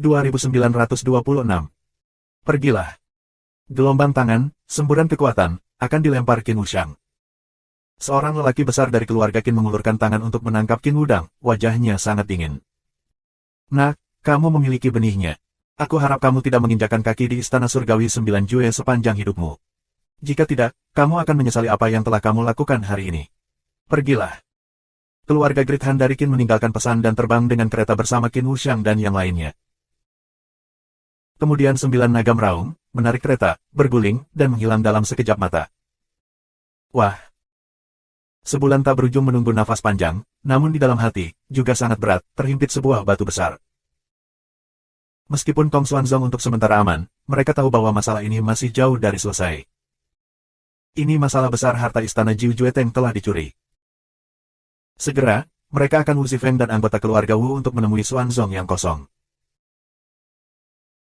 2926. Pergilah. Gelombang tangan, semburan kekuatan, akan dilempar Qin Wushang. Seorang lelaki besar dari keluarga Qin mengulurkan tangan untuk menangkap Qin Wudang, wajahnya sangat dingin. Nak, kamu memiliki benihnya. Aku harap kamu tidak menginjakkan kaki di Istana Surgawi 9 Jue sepanjang hidupmu. Jika tidak, kamu akan menyesali apa yang telah kamu lakukan hari ini. Pergilah. Keluarga Great Han dari Qin meninggalkan pesan dan terbang dengan kereta bersama Qin Wushang dan yang lainnya. Kemudian 9 naga meraung, menarik kereta, berguling, dan menghilang dalam sekejap mata. Wah! Sebulan tak berujung menunggu nafas panjang, namun di dalam hati, juga sangat berat, terhimpit sebuah batu besar. Meskipun Kong Xuanzong untuk sementara aman, mereka tahu bahwa masalah ini masih jauh dari selesai. Ini masalah besar harta istana Jiu Jueteng telah dicuri. Segera, mereka akan Wu Zifeng dan anggota keluarga Wu untuk menemui Xuanzong yang kosong.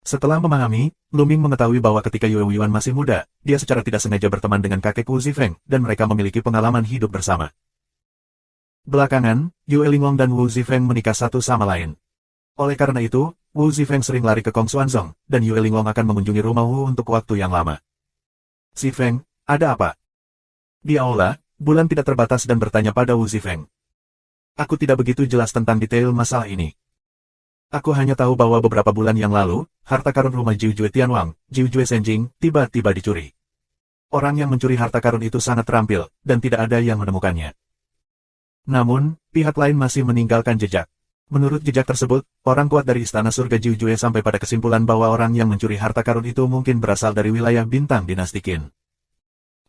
Setelah memahami, Lu Ming mengetahui bahwa ketika Yue Wuyan masih muda, dia secara tidak sengaja berteman dengan kakek Wu Zifeng, dan mereka memiliki pengalaman hidup bersama. Belakangan, Yue Linglong dan Wu Zifeng menikah satu sama lain. Oleh karena itu, Wu Zifeng sering lari ke Kong Xuanzong, dan Yue Linglong akan mengunjungi rumah Wu untuk waktu yang lama. Zifeng, ada apa? Di aula, Bulan tidak terbatas dan bertanya pada Wu Zifeng. Aku tidak begitu jelas tentang detail masalah ini. Aku hanya tahu bahwa beberapa bulan yang lalu, harta karun rumah Jiu Jue Tianwang, Jiu Jue Senjing, tiba-tiba dicuri. Orang yang mencuri harta karun itu sangat terampil, dan tidak ada yang menemukannya. Namun, pihak lain masih meninggalkan jejak. Menurut jejak tersebut, orang kuat dari Istana Surga Jiu Jue sampai pada kesimpulan bahwa orang yang mencuri harta karun itu mungkin berasal dari wilayah bintang dinasti Qin.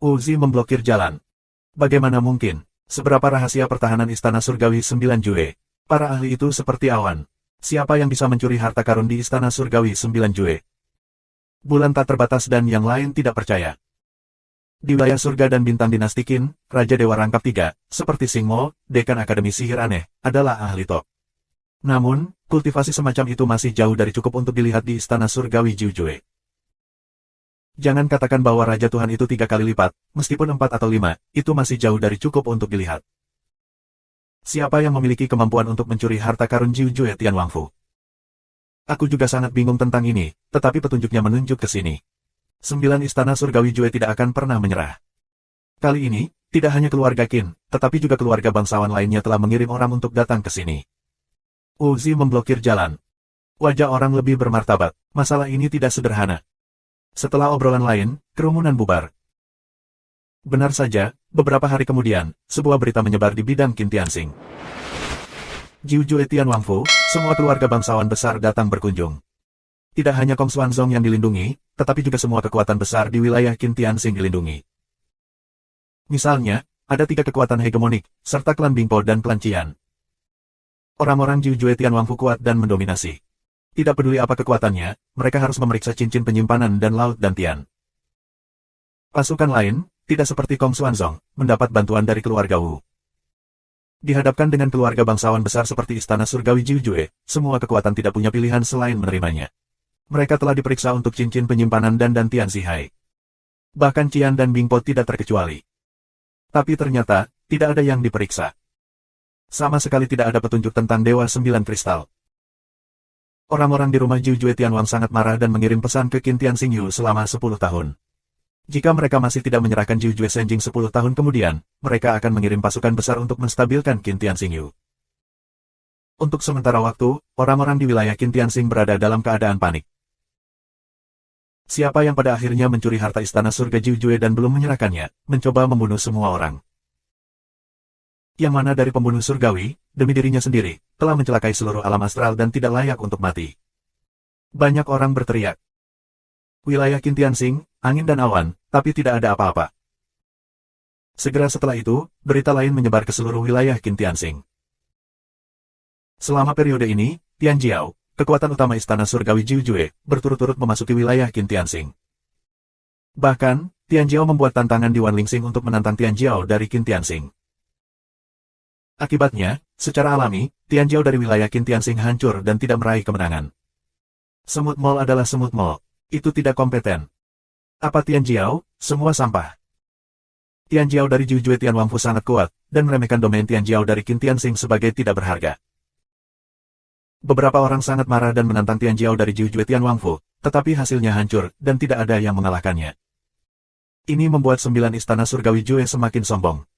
Uzi memblokir jalan. Bagaimana mungkin? Seberapa rahasia pertahanan Istana Surgawi 9 Jue? Para ahli itu seperti awan. Siapa yang bisa mencuri harta karun di Istana Surgawi 9 Jue? Bulan tak terbatas dan yang lain tidak percaya. Di wilayah surga dan bintang dinasti Qin, Raja Dewa Rangkap 3, seperti Xing Mo, Dekan Akademi Sihir Aneh, adalah ahli top. Namun, kultivasi semacam itu masih jauh dari cukup untuk dilihat di Istana Surgawi Jiu Jue. Jangan katakan bahwa Raja Tuhan itu 3 kali lipat, meskipun 4 atau 5, itu masih jauh dari cukup untuk dilihat. Siapa yang memiliki kemampuan untuk mencuri harta karun Jiu Jue Tianwangfu? Aku juga sangat bingung tentang ini, tetapi petunjuknya menunjuk ke sini. 9 Istana Surgawi Jue tidak akan pernah menyerah. Kali ini, tidak hanya keluarga Qin, tetapi juga keluarga bangsawan lainnya telah mengirim orang untuk datang ke sini. Uzi memblokir jalan. Wajah orang lebih bermartabat, masalah ini tidak sederhana. Setelah obrolan lain, kerumunan bubar. Benar saja, beberapa hari kemudian, sebuah berita menyebar di bidang Qin Tianxing. Jiu Jue Tianwangfu, semua keluarga bangsawan besar datang berkunjung. Tidak hanya Kong Xuanzong yang dilindungi, tetapi juga semua kekuatan besar di wilayah Qin Tianxing dilindungi. Misalnya, ada 3 kekuatan hegemonik, serta klan Bingpo dan klan Qian. Orang-orang Jiu Jue Tianwangfu kuat dan mendominasi. Tidak peduli apa kekuatannya, mereka harus memeriksa cincin penyimpanan dan laut dantian. Pasukan lain, tidak seperti Kong Xuanzong, mendapat bantuan dari keluarga Wu. Dihadapkan dengan keluarga bangsawan besar seperti Istana Surgawi Jiu Jue, semua kekuatan tidak punya pilihan selain menerimanya. Mereka telah diperiksa untuk cincin penyimpanan dan dantian Zihai. Bahkan Qian dan Bingpo tidak terkecuali. Tapi ternyata, tidak ada yang diperiksa. Sama sekali tidak ada petunjuk tentang Dewa 9 Kristal. Orang-orang di rumah Jiu Jue Tianwang sangat marah dan mengirim pesan ke Qin Tianxing Yu selama 10 tahun. Jika mereka masih tidak menyerahkan Jiu Jue Senjing 10 tahun kemudian, mereka akan mengirim pasukan besar untuk menstabilkan Qin Tianxing Yu. Untuk sementara waktu, orang-orang di wilayah Qin Tianxing berada dalam keadaan panik. Siapa yang pada akhirnya mencuri harta Istana Surga Jiu Jue dan belum menyerahkannya, mencoba membunuh semua orang. Yang mana dari pembunuh surgawi, demi dirinya sendiri, telah mencelakai seluruh alam astral dan tidak layak untuk mati. Banyak orang berteriak. Wilayah Qin Tianxing, angin dan awan, tapi tidak ada apa-apa. Segera setelah itu, berita lain menyebar ke seluruh wilayah Qin Tianxing. Selama periode ini, Tian Jiao, kekuatan utama Istana Surgawi Jiu Jue, berturut-turut memasuki wilayah Qin Tianxing. Bahkan, Tian Jiao membuat tantangan di Wan Lingxing untuk menantang Tian Jiao dari Qin Tianxing. Akibatnya, secara alami, Tian Jiao dari wilayah Qin Tianxing hancur dan tidak meraih kemenangan. Semut Mall adalah semut Mall. Itu tidak kompeten. Apa Tian Jiao? Semua sampah. Tian Jiao dari Jiu Jue Tianwangfu sangat kuat, dan meremehkan domain Tian Jiao dari Qin Tianxing sebagai tidak berharga. beberapa orang sangat marah dan menantang Tianjiao dari Jiujue Tianwangfu, tetapi hasilnya hancur, dan tidak ada yang mengalahkannya. Ini membuat 9 istana surgawi Jue semakin sombong.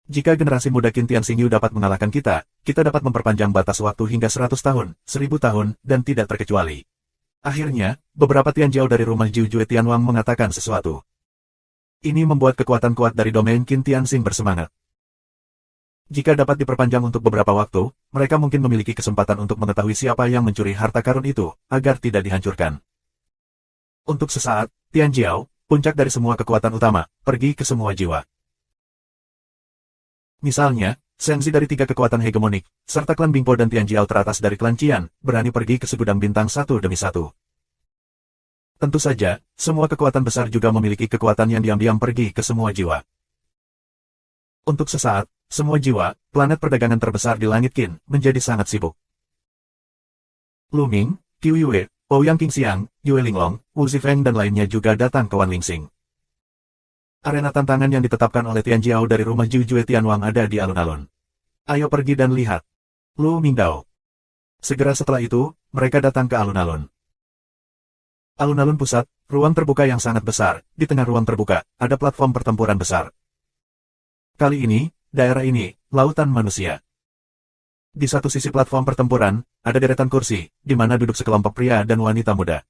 Jika generasi muda Qin Tian Xingyu dapat mengalahkan kita, kita dapat memperpanjang batas waktu hingga 100 tahun, 1000 tahun, dan tidak terkecuali. Akhirnya, beberapa Tianjiao dari rumah Jiujue Tianwang mengatakan sesuatu. Ini membuat kekuatan kuat dari domain Qin Tianxing bersemangat. Jika dapat diperpanjang untuk beberapa waktu, mereka mungkin memiliki kesempatan untuk mengetahui siapa yang mencuri harta karun itu, agar tidak dihancurkan. Untuk sesaat, Tianjiao, puncak dari semua kekuatan utama, pergi ke semua jiwa. Misalnya, Senzi dari 3 kekuatan hegemonik, serta klan Bingpo dan Tianjiao teratas dari klan Qian, berani pergi ke segudang bintang satu demi satu. Tentu saja, semua kekuatan besar juga memiliki kekuatan yang diam-diam pergi ke semua jiwa. Untuk sesaat, semua jiwa, planet perdagangan terbesar di langit Qin, menjadi sangat sibuk. Lu Ming, Qiu Yue, Ouyang Qingxiang, Yue Linglong, Wu Zifeng dan lainnya juga datang ke Wanlingxing. Arena tantangan yang ditetapkan oleh Tianjiao dari rumah Jiujue Tianwang ada di alun-alun. Ayo pergi dan lihat. Lu Mingdao. Segera setelah itu, mereka datang ke alun-alun. Alun-alun pusat, ruang terbuka yang sangat besar, di tengah ruang terbuka, ada platform pertempuran besar. Kali ini, daerah ini, lautan manusia. Di satu sisi platform pertempuran, ada deretan kursi, di mana duduk sekelompok pria dan wanita muda.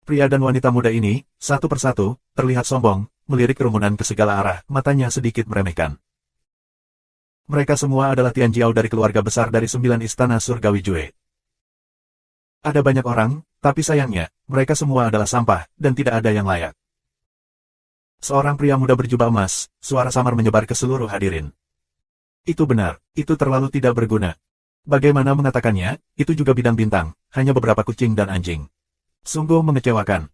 Pria dan wanita muda ini, satu persatu, terlihat sombong, melirik kerumunan ke segala arah, matanya sedikit meremehkan. Mereka semua adalah Tianjiao dari keluarga besar dari 9 istana surgawi Jue. Ada banyak orang, tapi sayangnya, mereka semua adalah sampah, dan tidak ada yang layak. Seorang pria muda berjubah emas, suara samar menyebar ke seluruh hadirin. Itu benar, itu terlalu tidak berguna. Bagaimana mengatakannya, itu juga bidang bintang, hanya beberapa kucing dan anjing. Sungguh mengecewakan.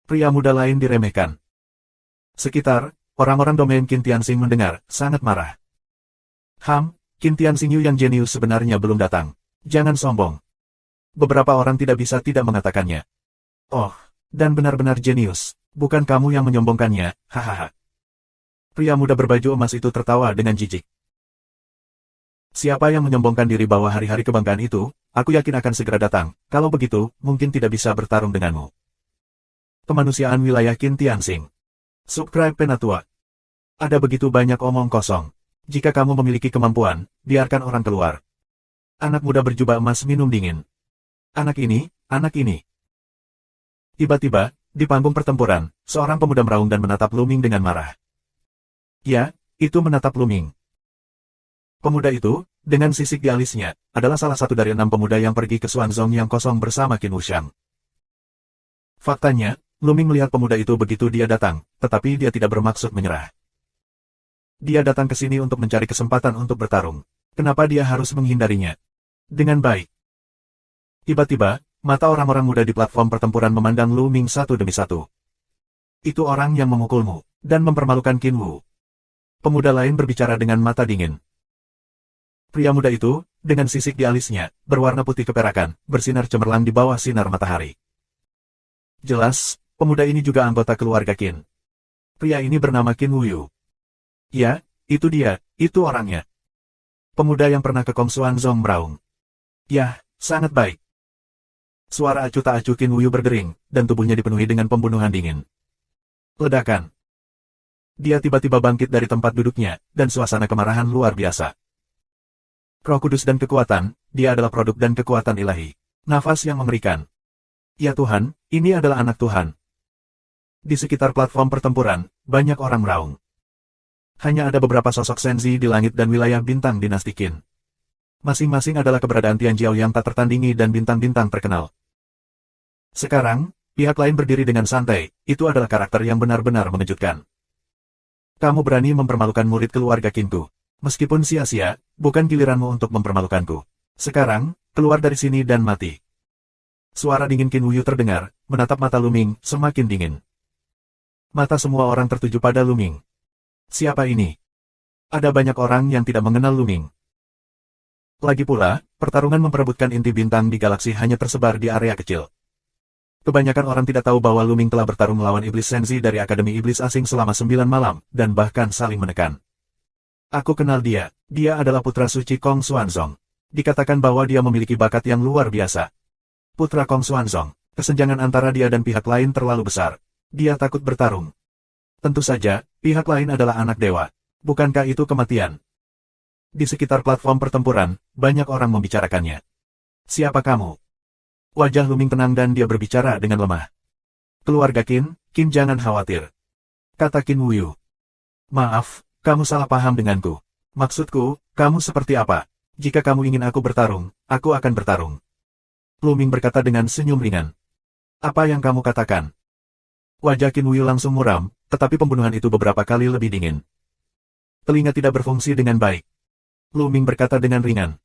Pria muda lain diremehkan. Sekitar, orang-orang domain Qin Tianxing mendengar, sangat marah. Qin Tianxingyu yang jenius sebenarnya belum datang. Jangan sombong. Beberapa orang tidak bisa tidak mengatakannya. Oh, dan benar-benar jenius. Bukan kamu yang menyombongkannya, hahaha. Pria muda berbaju emas itu tertawa dengan jijik. Siapa yang menyombongkan diri bahwa hari-hari kebanggaan itu, aku yakin akan segera datang, kalau begitu, mungkin tidak bisa bertarung denganmu. Kemanusiaan wilayah Qin Tianxing. Subscribe Penatua. Ada begitu banyak omong kosong. Jika kamu memiliki kemampuan, biarkan orang keluar. Anak muda berjubah emas minum dingin. Anak ini. Tiba-tiba, di panggung pertempuran, seorang pemuda meraung dan menatap Lu Ming dengan marah. Ya, itu menatap Lu Ming. Pemuda itu, dengan sisik di alisnya, adalah salah satu dari 6 pemuda yang pergi ke Xuanzong yang kosong bersama Qin Wuxiang. Faktanya, Lu Ming melihat pemuda itu begitu dia datang, tetapi dia tidak bermaksud menyerah. Dia datang ke sini untuk mencari kesempatan untuk bertarung. Kenapa dia harus menghindarinya? Dengan baik. Tiba-tiba, mata orang-orang muda di platform pertempuran memandang Lu Ming satu demi satu. Itu orang yang memukulmu, dan mempermalukan Qin Wu. Pemuda lain berbicara dengan mata dingin. Pria muda itu, dengan sisik di alisnya, berwarna putih keperakan, bersinar cemerlang di bawah sinar matahari. Jelas, pemuda ini juga anggota keluarga Qin. Pria ini bernama Qin Wuyu. Ya, itu dia, itu orangnya. Pemuda yang pernah ke Kong Xuanzong meraung. Yah, sangat baik. Suara acuh tak acuh Qin Wuyu berdering, dan tubuhnya dipenuhi dengan pembunuhan dingin. Ledakan. Dia tiba-tiba bangkit dari tempat duduknya, dan suasana kemarahan luar biasa. Roh kudus dan kekuatan, dia adalah produk dan kekuatan ilahi. Nafas yang mengerikan. Ya Tuhan, ini adalah anak Tuhan. Di sekitar platform pertempuran, banyak orang meraung. Hanya ada beberapa sosok Senzi di langit dan wilayah bintang dinasti Qin. Masing-masing adalah keberadaan Tianjiao yang tak tertandingi dan bintang-bintang terkenal. Sekarang, pihak lain berdiri dengan santai, itu adalah karakter yang benar-benar mengejutkan. Kamu berani mempermalukan murid keluarga Qinku. Meskipun sia-sia, bukan giliranmu untuk mempermalukanku. Sekarang, keluar dari sini dan mati. Suara dingin Qin Wuyu terdengar, menatap mata Lu Ming, semakin dingin. Mata semua orang tertuju pada Lu Ming. Siapa ini? Ada banyak orang yang tidak mengenal Lu Ming. Lagi pula, pertarungan memperebutkan inti bintang di galaksi hanya tersebar di area kecil. Kebanyakan orang tidak tahu bahwa Lu Ming telah bertarung melawan Iblis Senzi dari Akademi Iblis Asing selama 9 malam, dan bahkan saling menekan. Aku kenal dia, dia adalah putra suci Kong Xuanzong. Dikatakan bahwa dia memiliki bakat yang luar biasa. Putra Kong Xuanzong, kesenjangan antara dia dan pihak lain terlalu besar. Dia takut bertarung. Tentu saja, pihak lain adalah anak dewa. Bukankah itu kematian? Di sekitar platform pertempuran, banyak orang membicarakannya. Siapa kamu? Wajah Luming tenang dan dia berbicara dengan lemah. Keluarga Qin, Qin jangan khawatir. Kata Qin Wuyu. Maaf, kamu salah paham denganku. Maksudku, kamu seperti apa? Jika kamu ingin aku bertarung, aku akan bertarung. Luming berkata dengan senyum ringan. Apa yang kamu katakan? Wajah Qin Wuyu langsung muram, tetapi pembunuhan itu beberapa kali lebih dingin. Telinga tidak berfungsi dengan baik. Luming berkata dengan ringan.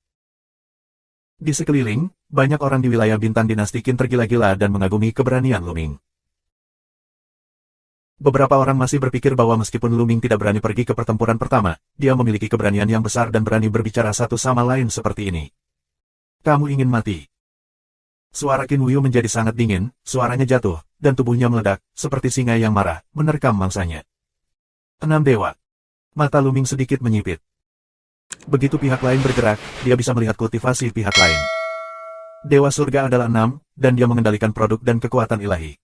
Di sekeliling, banyak orang di wilayah bintang dinasti Qin tergila-gila dan mengagumi keberanian Luming. Beberapa orang masih berpikir bahwa meskipun Luming tidak berani pergi ke pertempuran pertama, dia memiliki keberanian yang besar dan berani berbicara satu sama lain seperti ini. Kamu ingin mati. Suara Qin Wuyu menjadi sangat dingin, suaranya jatuh, dan tubuhnya meledak, seperti singa yang marah, menerkam mangsanya. 6 dewa. Mata Luming sedikit menyipit. Begitu pihak lain bergerak, dia bisa melihat kultivasi pihak lain. Dewa surga adalah 6, dan dia mengendalikan produk dan kekuatan ilahi.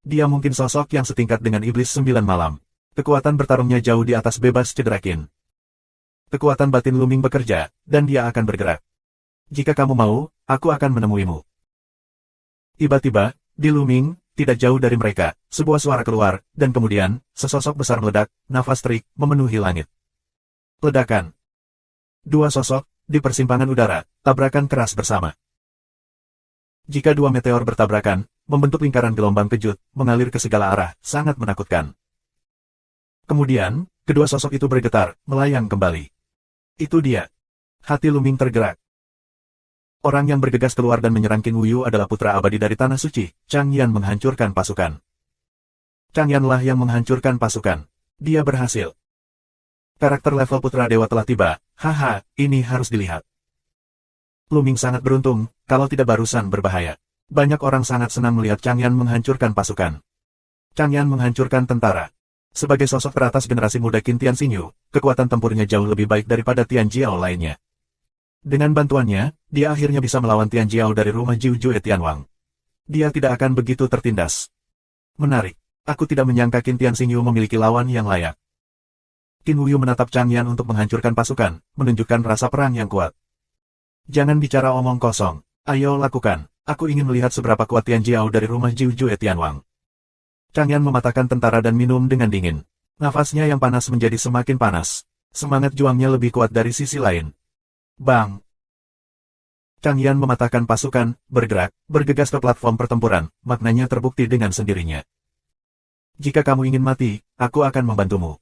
Dia mungkin sosok yang setingkat dengan iblis 9 malam. Kekuatan bertarungnya jauh di atas bebas cedera Qin. Kekuatan batin Luming bekerja, dan dia akan bergerak. Jika kamu mau, aku akan menemuimu. Tiba-tiba, di Luming, tidak jauh dari mereka, sebuah suara keluar, dan kemudian, sesosok besar meledak, nafas terik, memenuhi langit. Ledakan. Dua sosok, di persimpangan udara, tabrakan keras bersama. Jika dua meteor bertabrakan, membentuk lingkaran gelombang kejut, mengalir ke segala arah, sangat menakutkan. Kemudian, kedua sosok itu bergetar, melayang kembali. Itu dia. Hati Luming tergerak. Orang yang bergegas keluar dan menyerang Qin Wuyu adalah putra abadi dari Tanah Suci, Chang Yan menghancurkan pasukan. Chang Yanlah yang menghancurkan pasukan. Dia berhasil. Karakter level putra dewa telah tiba, haha, ini harus dilihat. Luming sangat beruntung, kalau tidak barusan berbahaya. Banyak orang sangat senang melihat Chang Yan menghancurkan pasukan. Chang Yan menghancurkan tentara. Sebagai sosok teratas generasi muda Qin Tianxinyu, kekuatan tempurnya jauh lebih baik daripada Tian Jiao lainnya. Dengan bantuannya, dia akhirnya bisa melawan Tian Jiao dari rumah Jiu Jue Tianwang. Dia tidak akan begitu tertindas. Menarik, aku tidak menyangka Qin Tianxinyu memiliki lawan yang layak. Qin Wuyu menatap Chang Yan untuk menghancurkan pasukan, menunjukkan rasa perang yang kuat. Jangan bicara omong kosong, ayo lakukan, aku ingin melihat seberapa kuat Tian Jiao dari rumah Jiu Jue Tianwang. Chang Yan mematahkan tentara dan minum dengan dingin. Nafasnya yang panas menjadi semakin panas. Semangat juangnya lebih kuat dari sisi lain. Bang! Chang Yan mematahkan pasukan, bergerak, bergegas ke platform pertempuran, maknanya terbukti dengan sendirinya. Jika kamu ingin mati, aku akan membantumu.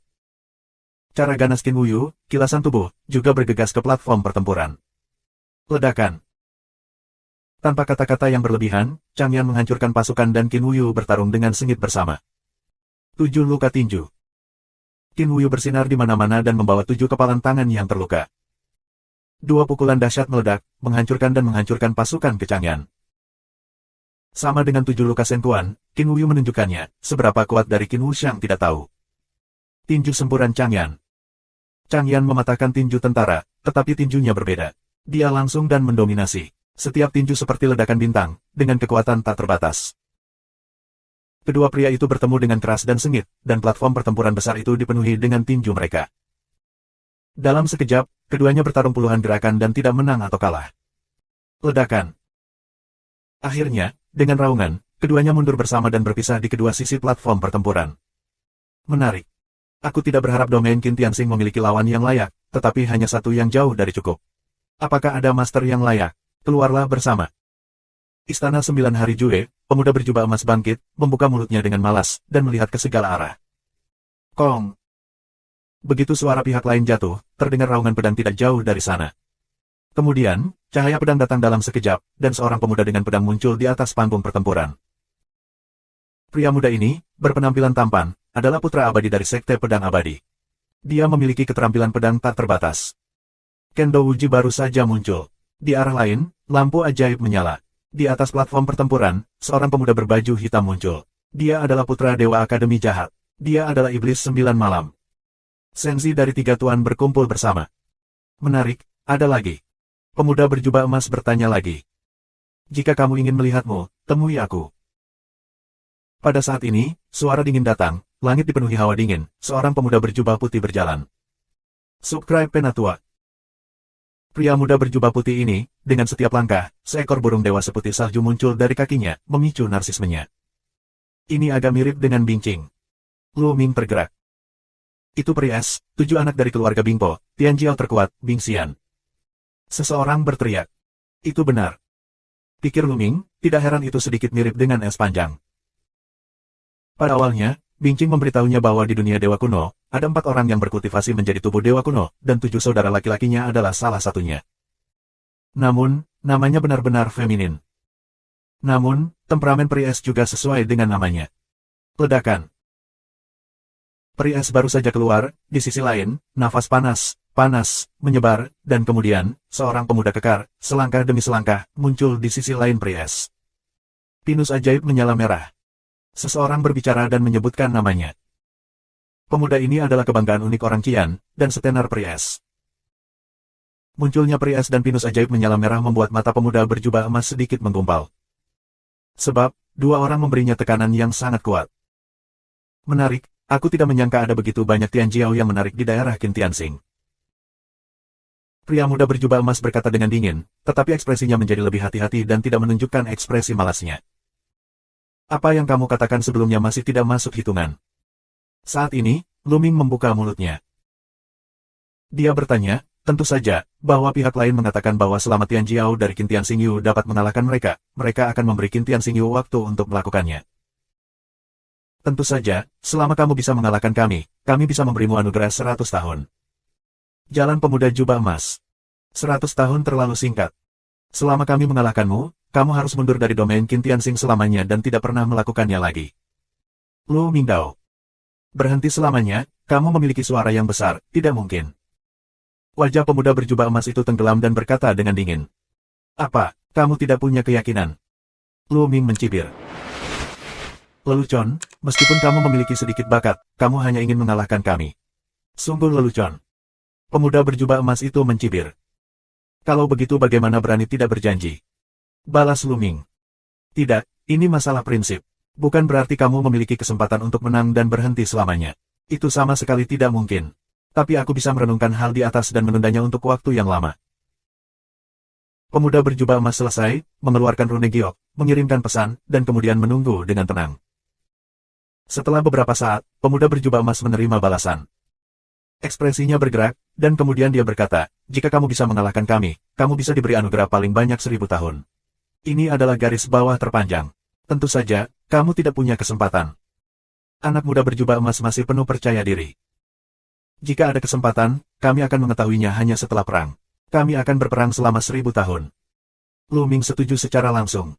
Cara ganas Qin Wuyu, kilasan tubuh, juga bergegas ke platform pertempuran. Ledakan. Tanpa kata-kata yang berlebihan, Chang Yan menghancurkan pasukan dan Qin Wuyu bertarung dengan sengit bersama. 7 luka tinju. Qin Wuyu bersinar di mana-mana dan membawa 7 kepalan tangan yang terluka. 2 pukulan dahsyat meledak, menghancurkan pasukan ke Chang Yan. Sama dengan 7 luka sentuhan, Qin Wuyu menunjukkannya, seberapa kuat dari Qin Wuxiang tidak tahu. Tinju semburan Chang Yan. Chang Yan mematahkan tinju tentara, tetapi tinjunya berbeda. Dia langsung dan mendominasi. Setiap tinju seperti ledakan bintang, dengan kekuatan tak terbatas. Kedua pria itu bertemu dengan keras dan sengit, dan platform pertempuran besar itu dipenuhi dengan tinju mereka. Dalam sekejap, keduanya bertarung puluhan gerakan dan tidak menang atau kalah. Ledakan. Akhirnya, dengan raungan, keduanya mundur bersama dan berpisah di kedua sisi platform pertempuran. Menarik. Aku tidak berharap domain Qin Tianxing memiliki lawan yang layak, tetapi hanya satu yang jauh dari cukup. Apakah ada master yang layak? Keluarlah bersama. Istana 9 Hari Jue, pemuda berjubah emas bangkit, membuka mulutnya dengan malas, dan melihat ke segala arah. Kong. Begitu suara pihak lain jatuh, terdengar raungan pedang tidak jauh dari sana. Kemudian, cahaya pedang datang dalam sekejap, dan seorang pemuda dengan pedang muncul di atas panggung pertempuran. Pria muda ini, berpenampilan tampan, adalah putra abadi dari Sekte Pedang Abadi. Dia memiliki keterampilan pedang tak terbatas. Kendo Uji baru saja muncul. Di arah lain, lampu ajaib menyala. Di atas platform pertempuran, seorang pemuda berbaju hitam muncul. Dia adalah putra Dewa Akademi Jahat. Dia adalah Iblis 9 Malam. Senzi dari 3 tuan berkumpul bersama. Menarik, ada lagi. Pemuda berjubah emas bertanya lagi. Jika kamu ingin melihatmu, temui aku. Pada saat ini, suara dingin datang, langit dipenuhi hawa dingin, seorang pemuda berjubah putih berjalan. Subscribe Penatua. Pria muda berjubah putih ini, dengan setiap langkah, seekor burung dewa seputih salju muncul dari kakinya, memicu narsismenya. Ini agak mirip dengan Bingqing. Lu Ming tergerak. Itu Pries, 7 anak dari keluarga Bingpo, Tianjiao terkuat, Bingxian. Seseorang berteriak. Itu benar. Pikir Lu Ming, tidak heran itu sedikit mirip dengan es panjang. Pada awalnya, Bingqing memberitahunya bahwa di dunia dewa kuno, ada 4 orang yang berkultivasi menjadi tubuh dewa kuno, dan 7 saudara laki-lakinya adalah salah satunya. Namun, namanya benar-benar feminin. Namun, temperamen Pries juga sesuai dengan namanya. Ledakan. Pries baru saja keluar, di sisi lain, nafas panas, menyebar, dan kemudian, seorang pemuda kekar, selangkah demi selangkah, muncul di sisi lain Pries. Pinus ajaib menyala merah. Seseorang berbicara dan menyebutkan namanya. Pemuda ini adalah kebanggaan unik orang Qian, dan setenar Pries. Munculnya Pries dan pinus ajaib menyala merah membuat mata pemuda berjubah emas sedikit menggumpal. Sebab, 2 orang memberinya tekanan yang sangat kuat. Menarik, aku tidak menyangka ada begitu banyak Tianjiao yang menarik di daerah Qin Tianxing. Pria muda berjubah emas berkata dengan dingin, tetapi ekspresinya menjadi lebih hati-hati dan tidak menunjukkan ekspresi malasnya. Apa yang kamu katakan sebelumnya masih tidak masuk hitungan. Saat ini, Lu Ming membuka mulutnya. Dia bertanya, tentu saja, bahwa pihak lain mengatakan bahwa selama Tianjiao dari Qin Tianxing Yu dapat mengalahkan mereka, mereka akan memberi Qin Tianxing Yu waktu untuk melakukannya. Tentu saja, selama kamu bisa mengalahkan kami bisa memberimu anugerah 100 tahun. Jalan pemuda jubah emas. 100 tahun terlalu singkat. Selama kami mengalahkanmu, kamu harus mundur dari domain Qin Tianxing selamanya dan tidak pernah melakukannya lagi. Lu Mingdao. Berhenti selamanya, kamu memiliki suara yang besar, tidak mungkin. Wajah pemuda berjubah emas itu tenggelam dan berkata dengan dingin. Apa, kamu tidak punya keyakinan? Lu Ming mencibir. Lelucon, meskipun kamu memiliki sedikit bakat, kamu hanya ingin mengalahkan kami. Sungguh lelucon. Pemuda berjubah emas itu mencibir. Kalau begitu bagaimana berani tidak berjanji? Balas Lu Ming. Tidak, ini masalah prinsip. Bukan berarti kamu memiliki kesempatan untuk menang dan berhenti selamanya. Itu sama sekali tidak mungkin. Tapi aku bisa merenungkan hal di atas dan menundanya untuk waktu yang lama. Pemuda berjubah emas selesai, mengeluarkan rune giok, mengirimkan pesan, dan kemudian menunggu dengan tenang. Setelah beberapa saat, pemuda berjubah emas menerima balasan. Ekspresinya bergerak, dan kemudian dia berkata, jika kamu bisa mengalahkan kami, kamu bisa diberi anugerah paling banyak 1000 tahun. Ini adalah garis bawah terpanjang. Tentu saja, kamu tidak punya kesempatan. Anak muda berjubah emas masih penuh percaya diri. Jika ada kesempatan, kami akan mengetahuinya hanya setelah perang. Kami akan berperang selama 1000 tahun. Lu Ming setuju secara langsung.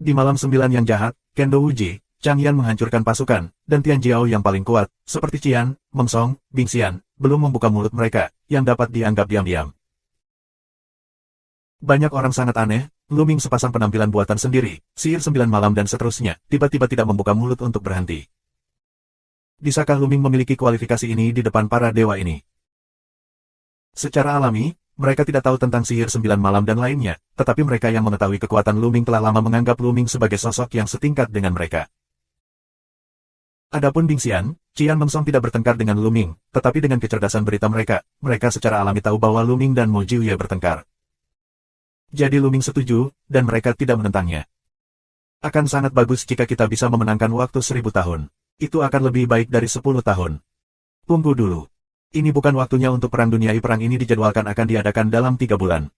Di malam 9 yang jahat, Kendo Wuji, Chang Yan menghancurkan pasukan, dan Tianjiao yang paling kuat, seperti Qian, Meng Song, Bingxian, belum membuka mulut mereka, yang dapat dianggap diam-diam. Banyak orang sangat aneh, Lu Ming sepasang penampilan buatan sendiri, sihir 9 malam dan seterusnya, tiba-tiba tidak membuka mulut untuk berhenti. Bisakah Lu Ming memiliki kualifikasi ini di depan para dewa ini? Secara alami, mereka tidak tahu tentang sihir 9 malam dan lainnya, tetapi mereka yang mengetahui kekuatan Lu Ming telah lama menganggap Lu Ming sebagai sosok yang setingkat dengan mereka. Adapun Bingxian, Qian Meng Song tidak bertengkar dengan Lu Ming, tetapi dengan kecerdasan berita mereka, mereka secara alami tahu bahwa Lu Ming dan Mo Jiuye bertengkar. Jadi Lu Ming setuju, dan mereka tidak menentangnya. Akan sangat bagus jika kita bisa memenangkan waktu 1000 tahun. Itu akan lebih baik dari 10 tahun. Tunggu dulu. Ini bukan waktunya untuk perang dunia. Perang ini dijadwalkan akan diadakan dalam 3 bulan.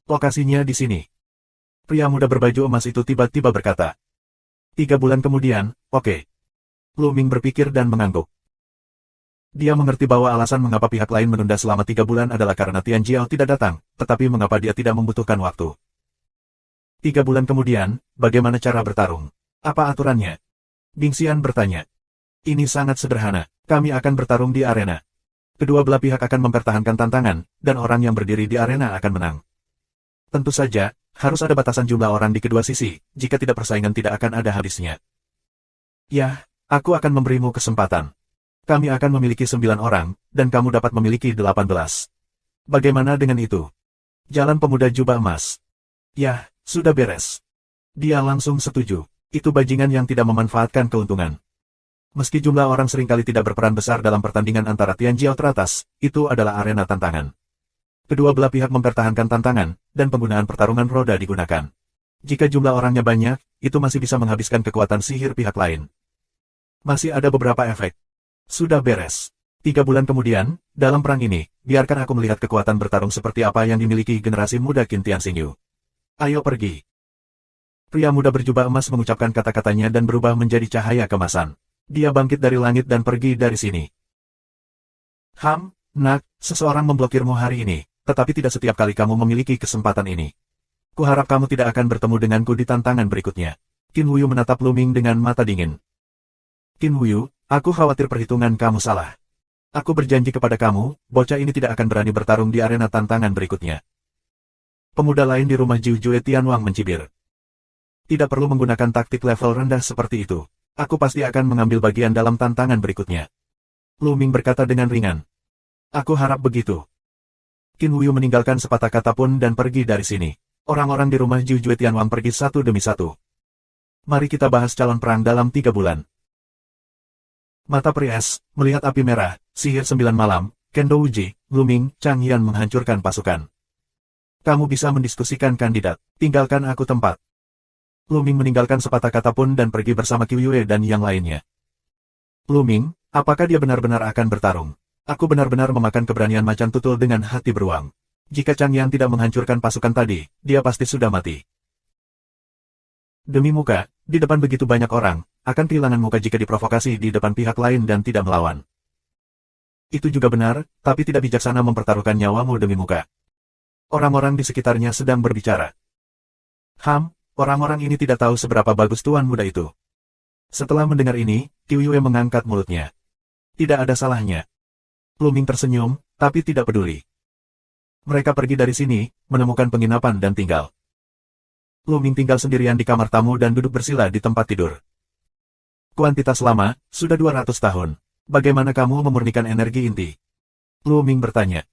Lokasinya di sini. Pria muda berbaju emas itu tiba-tiba berkata. 3 bulan kemudian, oke. Lu Ming berpikir dan mengangguk. Dia mengerti bahwa alasan mengapa pihak lain menunda selama 3 bulan adalah karena Tianjiao tidak datang, tetapi mengapa dia tidak membutuhkan waktu. 3 bulan kemudian, bagaimana cara bertarung? Apa aturannya? Bingxian bertanya. Ini sangat sederhana, kami akan bertarung di arena. Kedua belah pihak akan mempertahankan tantangan, dan orang yang berdiri di arena akan menang. Tentu saja, harus ada batasan jumlah orang di kedua sisi, jika tidak persaingan tidak akan ada habisnya. Yah, aku akan memberimu kesempatan. Kami akan memiliki 9 orang, dan kamu dapat memiliki 18. Bagaimana dengan itu? Jalan pemuda jubah emas. Yah, sudah beres. Dia langsung setuju. Itu bajingan yang tidak memanfaatkan keuntungan. Meski jumlah orang seringkali tidak berperan besar dalam pertandingan antara Tianjiao teratas, itu adalah arena tantangan. Kedua belah pihak mempertahankan tantangan, dan penggunaan pertarungan roda digunakan. Jika jumlah orangnya banyak, itu masih bisa menghabiskan kekuatan sihir pihak lain. Masih ada beberapa efek. Sudah beres. 3 bulan kemudian, dalam perang ini, biarkan aku melihat kekuatan bertarung seperti apa yang dimiliki generasi muda Qin Tianxingyu. Ayo pergi. Pria muda berjubah emas mengucapkan kata-katanya dan berubah menjadi cahaya kemasan. Dia bangkit dari langit dan pergi dari sini. Nak, seseorang memblokirmu hari ini, tetapi tidak setiap kali kamu memiliki kesempatan ini. Kuharap kamu tidak akan bertemu denganku di tantangan berikutnya. Qin Huyu menatap Lu Ming dengan mata dingin. Qin Huyu, aku khawatir perhitungan kamu salah. Aku berjanji kepada kamu, bocah ini tidak akan berani bertarung di arena tantangan berikutnya. Pemuda lain di rumah Jiu Jue Tianwang mencibir. Tidak perlu menggunakan taktik level rendah seperti itu. Aku pasti akan mengambil bagian dalam tantangan berikutnya. Lu Ming berkata dengan ringan. Aku harap begitu. Qin Huyu meninggalkan sepatah kata pun dan pergi dari sini. Orang-orang di rumah Jiu Jue Tianwang pergi satu demi satu. Mari kita bahas calon perang dalam 3 bulan. Mata Pries, melihat api merah, sihir 9 malam, Kendo Uji, Lu Ming, Chang Yan menghancurkan pasukan. Kamu bisa mendiskusikan kandidat, tinggalkan aku tempat. Lu Ming meninggalkan sepatah kata pun dan pergi bersama Qiu Yue dan yang lainnya. Lu Ming, apakah dia benar-benar akan bertarung? Aku benar-benar memakan keberanian macan tutul dengan hati beruang. Jika Chang Yan tidak menghancurkan pasukan tadi, dia pasti sudah mati. Demi muka, di depan begitu banyak orang, akan kehilangan muka jika diprovokasi di depan pihak lain dan tidak melawan. Itu juga benar, tapi tidak bijaksana mempertaruhkan nyawamu demi muka. Orang-orang di sekitarnya sedang berbicara. Orang-orang ini tidak tahu seberapa bagus tuan muda itu. Setelah mendengar ini, Qiu Yue mengangkat mulutnya. Tidak ada salahnya. Lu Ming tersenyum, tapi tidak peduli. Mereka pergi dari sini, menemukan penginapan dan tinggal. Lu Ming tinggal sendirian di kamar tamu dan duduk bersila di tempat tidur. Kuantitas lama, sudah 200 tahun. Bagaimana kamu memurnikan energi inti? Lu Ming bertanya.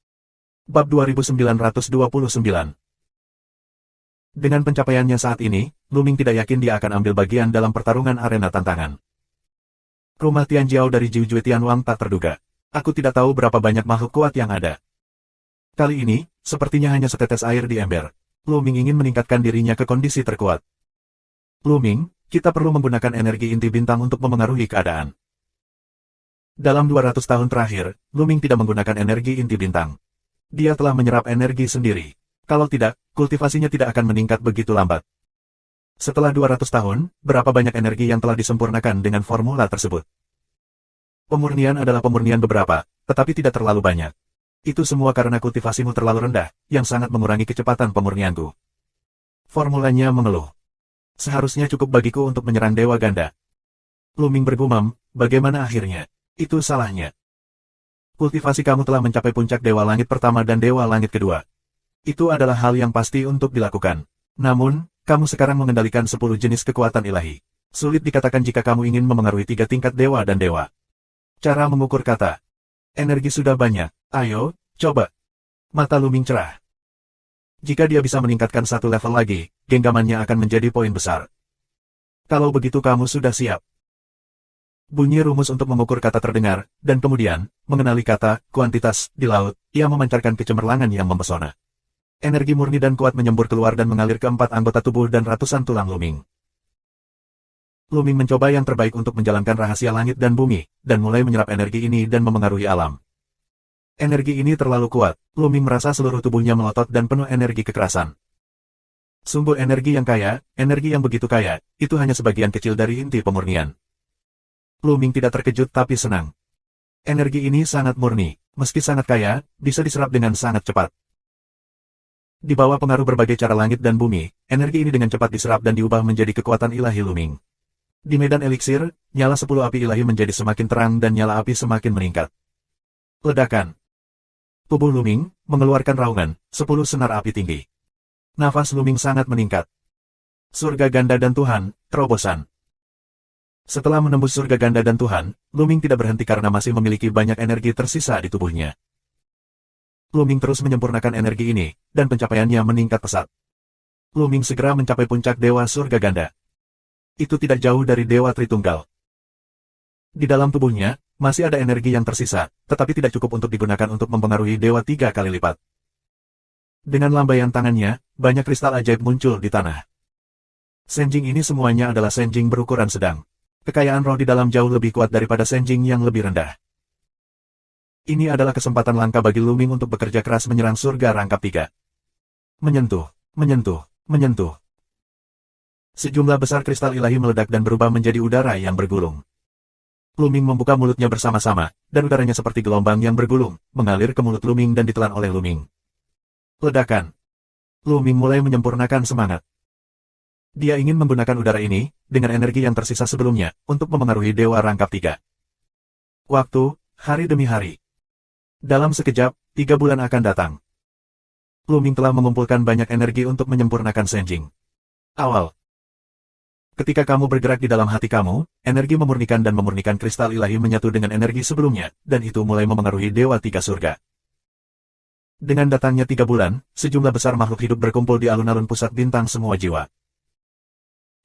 Bab 2929. Dengan pencapaiannya saat ini, Lu Ming tidak yakin dia akan ambil bagian dalam pertarungan arena tantangan. Rumah Tianjiao dari Jiu Jue Tianwang tak terduga. Aku tidak tahu berapa banyak makhluk kuat yang ada. Kali ini, sepertinya hanya setetes air di ember. Lu Ming ingin meningkatkan dirinya ke kondisi terkuat. Lu Ming, kita perlu menggunakan energi inti bintang untuk memengaruhi keadaan. Dalam 200 tahun terakhir, Lu Ming tidak menggunakan energi inti bintang. Dia telah menyerap energi sendiri. Kalau tidak, kultivasinya tidak akan meningkat begitu lambat. Setelah 200 tahun, berapa banyak energi yang telah disempurnakan dengan formula tersebut? Pemurnian adalah pemurnian beberapa, tetapi tidak terlalu banyak. Itu semua karena kultivasimu terlalu rendah, yang sangat mengurangi kecepatan pemurnianku. Formulanya mengeluh. Seharusnya cukup bagiku untuk menyerang Dewa Ganda. Lu Ming bergumam, bagaimana akhirnya? Itu salahnya. Kultivasi kamu telah mencapai puncak Dewa Langit pertama dan Dewa Langit kedua. Itu adalah hal yang pasti untuk dilakukan. Namun, kamu sekarang mengendalikan 10 jenis kekuatan ilahi. Sulit dikatakan jika kamu ingin memengaruhi 3 tingkat dewa dan dewa. Cara mengukur kata. Energi sudah banyak. Ayo, coba. Mata Lu Ming cerah. Jika dia bisa meningkatkan 1 level lagi, genggamannya akan menjadi poin besar. Kalau begitu kamu sudah siap. Bunyi rumus untuk mengukur kata terdengar, dan kemudian, mengenali kata, kuantitas, di laut, ia memancarkan kecemerlangan yang mempesona. Energi murni dan kuat menyembur keluar dan mengalir ke 4 anggota tubuh dan ratusan tulang Lu Ming. Lu Ming mencoba yang terbaik untuk menjalankan rahasia langit dan bumi, dan mulai menyerap energi ini dan memengaruhi alam. Energi ini terlalu kuat, Lu Ming merasa seluruh tubuhnya melotot dan penuh energi kekerasan. Sumber energi yang kaya, energi yang begitu kaya, itu hanya sebagian kecil dari inti pemurnian. Lu Ming tidak terkejut tapi senang. Energi ini sangat murni, meski sangat kaya, bisa diserap dengan sangat cepat. Di bawah pengaruh berbagai cara langit dan bumi, energi ini dengan cepat diserap dan diubah menjadi kekuatan ilahi Lu Ming. Di medan eliksir, nyala 10 api ilahi menjadi semakin terang dan nyala api semakin meningkat. Ledakan. Tubuh Lu Ming mengeluarkan raungan, 10 senar api tinggi. Nafas Lu Ming sangat meningkat. Surga ganda dan Tuhan, terobosan. Setelah menembus surga ganda dan Tuhan, Lu Ming tidak berhenti karena masih memiliki banyak energi tersisa di tubuhnya. Luming terus menyempurnakan energi ini, dan pencapaiannya meningkat pesat. Luming segera mencapai puncak Dewa Surga Ganda. Itu tidak jauh dari Dewa Tritunggal. Di dalam tubuhnya, masih ada energi yang tersisa, tetapi tidak cukup untuk digunakan untuk mempengaruhi Dewa 3 kali lipat. Dengan lambaian tangannya, banyak kristal ajaib muncul di tanah. Senjing ini semuanya adalah senjing berukuran sedang. Kekayaan roh di dalam jauh lebih kuat daripada senjing yang lebih rendah. Ini adalah kesempatan langka bagi Luming untuk bekerja keras menyerang surga rangkap 3. Menyentuh, menyentuh, menyentuh. Sejumlah besar kristal ilahi meledak dan berubah menjadi udara yang bergulung. Luming membuka mulutnya bersama-sama, dan udaranya seperti gelombang yang bergulung, mengalir ke mulut Luming dan ditelan oleh Luming. Ledakan. Luming mulai menyempurnakan semangat. Dia ingin menggunakan udara ini, dengan energi yang tersisa sebelumnya, untuk memengaruhi Dewa rangkap 3. Waktu, hari demi hari. Dalam sekejap, 3 bulan akan datang. Luming telah mengumpulkan banyak energi untuk menyempurnakan senjing. Awal. Ketika kamu bergerak di dalam hati kamu, energi memurnikan dan memurnikan kristal ilahi menyatu dengan energi sebelumnya, dan itu mulai memengaruhi Dewa 3 surga. Dengan datangnya 3 bulan, sejumlah besar makhluk hidup berkumpul di alun-alun pusat bintang semua jiwa.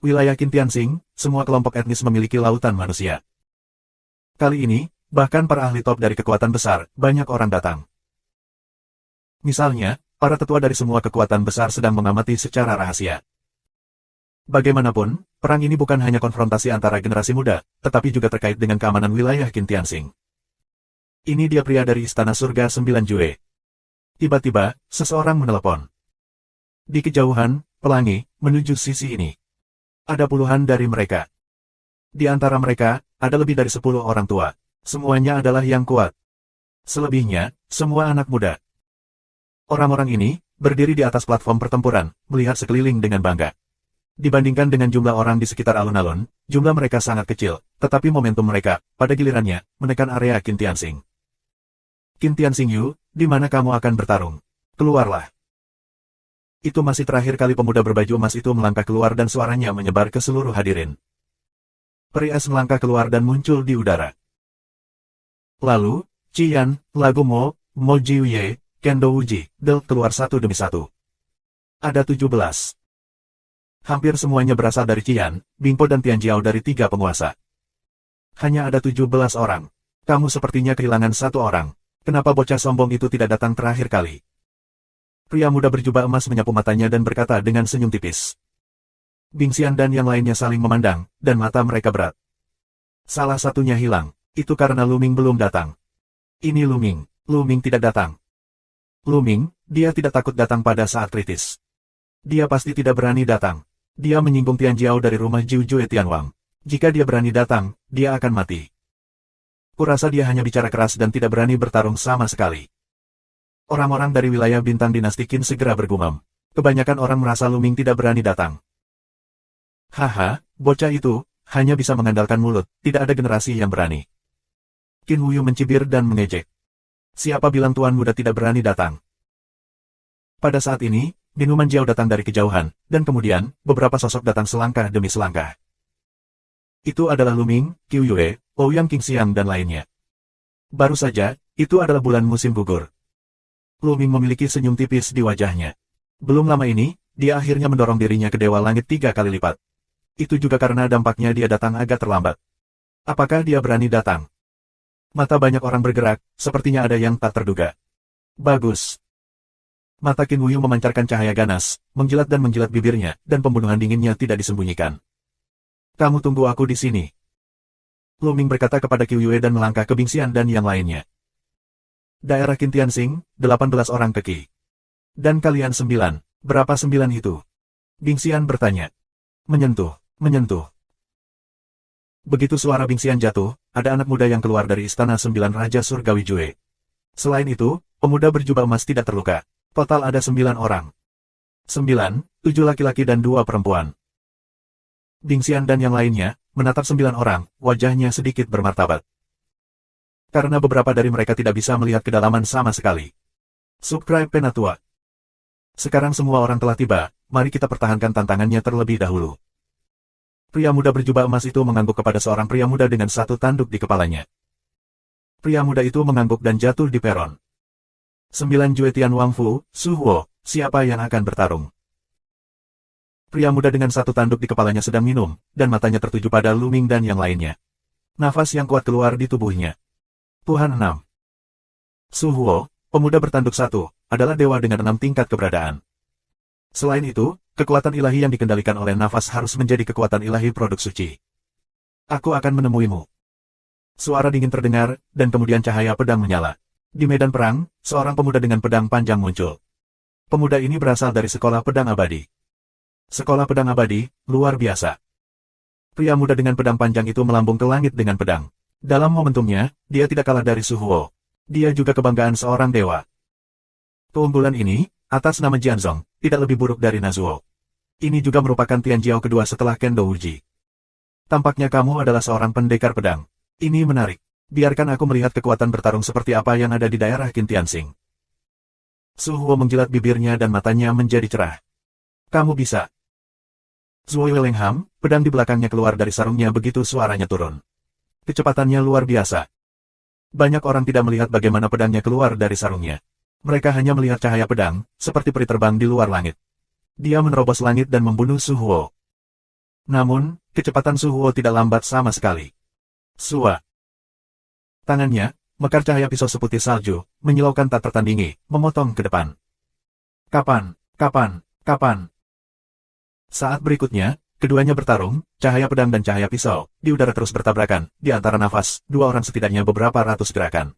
Wilayah Qintianxing, semua kelompok etnis memiliki lautan manusia. Kali ini, bahkan para ahli top dari kekuatan besar, banyak orang datang. Misalnya, para tetua dari semua kekuatan besar sedang mengamati secara rahasia. Bagaimanapun, perang ini bukan hanya konfrontasi antara generasi muda, tetapi juga terkait dengan keamanan wilayah Qintianxing. Ini dia pria dari Istana Surga 9 Jue. Tiba-tiba, seseorang menelepon. Di kejauhan, pelangi, menuju sisi ini. Ada puluhan dari mereka. Di antara mereka, ada lebih dari 10 orang tua. Semuanya adalah yang kuat. Selebihnya, semua anak muda. Orang-orang ini, berdiri di atas platform pertempuran, melihat sekeliling dengan bangga. Dibandingkan dengan jumlah orang di sekitar alun-alun, jumlah mereka sangat kecil, tetapi momentum mereka, pada gilirannya, menekan area Qintianxing. Qintianxing Yu, di mana kamu akan bertarung? Keluarlah. Itu masih terakhir kali pemuda berbaju emas itu melangkah keluar dan suaranya menyebar ke seluruh hadirin. Peri es melangkah keluar dan muncul di udara. Lalu, Qian, Lagu Mo, Mo Jiuye, Kendo Wuji, Del keluar satu demi satu. Ada 17. Hampir semuanya berasal dari Qian, Bingpo dan Tianjiao dari 3 penguasa. Hanya ada 17 orang. Kamu sepertinya kehilangan 1 orang. Kenapa bocah sombong itu tidak datang terakhir kali? Pria muda berjubah emas menyapu matanya dan berkata dengan senyum tipis. Bingxian dan yang lainnya saling memandang, dan mata mereka berat. Salah satunya hilang. Itu karena Luming belum datang. Ini Luming. Luming tidak datang. Luming, dia tidak takut datang pada saat kritis. Dia pasti tidak berani datang. Dia menyinggung Tianjiao dari rumah Jiu Jue Tianwang. Jika dia berani datang, dia akan mati. Kurasa dia hanya bicara keras dan tidak berani bertarung sama sekali. Orang-orang dari wilayah bintang dinasti Qin segera bergumam. Kebanyakan orang merasa Luming tidak berani datang. Haha, bocah itu, hanya bisa mengandalkan mulut, tidak ada generasi yang berani. Qin Huyu mencibir dan mengejek. Siapa bilang tuan muda tidak berani datang? Pada saat ini, minuman Jiao datang dari kejauhan, dan kemudian, beberapa sosok datang selangkah demi selangkah. Itu adalah Luming, Qiu Yue, Ouyang Qingxiang dan lainnya. Baru saja, itu adalah bulan musim gugur. Luming memiliki senyum tipis di wajahnya. Belum lama ini, dia akhirnya mendorong dirinya ke Dewa Langit 3 kali lipat. Itu juga karena dampaknya dia datang agak terlambat. Apakah dia berani datang? Mata banyak orang bergerak, sepertinya ada yang tak terduga. Bagus. Mata Qin Wuyu memancarkan cahaya ganas, menjilat dan menjilat bibirnya, dan pembunuhan dinginnya tidak disembunyikan. Kamu tunggu aku di sini. Luming berkata kepada Qiu Yue dan melangkah ke Bingxian dan yang lainnya. Daerah Qintianxing, 18 orang keki. Dan kalian 9, berapa 9 itu? Bingxian bertanya. Menyentuh, menyentuh. Begitu suara Bingxian jatuh, ada anak muda yang keluar dari istana 9 Raja Surgawi Jue. Selain itu, pemuda berjubah emas tidak terluka. Total ada 9 orang. 9, 7 laki-laki dan 2 perempuan. Bingxian dan yang lainnya, menatap 9 orang, wajahnya sedikit bermartabat. Karena beberapa dari mereka tidak bisa melihat kedalaman sama sekali. Subscribe Penatua. Sekarang semua orang telah tiba, mari kita pertahankan tantangannya terlebih dahulu. Pria muda berjubah emas itu mengangguk kepada seorang pria muda dengan satu tanduk di kepalanya. Pria muda itu mengangguk dan jatuh di peron. 9 Jue Tian Wang Fu, Su Huo, siapa yang akan bertarung? Pria muda dengan satu tanduk di kepalanya sedang minum, dan matanya tertuju pada Lu Ming dan yang lainnya. Nafas yang kuat keluar di tubuhnya. Tuhan 6. Su Huo, pemuda bertanduk satu, adalah dewa dengan 6 tingkat keberadaan. Selain itu, kekuatan ilahi yang dikendalikan oleh nafas harus menjadi kekuatan ilahi produk suci. Aku akan menemuimu. Suara dingin terdengar, dan kemudian cahaya pedang menyala. Di medan perang, seorang pemuda dengan pedang panjang muncul. Pemuda ini berasal dari Sekolah Pedang Abadi. Sekolah Pedang Abadi, luar biasa. Pria muda dengan pedang panjang itu melambung ke langit dengan pedang. Dalam momentumnya, dia tidak kalah dari Su Huo. Dia juga kebanggaan seorang dewa. Keunggulan ini, atas nama Jianzong, tidak lebih buruk dari Nazuo. Ini juga merupakan Tianjiao kedua setelah Kendo Uji. Tampaknya kamu adalah seorang pendekar pedang. Ini menarik. Biarkan aku melihat kekuatan bertarung seperti apa yang ada di daerah Qintianxing. Su Huo menjilat bibirnya dan matanya menjadi cerah. Kamu bisa. Zhuo Welengham, pedang di belakangnya keluar dari sarungnya begitu suaranya turun. Kecepatannya luar biasa. Banyak orang tidak melihat bagaimana pedangnya keluar dari sarungnya. Mereka hanya melihat cahaya pedang, seperti peri terbang di luar langit. Dia menerobos langit dan membunuh Su Huo. Namun, kecepatan Su Huo tidak lambat sama sekali. Sua. Tangannya, mekar cahaya pisau seputih salju, menyilaukan tak tertandingi, memotong ke depan. Kapan? Saat berikutnya, keduanya bertarung, cahaya pedang dan cahaya pisau, di udara terus bertabrakan, di antara nafas, dua orang setidaknya beberapa ratus gerakan.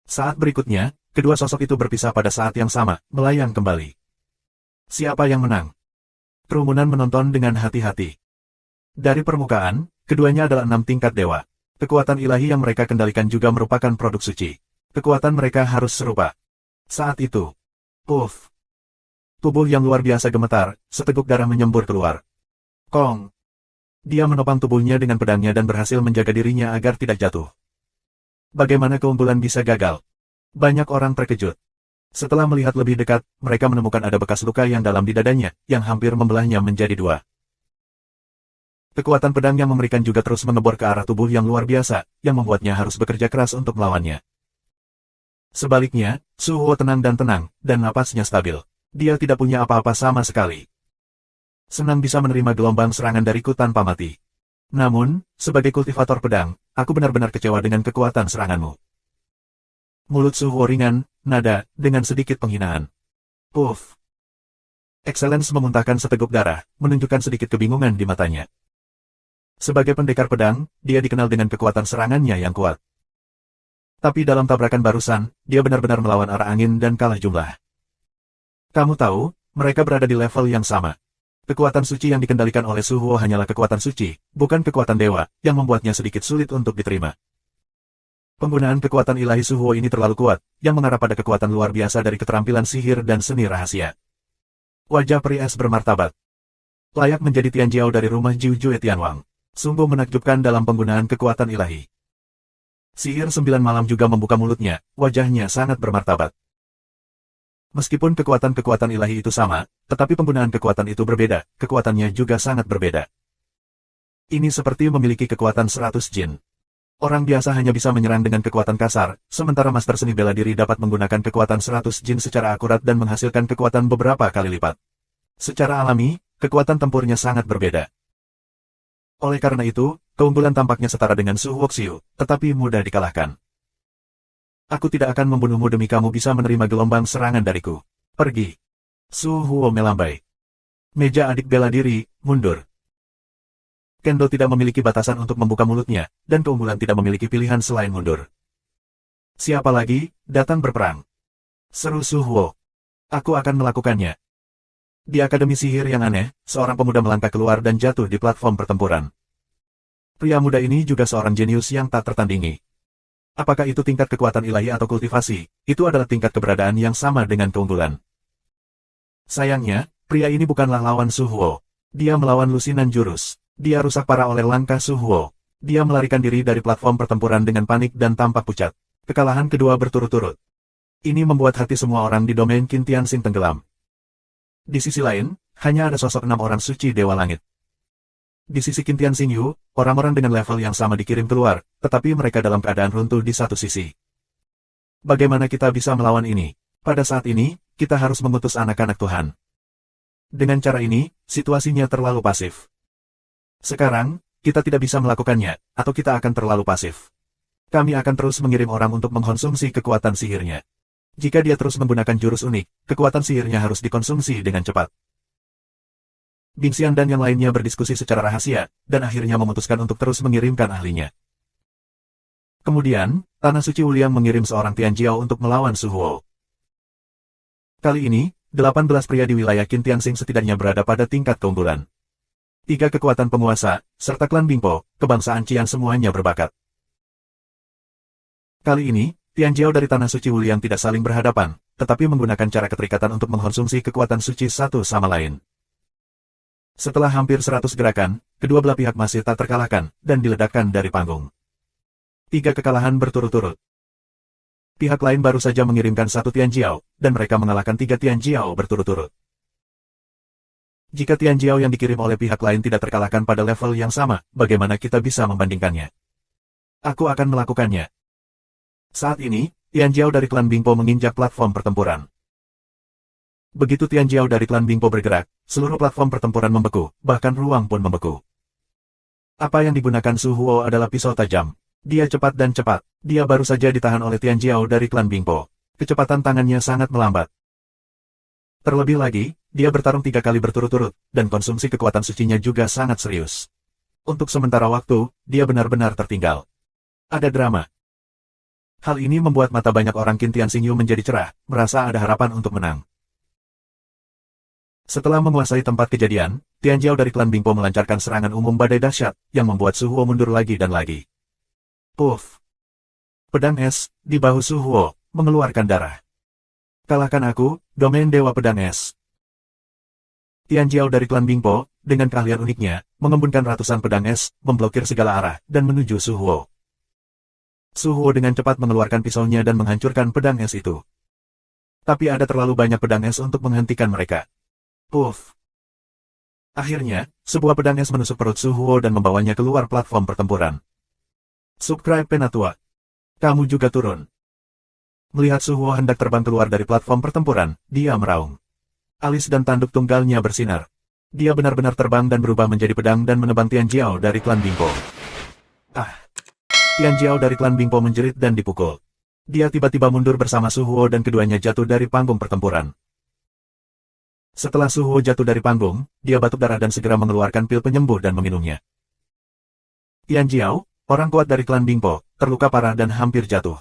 Saat berikutnya, kedua sosok itu berpisah pada saat yang sama, melayang kembali. Siapa yang menang? Kerumunan menonton dengan hati-hati. Dari permukaan, keduanya adalah 6 tingkat dewa. Kekuatan ilahi yang mereka kendalikan juga merupakan produk suci. Kekuatan mereka harus serupa. Saat itu, puff. Tubuh yang luar biasa gemetar, seteguk darah menyembur keluar. Kong. Dia menopang tubuhnya dengan pedangnya dan berhasil menjaga dirinya agar tidak jatuh. Bagaimana keunggulan bisa gagal? Banyak orang terkejut. Setelah melihat lebih dekat, mereka menemukan ada bekas luka yang dalam di dadanya, yang hampir membelahnya menjadi dua. Kekuatan pedang yang mengerikan juga terus mengebor ke arah tubuh yang luar biasa, yang membuatnya harus bekerja keras untuk melawannya. Sebaliknya, Su Huo tenang, dan napasnya stabil. Dia tidak punya apa-apa sama sekali. Senang bisa menerima gelombang serangan dariku tanpa mati. Namun, sebagai kultivator pedang, aku benar-benar kecewa dengan kekuatan seranganmu. Mulut Su Huo ringan, nada, dengan sedikit penghinaan. Puff. Excellence memuntahkan seteguk darah, menunjukkan sedikit kebingungan di matanya. Sebagai pendekar pedang, dia dikenal dengan kekuatan serangannya yang kuat. Tapi dalam tabrakan barusan, dia benar-benar melawan arah angin dan kalah jumlah. Kamu tahu, mereka berada di level yang sama. Kekuatan suci yang dikendalikan oleh Su Huo hanyalah kekuatan suci, bukan kekuatan dewa, yang membuatnya sedikit sulit untuk diterima. Penggunaan kekuatan ilahi Su Huo ini terlalu kuat, yang mengarah pada kekuatan luar biasa dari keterampilan sihir dan seni rahasia. Wajah peri es bermartabat. Layak menjadi Tianjiao dari rumah Jiu Jue Tianwang. Sungguh menakjubkan dalam penggunaan kekuatan ilahi. Sihir 9 malam juga membuka mulutnya, wajahnya sangat bermartabat. Meskipun kekuatan-kekuatan ilahi itu sama, tetapi penggunaan kekuatan itu berbeda, kekuatannya juga sangat berbeda. Ini seperti memiliki kekuatan 100 jin. Orang biasa hanya bisa menyerang dengan kekuatan kasar, sementara master seni bela diri dapat menggunakan kekuatan 100 jin secara akurat dan menghasilkan kekuatan beberapa kali lipat. Secara alami, kekuatan tempurnya sangat berbeda. Oleh karena itu, keunggulan tampaknya setara dengan Su Huoxiu, tetapi mudah dikalahkan. Aku tidak akan membunuhmu demi kamu bisa menerima gelombang serangan dariku. Pergi. Su Huo melambai. Meja adik bela diri, mundur. Kendo tidak memiliki batasan untuk membuka mulutnya, dan keunggulan tidak memiliki pilihan selain mundur. Siapa lagi, datang berperang. Seru Su Huo. Aku akan melakukannya. Di Akademi Sihir yang aneh, seorang pemuda melangkah keluar dan jatuh di platform pertempuran. Pria muda ini juga seorang jenius yang tak tertandingi. Apakah itu tingkat kekuatan ilahi atau kultivasi, itu adalah tingkat keberadaan yang sama dengan keunggulan. Sayangnya, pria ini bukanlah lawan Su Huo. Dia melawan lusinan jurus. Dia rusak parah oleh langkah Su Huo. Dia melarikan diri dari platform pertempuran dengan panik dan tampak pucat. Kekalahan kedua berturut-turut. Ini membuat hati semua orang di domain Qintianxing tenggelam. Di sisi lain, hanya ada sosok 6 orang suci Dewa Langit. Di sisi Qintianxing Yu, orang-orang dengan level yang sama dikirim keluar, tetapi mereka dalam keadaan runtuh di satu sisi. Bagaimana kita bisa melawan ini? Pada saat ini, kita harus mengutus anak-anak Tuhan. Dengan cara ini, situasinya terlalu pasif. Sekarang, kita tidak bisa melakukannya, atau kita akan terlalu pasif. Kami akan terus mengirim orang untuk mengkonsumsi kekuatan sihirnya. Jika dia terus menggunakan jurus unik, kekuatan sihirnya harus dikonsumsi dengan cepat. Bing Xian dan yang lainnya berdiskusi secara rahasia, dan akhirnya memutuskan untuk terus mengirimkan ahlinya. Kemudian, Tanah Suci Wuliang mengirim seorang Tianjiao untuk melawan Su Huo. Kali ini, 18 pria di wilayah Qin Tianxing setidaknya berada pada tingkat keunggulan. 3 kekuatan penguasa, serta klan Bingpo, kebangsaan Qian semuanya berbakat. Kali ini, Tianjiao dari Tanah Suci Wuliang tidak saling berhadapan, tetapi menggunakan cara keterikatan untuk mengkonsumsi kekuatan suci satu sama lain. Setelah hampir 100 gerakan, kedua belah pihak masih tak terkalahkan, dan diledakkan dari panggung. 3 kekalahan berturut-turut. Pihak lain baru saja mengirimkan 1 Tianjiao, dan mereka mengalahkan 3 Tianjiao berturut-turut. Jika Tianjiao yang dikirim oleh pihak lain tidak terkalahkan pada level yang sama, bagaimana kita bisa membandingkannya? Aku akan melakukannya. Saat ini, Tianjiao dari klan Bingpo menginjak platform pertempuran. Begitu Tianjiao dari klan Bingpo bergerak, seluruh platform pertempuran membeku, bahkan ruang pun membeku. Apa yang digunakan Su Huo adalah pisau tajam. Dia cepat dan cepat. Dia baru saja ditahan oleh Tianjiao dari klan Bingpo. Kecepatan tangannya sangat melambat. Terlebih lagi, dia bertarung 3 kali berturut-turut, dan konsumsi kekuatan sucinya juga sangat serius. Untuk sementara waktu, dia benar-benar tertinggal. Ada drama. Hal ini membuat mata banyak orang Qin Tianxing menjadi cerah, merasa ada harapan untuk menang. Setelah menguasai tempat kejadian, Tianjiao dari klan Bingpo melancarkan serangan umum badai dahsyat, yang membuat Su Huo mundur lagi dan lagi. Puff. Pedang es, di bahu Su Huo, mengeluarkan darah. Kalahkan aku, domain Dewa Pedang Es. Tianjiao dari klan Bingpo, dengan keahlian uniknya, mengembunkan ratusan pedang es, memblokir segala arah, dan menuju Su Huo. Su Huo dengan cepat mengeluarkan pisaunya dan menghancurkan pedang es itu. Tapi ada terlalu banyak pedang es untuk menghentikan mereka. Puff. Akhirnya, sebuah pedang es menusuk perut Su Huo dan membawanya keluar platform pertempuran. Subscribe Penatua. Kamu juga turun. Melihat Su Huo hendak terbang keluar dari platform pertempuran, dia meraung. Alis dan tanduk tunggalnya bersinar. Dia benar-benar terbang dan berubah menjadi pedang dan menebang Tianjiao dari klan Bingpo. Ah! Tianjiao dari klan Bingpo menjerit dan dipukul. Dia tiba-tiba mundur bersama Su Huo dan keduanya jatuh dari panggung pertempuran. Setelah Su Huo jatuh dari panggung, dia batuk darah dan segera mengeluarkan pil penyembuh dan meminumnya. Tianjiao, orang kuat dari klan Bingpo, terluka parah dan hampir jatuh.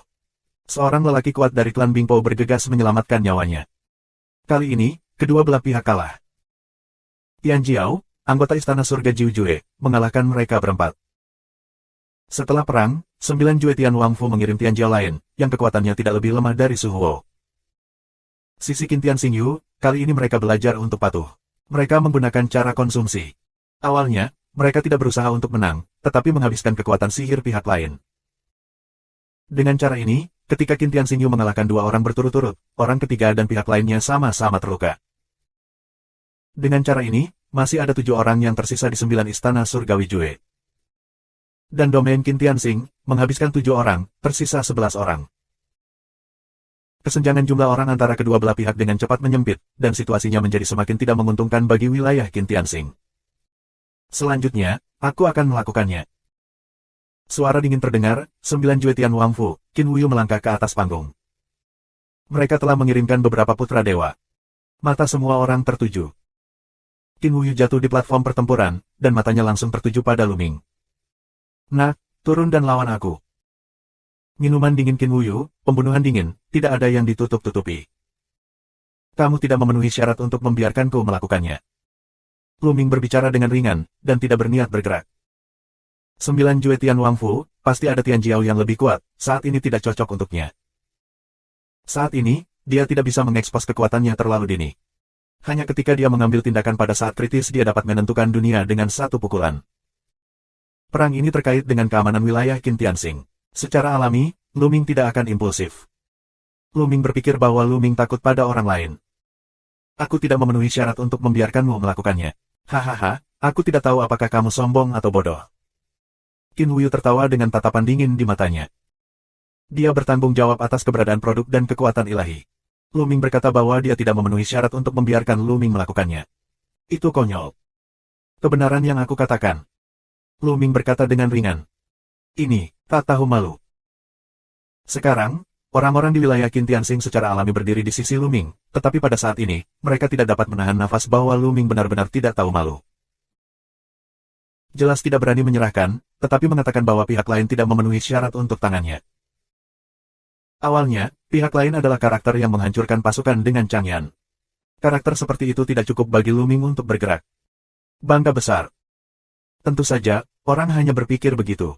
Seorang lelaki kuat dari klan Bingpo bergegas menyelamatkan nyawanya. Kali ini, kedua belah pihak kalah. Tianjiao, anggota Istana Surga Jiu Jue, mengalahkan mereka berempat. Setelah perang, 9 Jue Tian Wangfu mengirim Tianjiao lain, yang kekuatannya tidak lebih lemah dari Su Huo. Sisi Qin Tianxing Yu, kali ini mereka belajar untuk patuh. Mereka menggunakan cara konsumsi. Awalnya, mereka tidak berusaha untuk menang, tetapi menghabiskan kekuatan sihir pihak lain. Dengan cara ini, ketika Qin Tianxing Yu mengalahkan 2 orang berturut-turut, orang ketiga dan pihak lainnya sama-sama terluka. Dengan cara ini, masih ada 7 orang yang tersisa di 9 istana surgawi Jue. Dan domain Qin Tianxing, menghabiskan 7 orang, tersisa 11 orang. Kesenjangan jumlah orang antara kedua belah pihak dengan cepat menyempit, dan situasinya menjadi semakin tidak menguntungkan bagi wilayah Qin Tianxing. Selanjutnya, aku akan melakukannya. Suara dingin terdengar, 9 Jue Tian Wangfu, Qin Wuyu melangkah ke atas panggung. Mereka telah mengirimkan beberapa putra dewa. Mata semua orang tertuju. Qin Wuyu jatuh di platform pertempuran, dan matanya langsung tertuju pada Luming. Nak, turun dan lawan aku. Minuman dingin Qin Wuyu, pembunuhan dingin, tidak ada yang ditutup-tutupi. Kamu tidak memenuhi syarat untuk membiarkanku melakukannya. Luming berbicara dengan ringan, dan tidak berniat bergerak. 9 Jue Tian Wangfu, pasti ada Tianjiao yang lebih kuat, saat ini tidak cocok untuknya. Saat ini, dia tidak bisa mengekspos kekuatannya terlalu dini. Hanya ketika dia mengambil tindakan pada saat kritis dia dapat menentukan dunia dengan satu pukulan. Perang ini terkait dengan keamanan wilayah Qin Tianxing. Secara alami, Luming tidak akan impulsif. Luming berpikir bahwa Luming takut pada orang lain. Aku tidak memenuhi syarat untuk membiarkanmu melakukannya. Hahaha, aku tidak tahu apakah kamu sombong atau bodoh. Qin Wuyu tertawa dengan tatapan dingin di matanya. Dia bertanggung jawab atas keberadaan produk dan kekuatan ilahi. Lu Ming berkata bahwa dia tidak memenuhi syarat untuk membiarkan Lu Ming melakukannya. Itu konyol. Kebenaran yang aku katakan. Lu Ming berkata dengan ringan. Ini, tak tahu malu. Sekarang, orang-orang di wilayah Qintianxing secara alami berdiri di sisi Lu Ming, tetapi pada saat ini, mereka tidak dapat menahan nafas bahwa Lu Ming benar-benar tidak tahu malu. Jelas tidak berani menyerahkan, tetapi mengatakan bahwa pihak lain tidak memenuhi syarat untuk tangannya. Awalnya, pihak lain adalah karakter yang menghancurkan pasukan dengan Chang Yan. Karakter seperti itu tidak cukup bagi Lu Ming untuk bergerak. Bangga besar. Tentu saja, orang hanya berpikir begitu.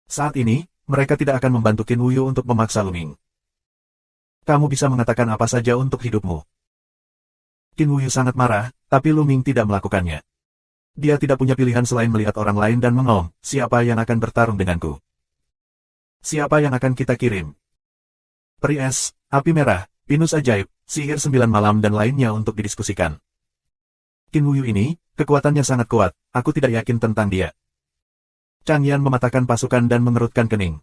Saat ini, mereka tidak akan membantu Qin Wuyu untuk memaksa Lu Ming. Kamu bisa mengatakan apa saja untuk hidupmu. Qin Wuyu sangat marah, tapi Lu Ming tidak melakukannya. Dia tidak punya pilihan selain melihat orang lain dan mengomong, siapa yang akan bertarung denganku? Siapa yang akan kita kirim? Peri es, api merah, pinus ajaib, sihir 9 malam dan lainnya untuk didiskusikan. Qin Wuyu ini, kekuatannya sangat kuat, aku tidak yakin tentang dia. Chang Yan mematahkan pasukan dan mengerutkan kening.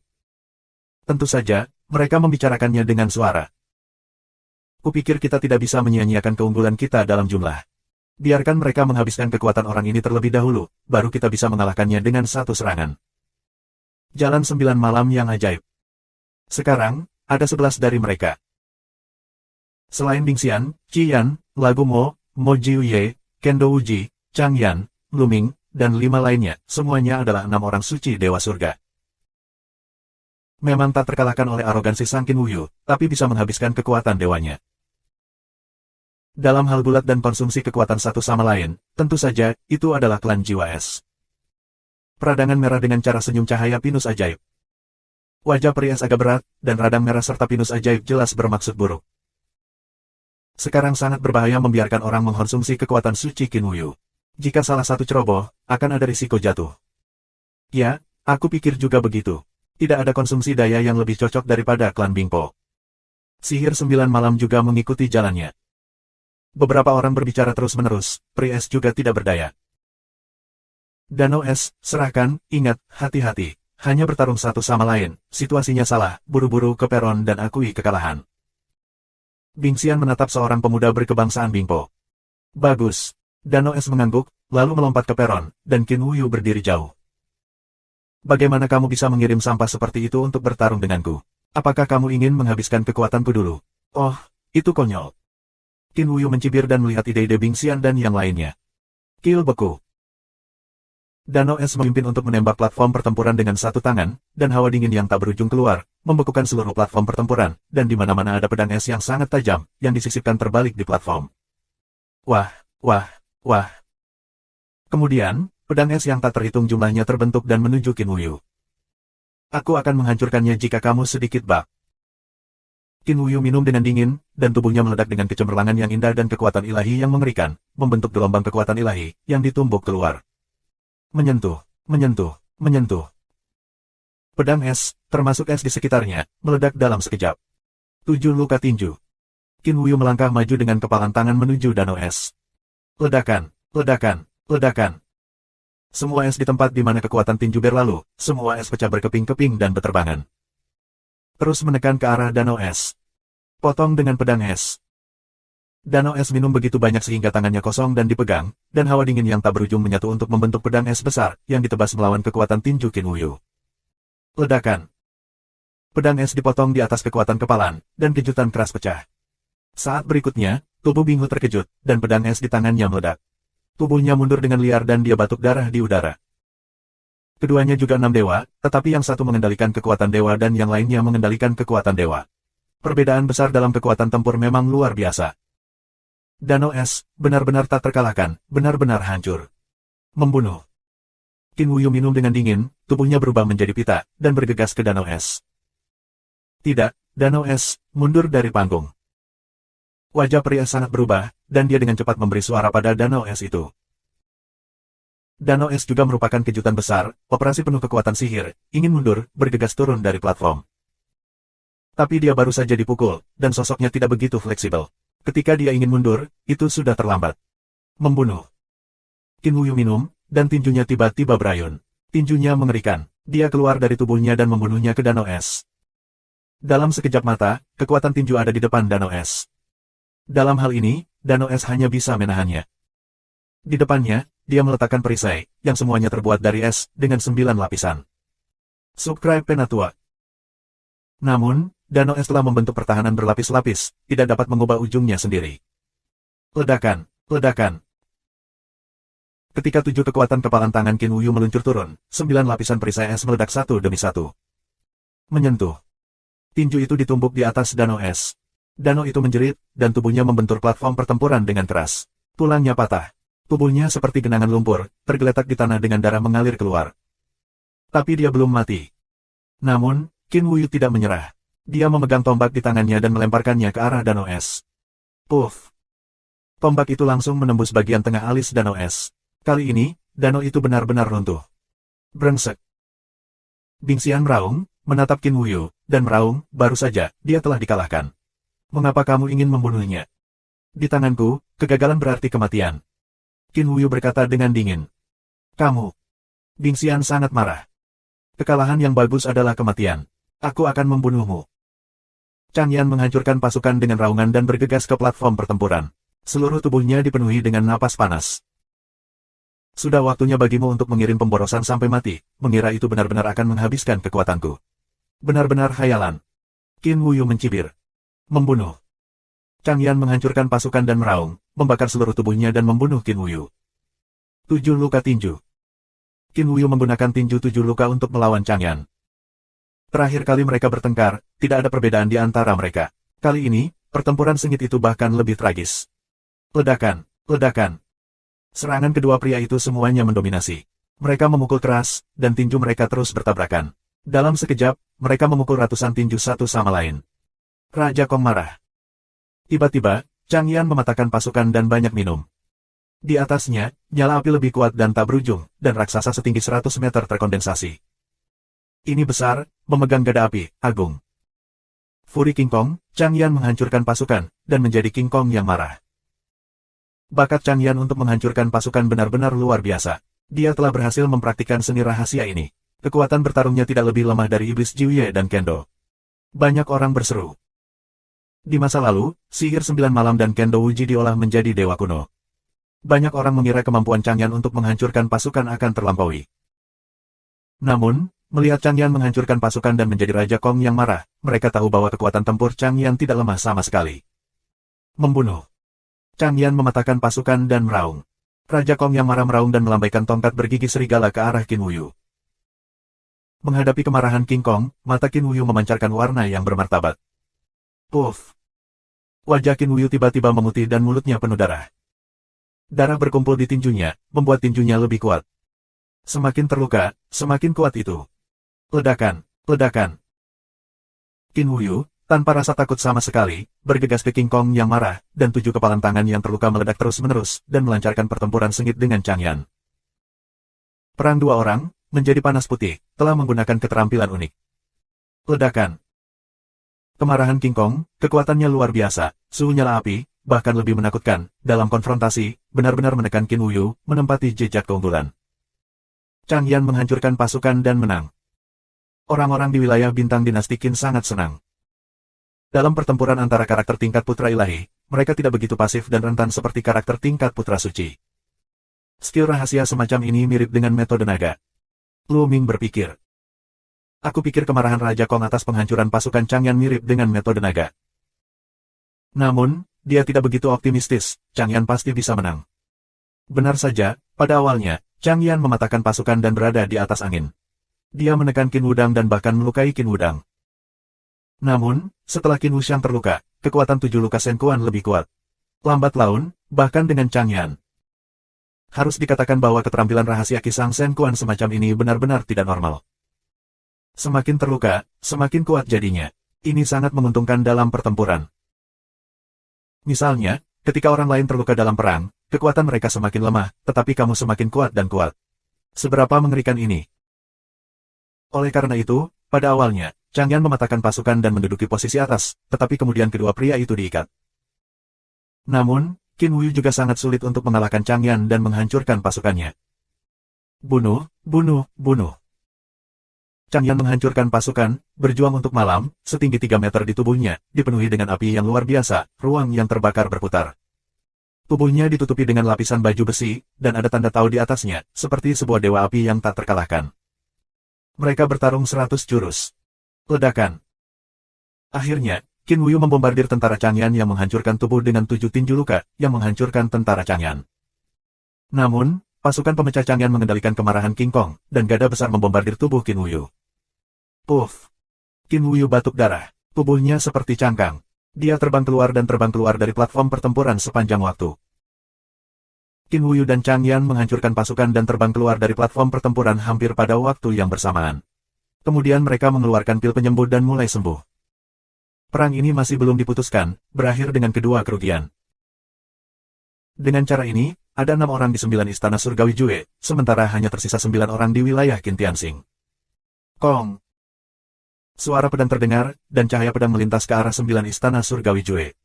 Tentu saja, mereka membicarakannya dengan suara. Kupikir kita tidak bisa menyia-nyiakan keunggulan kita dalam jumlah. Biarkan mereka menghabiskan kekuatan orang ini terlebih dahulu, baru kita bisa mengalahkannya dengan satu serangan. Jalan 9 malam yang ajaib. Sekarang, ada 11 dari mereka. Selain Bingxian, Qian, Lagu Mo, Mo Jiuye, Kendo Wuji, Chang Yan, Lu Ming, dan 5 lainnya, semuanya adalah 6 orang suci Dewa Surga. Memang tak terkalahkan oleh arogansi Sang Qin Wuyu, tapi bisa menghabiskan kekuatan dewanya. Dalam hal bulat dan konsumsi kekuatan satu sama lain, tentu saja, itu adalah klan jiwa es. Peradangan merah dengan cara senyum cahaya pinus ajaib. Wajah peri es agak berat, dan radang merah serta pinus ajaib jelas bermaksud buruk. Sekarang sangat berbahaya membiarkan orang mengkonsumsi kekuatan suci Qin Wuyu. Jika salah satu ceroboh, akan ada risiko jatuh. Ya, aku pikir juga begitu. Tidak ada konsumsi daya yang lebih cocok daripada klan Bingpo. Sihir 9 malam juga mengikuti jalannya. Beberapa orang berbicara terus-menerus, peri es juga tidak berdaya. Danau es, serahkan, ingat, hati-hati. Hanya bertarung satu sama lain, situasinya salah, buru-buru ke peron dan akui kekalahan. Bingxian menatap seorang pemuda berkebangsaan Bingpo. Bagus. Danau es mengangguk, lalu melompat ke peron, dan Qin Wuyu berdiri jauh. Bagaimana kamu bisa mengirim sampah seperti itu untuk bertarung denganku? Apakah kamu ingin menghabiskan kekuatanku dulu? Oh, itu konyol. Qin Wuyu mencibir dan melihat ide-ide Bingxian dan yang lainnya. Kill beku. Danau es memimpin untuk menembak platform pertempuran dengan satu tangan, dan hawa dingin yang tak berujung keluar, membekukan seluruh platform pertempuran, dan di mana-mana ada pedang es yang sangat tajam, yang disisipkan terbalik di platform. Wah, wah, wah. Kemudian, pedang es yang tak terhitung jumlahnya terbentuk dan menuju Qin Wuyu. Aku akan menghancurkannya jika kamu sedikit bak. Qin Wuyu minum dengan dingin, dan tubuhnya meledak dengan kecemerlangan yang indah dan kekuatan ilahi yang mengerikan, membentuk gelombang kekuatan ilahi, yang ditumbuk keluar. Menyentuh, menyentuh, menyentuh. Pedang es, termasuk es di sekitarnya, meledak dalam sekejap. 7 luka tinju. Qin Wuyu melangkah maju dengan kepalan tangan menuju danau es. Ledakan, ledakan, ledakan. Semua es di tempat di mana kekuatan tinju berlalu, semua es pecah berkeping-keping dan beterbangan. Terus menekan ke arah danau es. Potong dengan pedang es. Danau es minum begitu banyak sehingga tangannya kosong dan dipegang, dan hawa dingin yang tak berujung menyatu untuk membentuk pedang es besar, yang ditebas melawan kekuatan tinju Qin Wuyu. Ledakan. Pedang es dipotong di atas kekuatan kepalan, dan kejutan keras pecah. Saat berikutnya, tubuh Binghu terkejut, dan pedang es di tangannya meledak. Tubuhnya mundur dengan liar dan dia batuk darah di udara. Keduanya juga 6 dewa, tetapi yang satu mengendalikan kekuatan dewa dan yang lainnya mengendalikan kekuatan dewa. Perbedaan besar dalam kekuatan tempur memang luar biasa. Danau es, benar-benar tak terkalahkan, benar-benar hancur. Membunuh. Qin Wuyu minum dengan dingin, tubuhnya berubah menjadi pita, dan bergegas ke danau es. Tidak, danau es, mundur dari panggung. Wajah pria sangat berubah, dan dia dengan cepat memberi suara pada danau es itu. Danau es juga merupakan kejutan besar, operasi penuh kekuatan sihir, ingin mundur, bergegas turun dari platform. Tapi dia baru saja dipukul, dan sosoknya tidak begitu fleksibel. Ketika dia ingin mundur, itu sudah terlambat. Membunuh. Qin Wuyu minum, dan tinjunya tiba-tiba berayun. Tinjunya mengerikan. Dia keluar dari tubuhnya dan membunuhnya ke danau es. Dalam sekejap mata, kekuatan tinju ada di depan danau es. Dalam hal ini, danau es hanya bisa menahannya. Di depannya, dia meletakkan perisai, yang semuanya terbuat dari es, dengan 9 lapisan. Subscribe Penatua. Namun, danau es telah membentuk pertahanan berlapis-lapis, tidak dapat mengubah ujungnya sendiri. Ledakan, ledakan. Ketika 7 kekuatan kepalan tangan Qin Wuyu meluncur turun, 9 lapisan perisai es meledak satu demi satu. Menyentuh. Tinju itu ditumbuk di atas danau es. Danau itu menjerit, dan tubuhnya membentur platform pertempuran dengan keras. Tulangnya patah. Tubuhnya seperti genangan lumpur, tergeletak di tanah dengan darah mengalir keluar. Tapi dia belum mati. Namun, Qin Wuyu tidak menyerah. Dia memegang tombak di tangannya dan melemparkannya ke arah danau es. Puff! Tombak itu langsung menembus bagian tengah alis danau es. Kali ini, danau itu benar-benar runtuh. Brengsek! Bingxian meraung, menatap Qin Wuyu, dan meraung, baru saja, dia telah dikalahkan. Mengapa kamu ingin membunuhnya? Di tanganku, kegagalan berarti kematian. Qin Wuyu berkata dengan dingin. Kamu. Bingxian sangat marah. Kekalahan yang bagus adalah kematian. Aku akan membunuhmu. Chang Yan menghancurkan pasukan dengan raungan dan bergegas ke platform pertempuran. Seluruh tubuhnya dipenuhi dengan napas panas. Sudah waktunya bagimu untuk mengirim pemborosan sampai mati, mengira itu benar-benar akan menghabiskan kekuatanku. Benar-benar khayalan. Qin Wuyu mencibir. Membunuh. Chang Yan menghancurkan pasukan dan meraung, membakar seluruh tubuhnya dan membunuh Qin Wuyu. 7 luka tinju. Qin Wuyu menggunakan tinju 7 luka untuk melawan Chang Yan. Terakhir kali mereka bertengkar, tidak ada perbedaan di antara mereka. Kali ini, pertempuran sengit itu bahkan lebih tragis. Ledakan, ledakan. Serangan kedua pria itu semuanya mendominasi. Mereka memukul keras, dan tinju mereka terus bertabrakan. Dalam sekejap, mereka memukul ratusan tinju satu sama lain. Raja Kong marah. Tiba-tiba, Chang Yan mematahkan pasukan dan banyak minum. Di atasnya, nyala api lebih kuat dan tak berujung, dan raksasa setinggi 100 meter terkondensasi. Ini besar, memegang gada api, agung. Fury King Kong, Chang Yan menghancurkan pasukan, dan menjadi King Kong yang marah. Bakat Chang Yan untuk menghancurkan pasukan benar-benar luar biasa. Dia telah berhasil mempraktikkan seni rahasia ini. Kekuatan bertarungnya tidak lebih lemah dari iblis Jiuye dan Kendo. Banyak orang berseru. Di masa lalu, sihir 9 malam dan Kendo Wuji diolah menjadi dewa kuno. Banyak orang mengira kemampuan Chang Yan untuk menghancurkan pasukan akan terlampaui. Namun, melihat Chang Yan menghancurkan pasukan dan menjadi Raja Kong yang marah, mereka tahu bahwa kekuatan tempur Chang Yan tidak lemah sama sekali. Membunuh. Chang Yan mematahkan pasukan dan meraung. Raja Kong yang marah meraung dan melambaikan tongkat bergigi serigala ke arah Qin Wuyu. Menghadapi kemarahan King Kong, mata Qin Wuyu memancarkan warna yang bermartabat. Puff! Wajah Qin Wuyu tiba-tiba memutih dan mulutnya penuh darah. Darah berkumpul di tinjunya, membuat tinjunya lebih kuat. Semakin terluka, semakin kuat itu. Ledakan, ledakan. Qin Wuyu, tanpa rasa takut sama sekali, bergegas ke King Kong yang marah, dan 7 kepalan tangan yang terluka meledak terus-menerus, dan melancarkan pertempuran sengit dengan Chang Yan. Perang dua orang, menjadi panas putih, telah menggunakan keterampilan unik. Ledakan. Kemarahan King Kong, kekuatannya luar biasa, suhu nyala api, bahkan lebih menakutkan, dalam konfrontasi, benar-benar menekan Qin Wuyu, menempati jejak keunggulan. Chang Yan menghancurkan pasukan dan menang. Orang-orang di wilayah bintang dinasti Qin sangat senang. Dalam pertempuran antara karakter tingkat putra ilahi, mereka tidak begitu pasif dan rentan seperti karakter tingkat putra suci. Skill rahasia semacam ini mirip dengan metode naga. Lu Ming berpikir. Aku pikir kemarahan Raja Kong atas penghancuran pasukan Chang Yan mirip dengan metode naga. Namun, dia tidak begitu optimistis, Chang Yan pasti bisa menang. Benar saja, pada awalnya, Chang Yan mematahkan pasukan dan berada di atas angin. Dia menekan Qin Wudang dan bahkan melukai Qin Wudang. Namun, setelah Qin Wuxiang terluka, kekuatan 7 luka Shen Quan lebih kuat. Lambat laun, bahkan dengan Chang Yan. Harus dikatakan bahwa keterampilan rahasia kisang Shen Quan semacam ini benar-benar tidak normal. Semakin terluka, semakin kuat jadinya. Ini sangat menguntungkan dalam pertempuran. Misalnya, ketika orang lain terluka dalam perang, kekuatan mereka semakin lemah, tetapi kamu semakin kuat dan kuat. Seberapa mengerikan ini? Oleh karena itu, pada awalnya, Chang Yan mematahkan pasukan dan menduduki posisi atas, tetapi kemudian kedua pria itu diikat. Namun, Qin Wuyu juga sangat sulit untuk mengalahkan Chang Yan dan menghancurkan pasukannya. Bunuh, bunuh, bunuh. Chang Yan menghancurkan pasukan, berjuang untuk malam, setinggi 3 meter di tubuhnya, dipenuhi dengan api yang luar biasa, ruang yang terbakar berputar. Tubuhnya ditutupi dengan lapisan baju besi, dan ada tanda tahu di atasnya, seperti sebuah dewa api yang tak terkalahkan. Mereka bertarung 100 jurus. Ledakan. Akhirnya, Qin Wuyu membombardir tentara Chang Yan yang menghancurkan tubuh dengan 7 tinju luka, yang menghancurkan tentara Chang Yan. Namun, pasukan pemecah Chang Yan mengendalikan kemarahan King Kong, dan gada besar membombardir tubuh Qin Wuyu. Puff! Qin Wuyu batuk darah. Tubuhnya seperti cangkang. Dia terbang keluar dari platform pertempuran sepanjang waktu. Qin Wuyu dan Chang Yan menghancurkan pasukan dan terbang keluar dari platform pertempuran hampir pada waktu yang bersamaan. Kemudian mereka mengeluarkan pil penyembuh dan mulai sembuh. Perang ini masih belum diputuskan, berakhir dengan kedua kerugian. Dengan cara ini, ada 6 orang di 9 istana surgawi Jue, sementara hanya tersisa 9 orang di wilayah Qin Tianxing. Kong! Suara pedang terdengar, dan cahaya pedang melintas ke arah 9 istana surgawi Jue.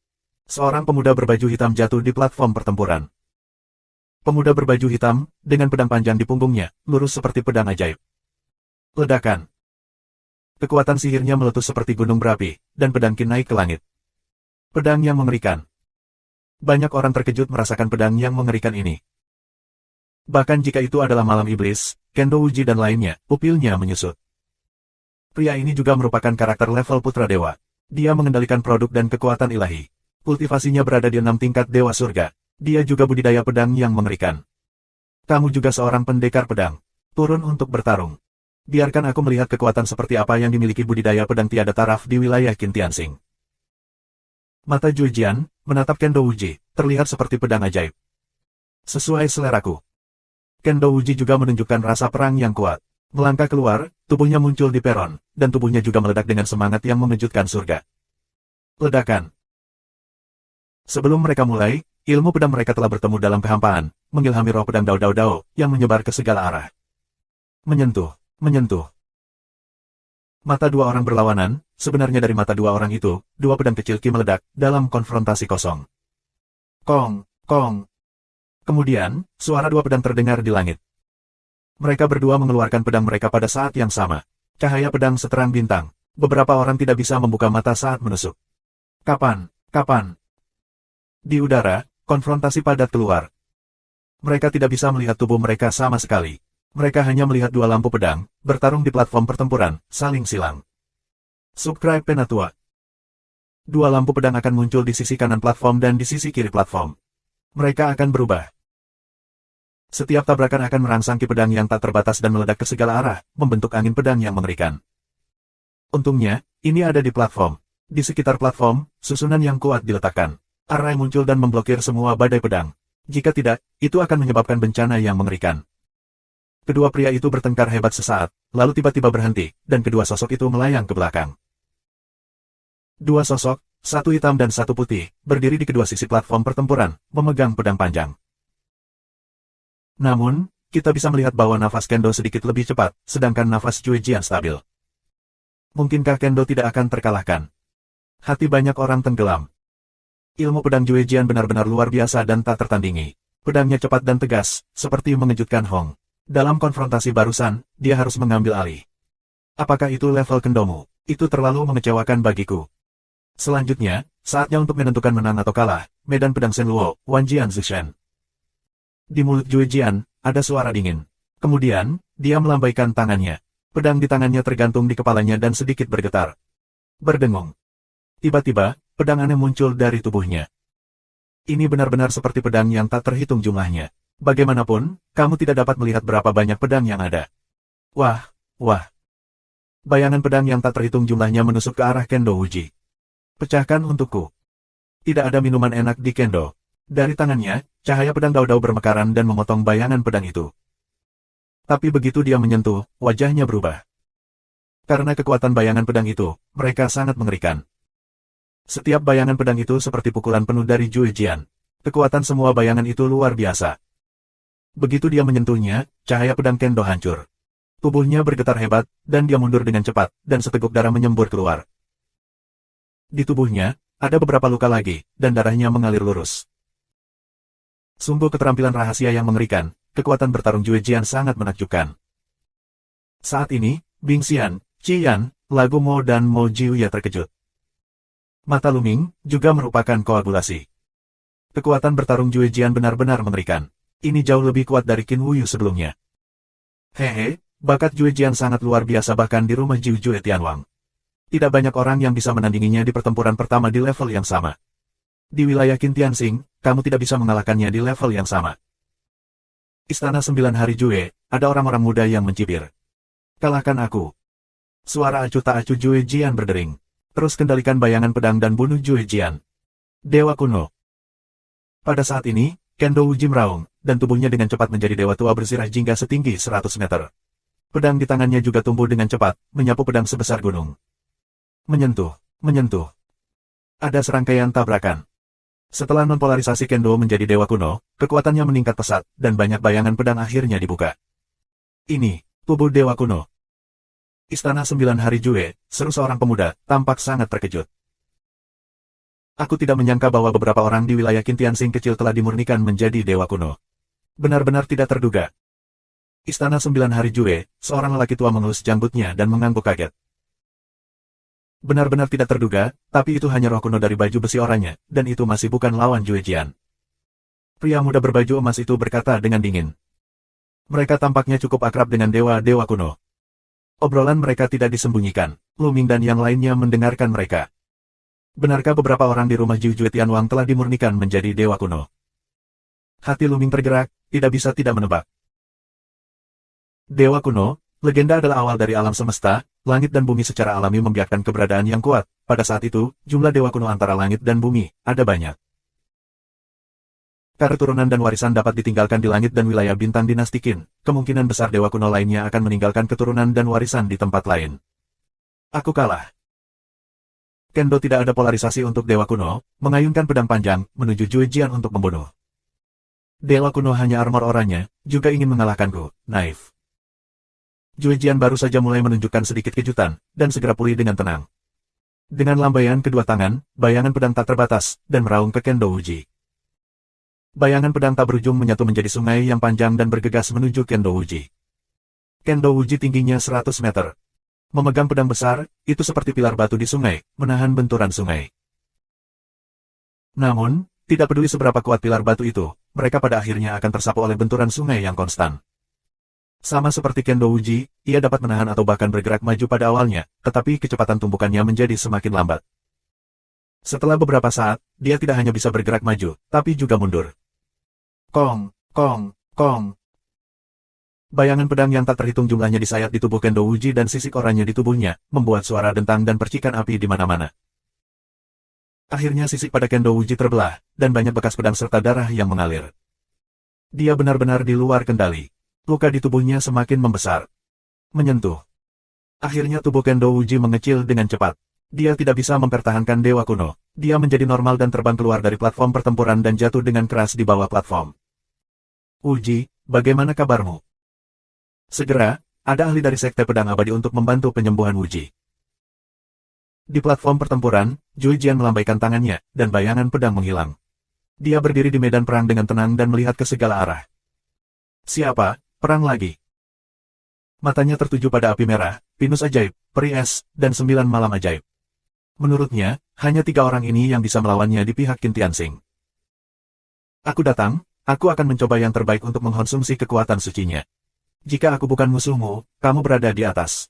Seorang pemuda berbaju hitam jatuh di platform pertempuran. Pemuda berbaju hitam, dengan pedang panjang di punggungnya, lurus seperti pedang ajaib. Ledakan. Kekuatan sihirnya meletus seperti gunung berapi, dan pedang Qin naik ke langit. Pedang yang mengerikan. Banyak orang terkejut merasakan pedang yang mengerikan ini. Bahkan jika itu adalah malam iblis, Kendo Uji dan lainnya, pupilnya menyusut. Pria ini juga merupakan karakter level Putra Dewa. Dia mengendalikan produk dan kekuatan ilahi. Kultivasinya berada di 6 tingkat Dewa Surga. Dia juga budidaya pedang yang mengerikan. Kamu juga seorang pendekar pedang. Turun untuk bertarung. Biarkan aku melihat kekuatan seperti apa yang dimiliki budidaya pedang tiada taraf di wilayah Qin Tianxing. Mata Jue Jian menatap Kendo Uji, terlihat seperti pedang ajaib. Sesuai seleraku. Kendo Uji juga menunjukkan rasa perang yang kuat. Melangkah keluar, tubuhnya muncul di peron, dan tubuhnya juga meledak dengan semangat yang mengejutkan surga. Ledakan. Sebelum mereka mulai, ilmu pedang mereka telah bertemu dalam kehampaan, mengilhami roh pedang Dao Dao Dao, yang menyebar ke segala arah. Menyentuh, menyentuh. Mata dua orang berlawanan, sebenarnya dari mata dua orang itu, dua pedang kecil Qi meledak, dalam konfrontasi kosong. Kong, kong. Kemudian, suara dua pedang terdengar di langit. Mereka berdua mengeluarkan pedang mereka pada saat yang sama. Cahaya pedang seterang bintang. Beberapa orang tidak bisa membuka mata saat menusuk. Kapan? Kapan? Di udara, konfrontasi padat keluar. Mereka tidak bisa melihat tubuh mereka sama sekali. Mereka hanya melihat dua lampu pedang, bertarung di platform pertempuran, saling silang. Subscribe Penatua. Dua lampu pedang akan muncul di sisi kanan platform dan di sisi kiri platform. Mereka akan berubah. Setiap tabrakan akan merangsangki pedang yang tak terbatas dan meledak ke segala arah, membentuk angin pedang yang mengerikan. Untungnya, ini ada di platform. Di sekitar platform, susunan yang kuat diletakkan. Arai muncul dan memblokir semua badai pedang. Jika tidak, itu akan menyebabkan bencana yang mengerikan. Kedua pria itu bertengkar hebat sesaat, lalu tiba-tiba berhenti, dan kedua sosok itu melayang ke belakang. Dua sosok, satu hitam dan satu putih, berdiri di kedua sisi platform pertempuran, memegang pedang panjang. Namun, kita bisa melihat bahwa nafas Kendo sedikit lebih cepat, sedangkan nafas Jue Jian stabil. Mungkinkah Kendo tidak akan terkalahkan? Hati banyak orang tenggelam. Ilmu pedang Jue Jian benar-benar luar biasa dan tak tertandingi. Pedangnya cepat dan tegas, seperti mengejutkan Hong. Dalam konfrontasi barusan, dia harus mengambil alih. Apakah itu level Kendomu? Itu terlalu mengecewakan bagiku. Selanjutnya, saatnya untuk menentukan menang atau kalah, medan pedang Shenluo, Wanjian Zishen. Di mulut Jue Jian, ada suara dingin. Kemudian, dia melambaikan tangannya. Pedang di tangannya tergantung di kepalanya dan sedikit bergetar. Berdengung. Tiba-tiba, pedang aneh muncul dari tubuhnya. Ini benar-benar seperti pedang yang tak terhitung jumlahnya. Bagaimanapun, kamu tidak dapat melihat berapa banyak pedang yang ada. Wah, wah. Bayangan pedang yang tak terhitung jumlahnya menusuk ke arah Kendo Uji. Pecahkan untukku. Tidak ada minuman enak di Kendo. Dari tangannya, cahaya pedang Dao Dao bermekaran dan memotong bayangan pedang itu. Tapi begitu dia menyentuh, wajahnya berubah. Karena kekuatan bayangan pedang itu, mereka sangat mengerikan. Setiap bayangan pedang itu seperti pukulan penuh dari Jue Jian. Kekuatan semua bayangan itu luar biasa. Begitu dia menyentuhnya, cahaya pedang Kendo hancur. Tubuhnya bergetar hebat, dan dia mundur dengan cepat, dan seteguk darah menyembur keluar. Di tubuhnya, ada beberapa luka lagi, dan darahnya mengalir lurus. Sungguh keterampilan rahasia yang mengerikan, kekuatan bertarung Jue Jian sangat menakjubkan. Saat ini, Bing Xian, Qi Yan, Lagu Mo dan Mo Jiuya terkejut. Mata Luming juga merupakan koagulasi. Kekuatan bertarung Jue Jian benar-benar mengerikan. Ini jauh lebih kuat dari Qin Wuyu sebelumnya. Hehe, bakat Jue Jian sangat luar biasa bahkan di rumah Jiu Jue Tianwang. Tidak banyak orang yang bisa menandinginya di pertempuran pertama di level yang sama. Di wilayah Qin Tianxing, kamu tidak bisa mengalahkannya di level yang sama. Istana 9 Hari Jue, ada orang-orang muda yang mencibir. Kalahkan aku. Suara acuh tak acuh Jue Jian berdering. Terus kendalikan bayangan pedang dan bunuh Jue Jian. Dewa kuno. Pada saat ini, Kendo Wuji meraung, dan tubuhnya dengan cepat menjadi dewa tua bersirah jingga setinggi 100 meter. Pedang di tangannya juga tumbuh dengan cepat, menyapu pedang sebesar gunung. Menyentuh, menyentuh. Ada serangkaian tabrakan. Setelah nonpolarisasi Kendo menjadi dewa kuno, kekuatannya meningkat pesat, dan banyak bayangan pedang akhirnya dibuka. Ini, tubuh dewa kuno. Istana 9 Hari Jue, seru seorang pemuda, tampak sangat terkejut. Aku tidak menyangka bahwa beberapa orang di wilayah Qin Tianxing kecil telah dimurnikan menjadi dewa kuno. Benar-benar tidak terduga. Istana 9 Hari Jue, seorang lelaki tua mengelus janggutnya dan mengangguk kaget. Benar-benar tidak terduga, tapi itu hanya roh kuno dari baju besi oranye, dan itu masih bukan lawan Jue Jian. Pria muda berbaju emas itu berkata dengan dingin. Mereka tampaknya cukup akrab dengan dewa-dewa kuno. Obrolan mereka tidak disembunyikan, Luming dan yang lainnya mendengarkan mereka. Benarkah beberapa orang di rumah Jiu Jue Tianwang telah dimurnikan menjadi dewa kuno? Hati Luming tergerak, tidak bisa tidak menebak. Dewa kuno, legenda adalah awal dari alam semesta, langit dan bumi secara alami membiarkan keberadaan yang kuat. Pada saat itu, jumlah dewa kuno antara langit dan bumi, ada banyak. Karena keturunan dan warisan dapat ditinggalkan di langit dan wilayah bintang dinasti Qin, kemungkinan besar dewa kuno lainnya akan meninggalkan keturunan dan warisan di tempat lain. Aku kalah. Kendo tidak ada polarisasi untuk dewa kuno, mengayunkan pedang panjang, menuju Jue Jian untuk membunuh. Dewa kuno hanya armor oranye, juga ingin mengalahkanku, naif. Jue Jian baru saja mulai menunjukkan sedikit kejutan, dan segera pulih dengan tenang. Dengan lambaian kedua tangan, bayangan pedang tak terbatas, dan meraung ke Kendo Wuji. Bayangan pedang tak berujung menyatu menjadi sungai yang panjang dan bergegas menuju Kendo Wuji. Kendo Wuji tingginya 100 meter. Memegang pedang besar, itu seperti pilar batu di sungai, menahan benturan sungai. Namun, tidak peduli seberapa kuat pilar batu itu, mereka pada akhirnya akan tersapu oleh benturan sungai yang konstan. Sama seperti Kendo Wuji, ia dapat menahan atau bahkan bergerak maju pada awalnya, tetapi kecepatan tumbukannya menjadi semakin lambat. Setelah beberapa saat, dia tidak hanya bisa bergerak maju, tapi juga mundur. Kong, kong, kong. Bayangan pedang yang tak terhitung jumlahnya disayat di tubuh Kendo Wuji dan sisik oranye di tubuhnya, membuat suara dentang dan percikan api di mana-mana. Akhirnya sisik pada Kendo Wuji terbelah, dan banyak bekas pedang serta darah yang mengalir. Dia benar-benar di luar kendali. Luka di tubuhnya semakin membesar. Menyentuh. Akhirnya tubuh Kendo Wuji mengecil dengan cepat. Dia tidak bisa mempertahankan dewa kuno. Dia menjadi normal dan terbang keluar dari platform pertempuran dan jatuh dengan keras di bawah platform. Wuji, bagaimana kabarmu? Segera, ada ahli dari Sekte Pedang Abadi untuk membantu penyembuhan Wuji. Di platform pertempuran, Jue Jian melambaikan tangannya, dan bayangan pedang menghilang. Dia berdiri di medan perang dengan tenang dan melihat ke segala arah. Siapa? Perang lagi. Matanya tertuju pada api merah, pinus ajaib, peri es, dan 9 malam ajaib. Menurutnya, hanya 3 orang ini yang bisa melawannya di pihak Qin Tianxing. Aku datang, aku akan mencoba yang terbaik untuk mengkonsumsi kekuatan sucinya. Jika aku bukan musuhmu, kamu berada di atas.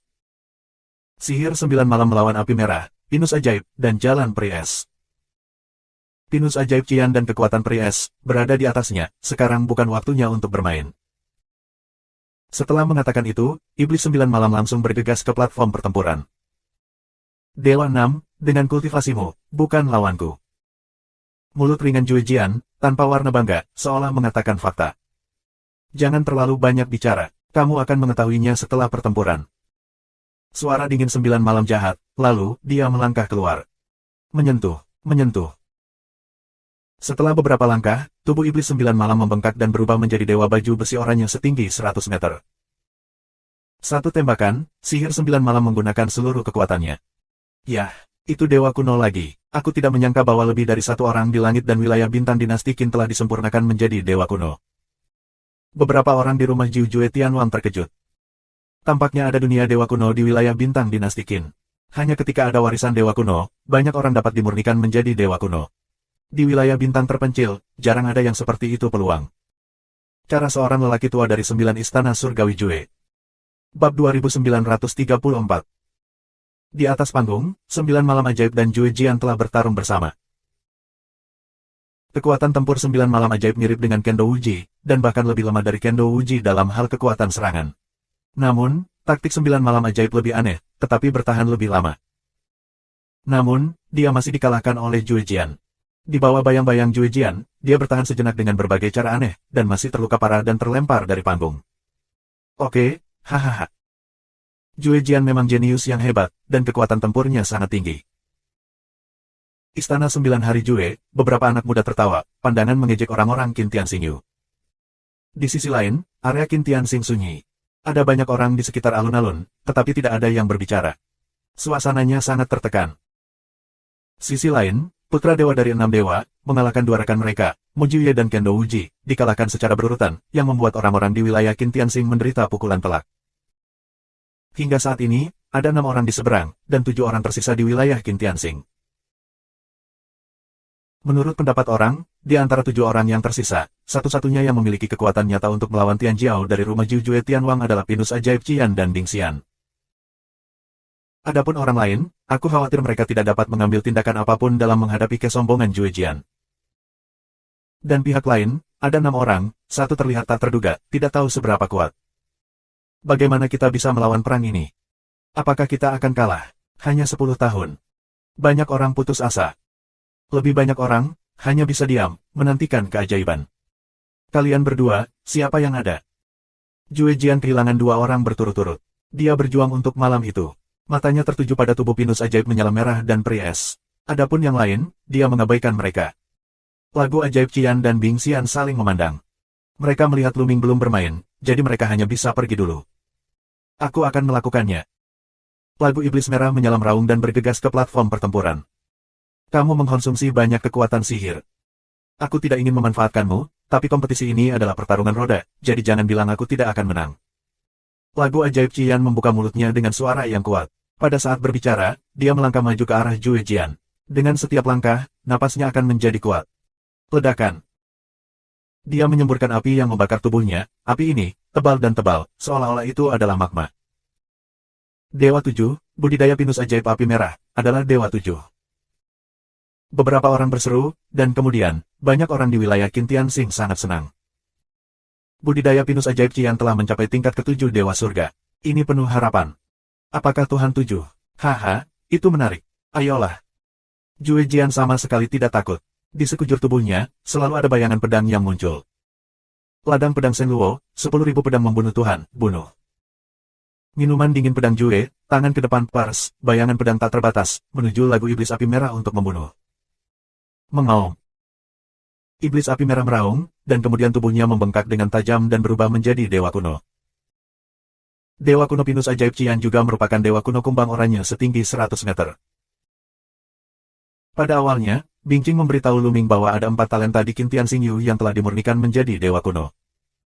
Sihir 9 malam melawan api merah, pinus ajaib, dan jalan peri es. Pinus ajaib Qian dan kekuatan peri es, berada di atasnya, sekarang bukan waktunya untuk bermain. Setelah mengatakan itu, Iblis 9 malam langsung bergegas ke platform pertempuran. Dewa 6, dengan kultivasimu, bukan lawanku. Mulut ringan Jue Jian, tanpa warna bangga, seolah mengatakan fakta. Jangan terlalu banyak bicara, kamu akan mengetahuinya setelah pertempuran. Suara dingin 9 malam jahat, lalu, dia melangkah keluar. Menyentuh, menyentuh. Setelah beberapa langkah, tubuh Iblis 9 malam membengkak dan berubah menjadi dewa baju besi oranye setinggi 100 meter. Satu tembakan, sihir 9 malam menggunakan seluruh kekuatannya. Yah, itu dewa kuno lagi. Aku tidak menyangka bahwa lebih dari 1 orang di langit dan wilayah bintang dinasti Qin telah disempurnakan menjadi dewa kuno. Beberapa orang di rumah Jiu Jue Tianwang terkejut. Tampaknya ada dunia dewa kuno di wilayah bintang dinasti Qin. Hanya ketika ada warisan dewa kuno, banyak orang dapat dimurnikan menjadi dewa kuno. Di wilayah bintang terpencil, jarang ada yang seperti itu peluang. Cara seorang lelaki tua dari 9 istana surgawi Jue. Bab 2934. Di atas panggung, 9 malam ajaib dan Jue Jian telah bertarung bersama. Kekuatan tempur 9 malam ajaib mirip dengan Kendo Wuji, dan bahkan lebih lemah dari Kendo Wuji dalam hal kekuatan serangan. Namun, taktik 9 malam ajaib lebih aneh, tetapi bertahan lebih lama. Namun, dia masih dikalahkan oleh Jue Jian. Di bawah bayang-bayang Jue Jian, dia bertahan sejenak dengan berbagai cara aneh, dan masih terluka parah dan terlempar dari panggung. Oke, hahaha. Jue Jian memang jenius yang hebat, dan kekuatan tempurnya sangat tinggi. Istana 9 Hari Jue, beberapa anak muda tertawa, pandangan mengejek orang-orang Qin Tianxing. Di sisi lain, area Qin Tianxing sunyi. Ada banyak orang di sekitar alun-alun, tetapi tidak ada yang berbicara. Suasananya sangat tertekan. Sisi lain, putra dewa dari 6 dewa, mengalahkan 2 rekan mereka, Mo Jiuye dan Kendo Wuji, dikalahkan secara berurutan, yang membuat orang-orang di wilayah Qin Tianxing menderita pukulan telak. Hingga saat ini, ada 6 orang di seberang, dan 7 orang tersisa di wilayah Qin Tianxing. Menurut pendapat orang, di antara 7 orang yang tersisa, satu-satunya yang memiliki kekuatan nyata untuk melawan Tian Jiao dari rumah Jiu Jue Tianwang adalah Pinus Ajaib Qian dan Ding Xian. Adapun orang lain, aku khawatir mereka tidak dapat mengambil tindakan apapun dalam menghadapi kesombongan Jue Jian. Dan pihak lain, ada 6 orang, satu terlihat tak terduga, tidak tahu seberapa kuat. Bagaimana kita bisa melawan perang ini? Apakah kita akan kalah? Hanya 10 tahun. Banyak orang putus asa. Lebih banyak orang, hanya bisa diam, menantikan keajaiban. Kalian berdua, siapa yang ada? Jue Jian kehilangan 2 orang berturut-turut. Dia berjuang untuk malam itu. Matanya tertuju pada tubuh Pinus ajaib menyala merah dan peri es. Adapun yang lain, dia mengabaikan mereka. Lagu ajaib Qian dan Bing Xian saling memandang. Mereka melihat Luming belum bermain, jadi mereka hanya bisa pergi dulu. Aku akan melakukannya. Lagu iblis merah menyala meraung dan bergegas ke platform pertempuran. Kamu mengkonsumsi banyak kekuatan sihir. Aku tidak ingin memanfaatkanmu, tapi kompetisi ini adalah pertarungan roda, jadi jangan bilang aku tidak akan menang. Lagu ajaib Qian membuka mulutnya dengan suara yang kuat. Pada saat berbicara, dia melangkah maju ke arah Jue Jian. Dengan setiap langkah, napasnya akan menjadi kuat. Ledakan. Dia menyemburkan api yang membakar tubuhnya, api ini, tebal dan tebal, seolah-olah itu adalah magma. Dewa 7, budidaya Pinus ajaib api merah, adalah Dewa 7. Beberapa orang berseru, dan kemudian, banyak orang di wilayah Qin Tianxing sangat senang. Budidaya Pinus ajaib Qian telah mencapai tingkat ke-7 Dewa Surga. Ini penuh harapan. Apakah Tuhan 7? Haha, itu menarik. Ayolah. Jue Jian sama sekali tidak takut. Di sekujur tubuhnya, selalu ada bayangan pedang yang muncul. Ladang pedang Shenluo, 10.000 pedang membunuh Tuhan, bunuh. Minuman dingin pedang Jue, tangan ke depan pars, bayangan pedang tak terbatas, menuju lagu iblis api merah untuk membunuh. Mengaum. Iblis api merah meraung, dan kemudian tubuhnya membengkak dengan tajam dan berubah menjadi dewa kuno. Dewa kuno Pinus ajaib Qian juga merupakan dewa kuno kumbang oranye setinggi 100 meter. Pada awalnya, Bing Qing memberitahu Luming bahwa ada 4 talenta di Qin Tianxing yang telah dimurnikan menjadi dewa kuno.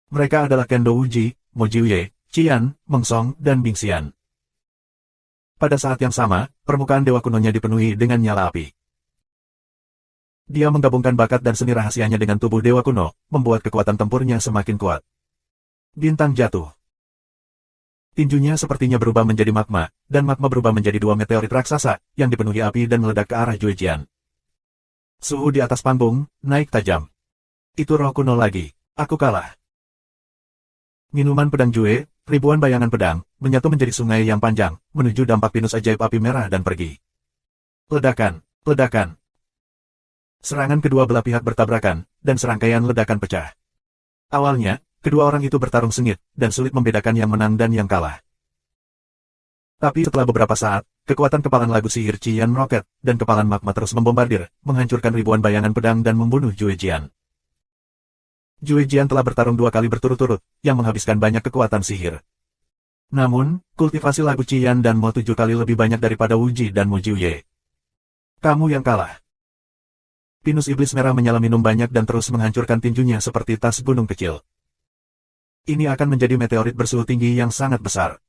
Mereka adalah Kendo Wuji, Mo Jiuye, Qian, Meng Song, dan Bing Xian. Pada saat yang sama, permukaan dewa kunonya dipenuhi dengan nyala api. Dia menggabungkan bakat dan seni rahasianya dengan tubuh dewa kuno, membuat kekuatan tempurnya semakin kuat. Bintang jatuh. Tinjunya sepertinya berubah menjadi magma, dan magma berubah menjadi 2 meteorit raksasa, yang dipenuhi api dan meledak ke arah Jue Jian. Suhu di atas panggung, naik tajam. Itu roh kuno lagi. Aku kalah. Minuman pedang Jue, ribuan bayangan pedang, menyatu menjadi sungai yang panjang, menuju dampak Pinus ajaib api merah dan pergi. Ledakan, ledakan. Serangan kedua belah pihak bertabrakan, dan serangkaian ledakan pecah. Awalnya, kedua orang itu bertarung sengit, dan sulit membedakan yang menang dan yang kalah. Tapi setelah beberapa saat, kekuatan kepalan lagu sihir Qian meroket, dan kepalan magma terus membombardir, menghancurkan ribuan bayangan pedang dan membunuh Jue Jian. Jue Jian telah bertarung 2 kali berturut-turut, yang menghabiskan banyak kekuatan sihir. Namun, kultivasi lagu Qian dan Mo 7 kali lebih banyak daripada Wuji dan Mo Jiuye. Kamu yang kalah. Pinus iblis merah menyala minum banyak dan terus menghancurkan tinjunya seperti tas gunung kecil. Ini akan menjadi meteorit bersuhu tinggi yang sangat besar.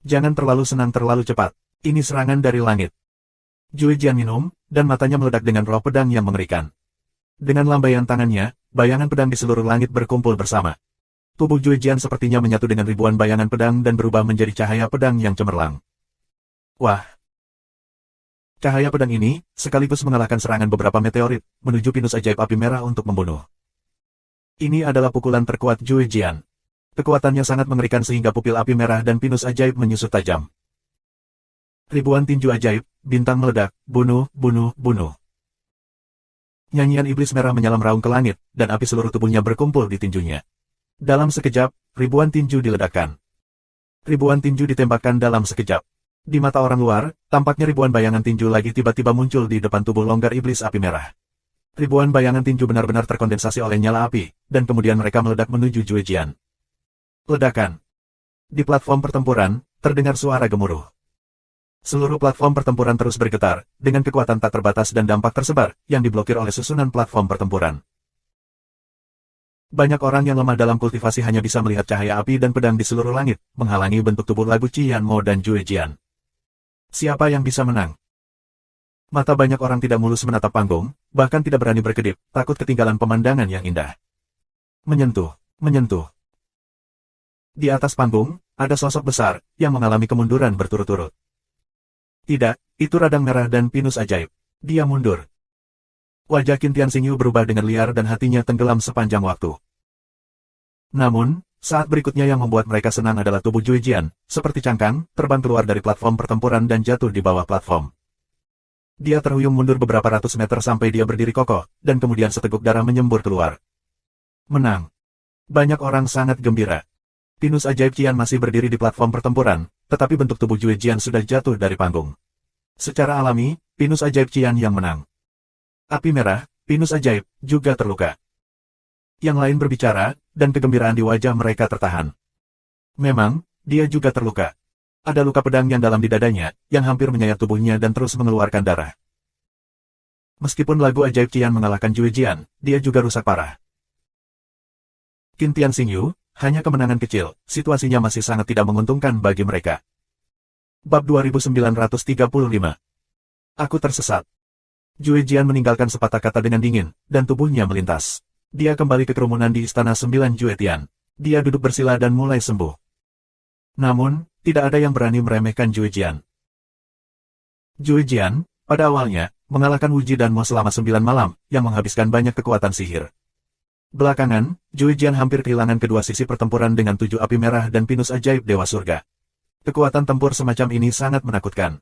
Jangan terlalu senang terlalu cepat. Ini serangan dari langit. Jue Jian minum, dan matanya meledak dengan roh pedang yang mengerikan. Dengan lambaian tangannya, bayangan pedang di seluruh langit berkumpul bersama. Tubuh Jue Jian sepertinya menyatu dengan ribuan bayangan pedang dan berubah menjadi cahaya pedang yang cemerlang. Wah! Cahaya pedang ini, sekaligus mengalahkan serangan beberapa meteorit, menuju pinus ajaib api merah untuk membunuh. Ini adalah pukulan terkuat Jue Jian. Kekuatannya sangat mengerikan sehingga pupil api merah dan pinus ajaib menyusut tajam. Ribuan tinju ajaib, bintang meledak, bunuh, bunuh, bunuh. Nyanyian iblis merah menyalam raung ke langit, dan api seluruh tubuhnya berkumpul di tinjunya. Dalam sekejap, ribuan tinju diledakkan. Ribuan tinju ditembakkan dalam sekejap. Di mata orang luar, tampaknya ribuan bayangan tinju lagi tiba-tiba muncul di depan tubuh longgar iblis api merah. Ribuan bayangan tinju benar-benar terkondensasi oleh nyala api, dan kemudian mereka meledak menuju Jue Jian. Ledakan. Di platform pertempuran, terdengar suara gemuruh. Seluruh platform pertempuran terus bergetar, dengan kekuatan tak terbatas dan dampak tersebar, yang diblokir oleh susunan platform pertempuran. Banyak orang yang lemah dalam kultivasi hanya bisa melihat cahaya api dan pedang di seluruh langit, menghalangi bentuk tubuh lagu Qian Mo dan Jue Jian. Siapa yang bisa menang? Mata banyak orang tidak mulus menatap panggung, bahkan tidak berani berkedip, takut ketinggalan pemandangan yang indah. Menyentuh, menyentuh. Di atas panggung, ada sosok besar, yang mengalami kemunduran berturut-turut. Tidak, itu radang merah dan pinus ajaib. Dia mundur. Wajah Qin Tianxingyu berubah dengan liar dan hatinya tenggelam sepanjang waktu. Namun, saat berikutnya yang membuat mereka senang adalah tubuh Jue Jian, seperti cangkang, terbang keluar dari platform pertempuran dan jatuh di bawah platform. Dia terhuyung mundur beberapa ratus meter sampai dia berdiri kokoh, dan kemudian seteguk darah menyembur keluar. Menang. Banyak orang sangat gembira. Pinus ajaib Qian masih berdiri di platform pertempuran, tetapi bentuk tubuh Jue Jian sudah jatuh dari panggung. Secara alami, pinus ajaib Qian yang menang. Api merah, pinus ajaib, juga terluka. Yang lain berbicara, dan kegembiraan di wajah mereka tertahan. Memang, dia juga terluka. Ada luka pedang yang dalam di dadanya, yang hampir menyayat tubuhnya dan terus mengeluarkan darah. Meskipun lagu ajaib Qian mengalahkan Jue Jian, dia juga rusak parah. Qin Tianxingyu, hanya kemenangan kecil, situasinya masih sangat tidak menguntungkan bagi mereka. Bab 2935. Aku tersesat. Jue Jian meninggalkan sepatah kata dengan dingin, dan tubuhnya melintas. Dia kembali ke kerumunan di Istana 9 Jue Tian. Dia duduk bersila dan mulai sembuh. Namun, tidak ada yang berani meremehkan Jue Jian. Jue Jian, pada awalnya, mengalahkan Wu Ji dan Mo selama 9 malam, yang menghabiskan banyak kekuatan sihir. Belakangan, Jue Jian hampir kehilangan kedua sisi pertempuran dengan 7 api merah dan pinus ajaib Dewa Surga. Kekuatan tempur semacam ini sangat menakutkan.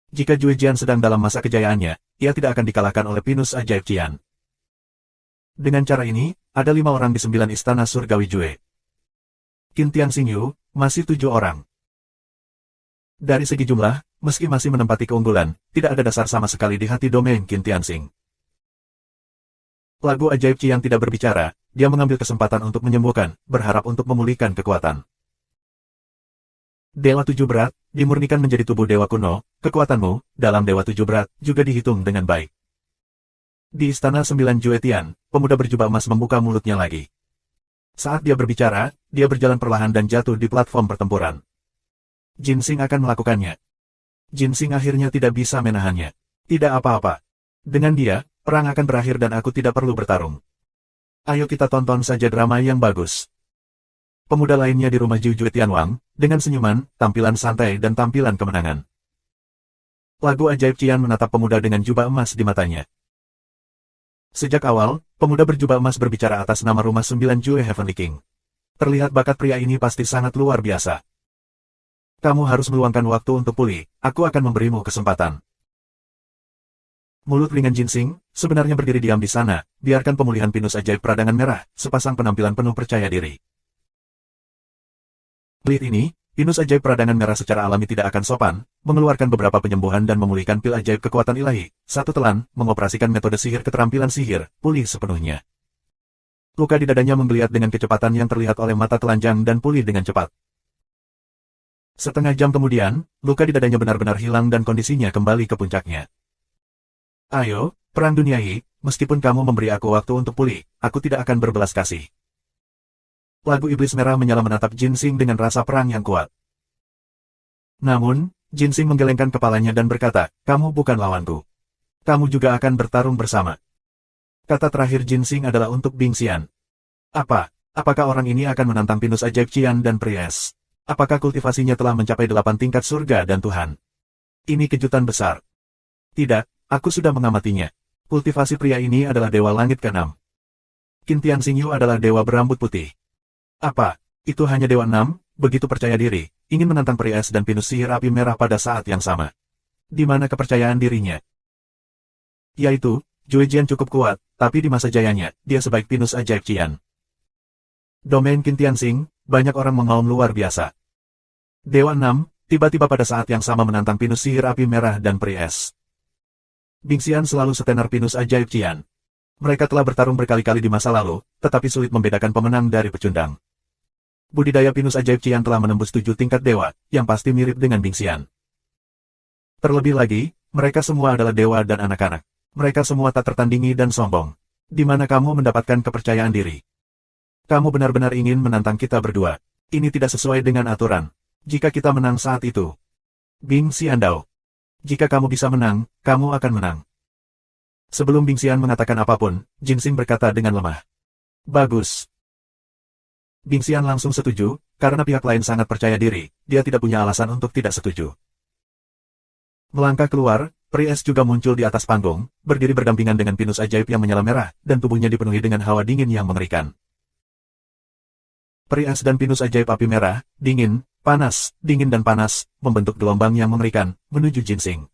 Jika Jue Jian sedang dalam masa kejayaannya, ia tidak akan dikalahkan oleh pinus ajaib Qian. Dengan cara ini, ada 5 orang di 9 istana surgawi Jue. Qin Tianxingyu, masih 7 orang. Dari segi jumlah, meski masih menempati keunggulan, tidak ada dasar sama sekali di hati domain Qin Tianxing. Lagu ajaib Qian tidak berbicara, dia mengambil kesempatan untuk menyembuhkan, berharap untuk memulihkan kekuatan. Dewa 7 berat, dimurnikan menjadi tubuh dewa kuno, kekuatanmu, dalam Dewa 7 berat, juga dihitung dengan baik. Di Istana 9 Jue Tian, pemuda berjubah emas membuka mulutnya lagi. Saat dia berbicara, dia berjalan perlahan dan jatuh di platform pertempuran. Jinsing akan melakukannya. Jinsing akhirnya tidak bisa menahannya. Tidak apa-apa. Dengan dia, perang akan berakhir dan aku tidak perlu bertarung. Ayo kita tonton saja drama yang bagus. Pemuda lainnya di rumah Jiu Jue Tianwang, dengan senyuman, tampilan santai dan tampilan kemenangan. Lagu ajaib Qian menatap pemuda dengan jubah emas di matanya. Sejak awal, pemuda berjubah emas berbicara atas nama rumah 9 Jue Heavenly King. Terlihat bakat pria ini pasti sangat luar biasa. Kamu harus meluangkan waktu untuk pulih, aku akan memberimu kesempatan. Mulut ringan Jinsing, sebenarnya berdiri diam di sana, biarkan pemulihan pinus ajaib peradangan merah, sepasang penampilan penuh percaya diri. Lihat ini, pinus ajaib peradangan merah secara alami tidak akan sopan, mengeluarkan beberapa penyembuhan dan memulihkan pil ajaib kekuatan ilahi, satu telan, mengoperasikan metode sihir keterampilan sihir, pulih sepenuhnya. Luka di dadanya menggeliat dengan kecepatan yang terlihat oleh mata telanjang dan pulih dengan cepat. Setengah jam kemudian, luka di dadanya benar-benar hilang dan kondisinya kembali ke puncaknya. Ayo, perang duniawi, meskipun kamu memberi aku waktu untuk pulih, aku tidak akan berbelas kasih. Lagu iblis merah menyala menatap Jinsing dengan rasa perang yang kuat. Namun, Jinsing menggelengkan kepalanya dan berkata, kamu bukan lawanku. Kamu juga akan bertarung bersama. Kata terakhir Jinsing adalah untuk Bing Xian. Apakah orang ini akan menantang pinus ajaib Qian dan Pries? Apakah kultivasinya telah mencapai 8 tingkat surga dan Tuhan? Ini kejutan besar. Tidak, aku sudah mengamatinya. Kultivasi pria ini adalah Dewa Langit ke-6. Qin Tianxingyu adalah Dewa Berambut Putih. Apa? Itu hanya Dewa 6, begitu percaya diri, ingin menantang Pries dan pinus sihir api merah pada saat yang sama. Di mana kepercayaan dirinya? Yaitu, Jue Jian cukup kuat, tapi di masa jayanya, dia sebaik pinus ajaib Qian. Domain Qin Tianxing, banyak orang mengaum luar biasa. Dewa 6, tiba-tiba pada saat yang sama menantang pinus sihir api merah dan Pries. Bing Xian selalu setenar pinus ajaib Qian. Mereka telah bertarung berkali-kali di masa lalu, tetapi sulit membedakan pemenang dari pecundang. Budidaya pinus ajaib Qian telah menembus 7 tingkat dewa, yang pasti mirip dengan Bing Xian. Terlebih lagi, mereka semua adalah dewa dan anak-anak. Mereka semua tak tertandingi dan sombong. Di mana kamu mendapatkan kepercayaan diri? Kamu benar-benar ingin menantang kita berdua. Ini tidak sesuai dengan aturan. Jika kita menang saat itu. Bing Xiandao. Jika kamu bisa menang, kamu akan menang. Sebelum Bing Xian mengatakan apapun, Jinsing berkata dengan lemah. Bagus. Bing Xian langsung setuju, karena pihak lain sangat percaya diri, dia tidak punya alasan untuk tidak setuju. Melangkah keluar, Pries juga muncul di atas panggung, berdiri berdampingan dengan pinus ajaib yang menyala merah, dan tubuhnya dipenuhi dengan hawa dingin yang mengerikan. Pries dan pinus ajaib api merah, dingin dan panas, membentuk gelombang yang mengerikan, menuju Jinsing.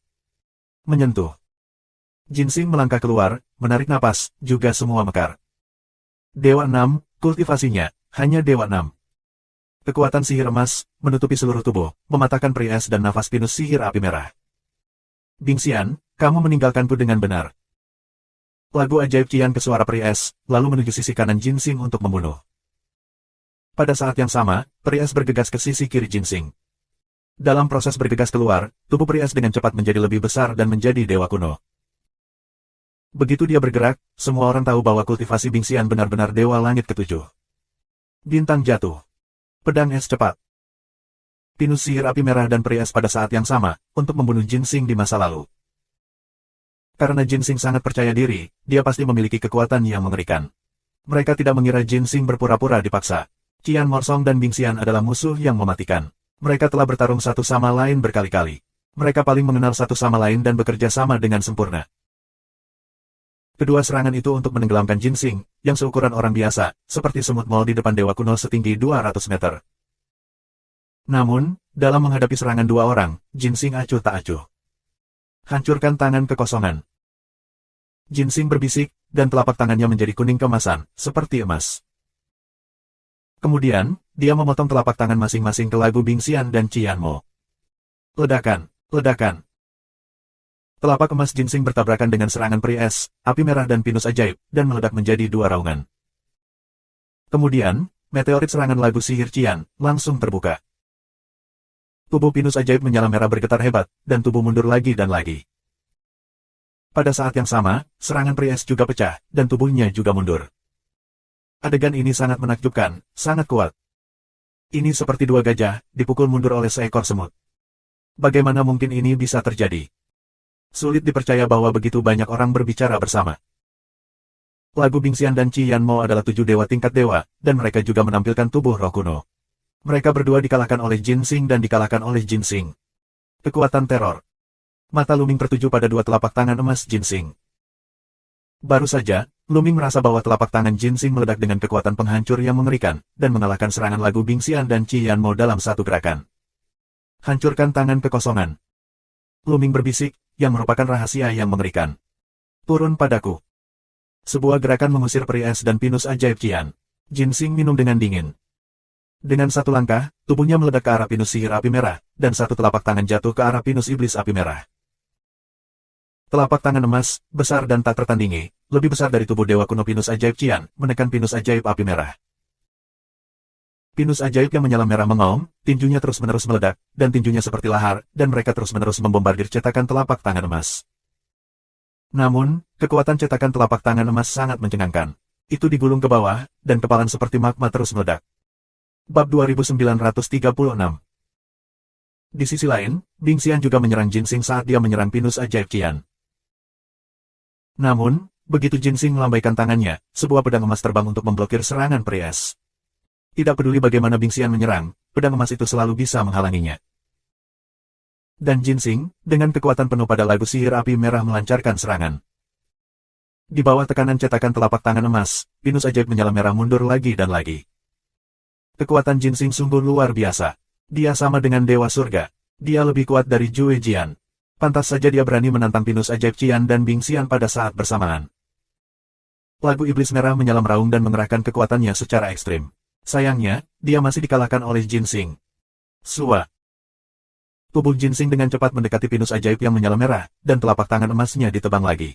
Menyentuh. Jinsing melangkah keluar, menarik napas, juga semua mekar. Dewa 6, kultivasinya, hanya Dewa 6. Kekuatan sihir emas, menutupi seluruh tubuh, mematahkan Pries dan nafas pinus sihir api merah. Bing Xian, kamu meninggalkanku dengan benar. Lagu ajaib Qian ke suara Pries, lalu menuju sisi kanan Jinsing untuk membunuh. Pada saat yang sama, Pries bergegas ke sisi kiri Jinsing. Dalam proses bergegas keluar, tubuh Pries dengan cepat menjadi lebih besar dan menjadi dewa kuno. Begitu dia bergerak, semua orang tahu bahwa kultivasi Bing Xian benar-benar dewa langit ke-7. Bintang jatuh. Pedang es cepat. Pinus sihir api merah dan Pries pada saat yang sama, untuk membunuh Jinsing di masa lalu. Karena Jinsing sangat percaya diri, dia pasti memiliki kekuatan yang mengerikan. Mereka tidak mengira Jinsing berpura-pura dipaksa. Qian Morsong dan Bing Xian adalah musuh yang mematikan. Mereka telah bertarung satu sama lain berkali-kali. Mereka paling mengenal satu sama lain dan bekerja sama dengan sempurna. Kedua serangan itu untuk menenggelamkan Jinsing, yang seukuran orang biasa, seperti semut mol di depan dewa kuno setinggi 200 meter. Namun, dalam menghadapi serangan dua orang, Jinsing acuh tak acuh. Hancurkan tangan kekosongan. Jinsing berbisik, dan telapak tangannya menjadi kuning kemasan, seperti emas. Kemudian, dia memotong telapak tangan masing-masing ke lagu Bing Xian dan Qian Mo. Ledakan, ledakan. Telapak emas Jinsing bertabrakan dengan serangan Pries, api merah dan pinus ajaib, dan meledak menjadi dua raungan. Kemudian, meteorit serangan lagu sihir Qian, langsung terbuka. Tubuh pinus ajaib menyala merah bergetar hebat, dan tubuh mundur lagi dan lagi. Pada saat yang sama, serangan Pries juga pecah, dan tubuhnya juga mundur. Adegan ini sangat menakjubkan, sangat kuat. Ini seperti dua gajah, dipukul mundur oleh seekor semut. Bagaimana mungkin ini bisa terjadi? Sulit dipercaya bahwa begitu banyak orang berbicara bersama. Lagu Bing Xian dan Qian Mo adalah 7 dewa tingkat dewa, dan mereka juga menampilkan tubuh roh kuno. Mereka berdua dikalahkan oleh Jinsing dan dikalahkan oleh Jinsing. Kekuatan teror. Mata Luming tertuju pada dua telapak tangan emas Jinsing. Baru saja, Luming merasa bahwa telapak tangan Jinsing meledak dengan kekuatan penghancur yang mengerikan, dan mengalahkan serangan lagu Bing Xian dan Qian Mo dalam satu gerakan. Hancurkan tangan kekosongan. Luming berbisik, yang merupakan rahasia yang mengerikan. Turun padaku. Sebuah gerakan mengusir Pries dan pinus ajaib Qian. Jinsing minum dengan dingin. Dengan satu langkah, tubuhnya meledak ke arah pinus sihir api merah, dan satu telapak tangan jatuh ke arah pinus iblis api merah. Telapak tangan emas, besar dan tak tertandingi, lebih besar dari tubuh dewa kuno pinus ajaib Qian, menekan pinus ajaib api merah. Pinus ajaib yang menyala merah mengaum, tinjunya terus-menerus meledak, dan tinjunya seperti lahar, dan mereka terus-menerus membombardir cetakan telapak tangan emas. Namun, kekuatan cetakan telapak tangan emas sangat mencengangkan. Itu digulung ke bawah, dan kepalan seperti magma terus meledak. Bab 2936. Di sisi lain, Bing Xian juga menyerang Jinsing saat dia menyerang pinus ajaib Qian. Namun, begitu Jinsing melambaikan tangannya, sebuah pedang emas terbang untuk memblokir serangan pria es. Tidak peduli bagaimana Bing Xian menyerang, pedang emas itu selalu bisa menghalanginya. Dan Jinsing, dengan kekuatan penuh pada lagu sihir api merah melancarkan serangan. Di bawah tekanan cetakan telapak tangan emas, pinus ajaib menyala merah mundur lagi dan lagi. Kekuatan Jinsing sungguh luar biasa. Dia sama dengan Dewa Surga. Dia lebih kuat dari Jue Jian. Pantas saja dia berani menantang pinus ajaib Qian dan Bing Xian pada saat bersamaan. Lagu iblis merah menyala meraung dan mengerahkan kekuatannya secara ekstrim. Sayangnya, dia masih dikalahkan oleh Jinsing. Sua. Tubuh Jinsing dengan cepat mendekati pinus ajaib yang menyala merah, dan telapak tangan emasnya ditebang lagi.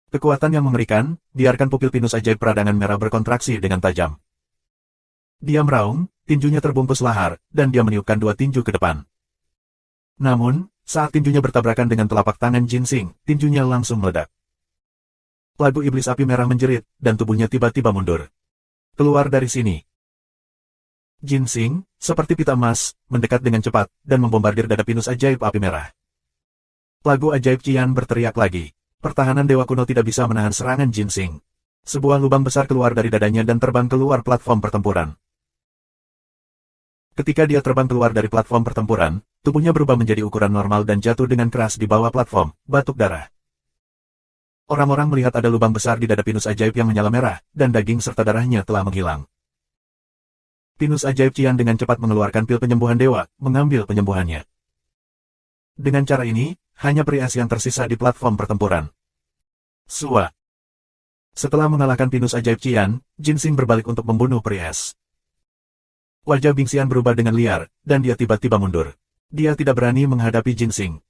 Kekuatan yang mengerikan, biarkan pupil pinus ajaib peradangan merah berkontraksi dengan tajam. Dia meraung, tinjunya terbungkus lahar, dan dia meniupkan dua tinju ke depan. Namun, saat tinjunya bertabrakan dengan telapak tangan Jinsing, tinjunya langsung meledak. Lagu iblis api merah menjerit, dan tubuhnya tiba-tiba mundur. Keluar dari sini. Jinsing, seperti pita emas, mendekat dengan cepat, dan membombardir dada pinus ajaib api merah. Lagu ajaib Qian berteriak lagi. Pertahanan Dewa Kuno tidak bisa menahan serangan Jinsing. Sebuah lubang besar keluar dari dadanya dan terbang keluar platform pertempuran. Ketika dia terbang keluar dari platform pertempuran, tubuhnya berubah menjadi ukuran normal dan jatuh dengan keras di bawah platform, batuk darah. Orang-orang melihat ada lubang besar di dada pinus ajaib yang menyala merah, dan daging serta darahnya telah menghilang. Pinus ajaib Qian dengan cepat mengeluarkan pil penyembuhan dewa, mengambil penyembuhannya. Dengan cara ini, hanya pria es yang tersisa di platform pertempuran. Sua. Setelah mengalahkan pinus ajaib Qian, Jinsing berbalik untuk membunuh pria es. Wajah Bing Xian berubah dengan liar, dan dia tiba-tiba mundur. Dia tidak berani menghadapi Jinsing.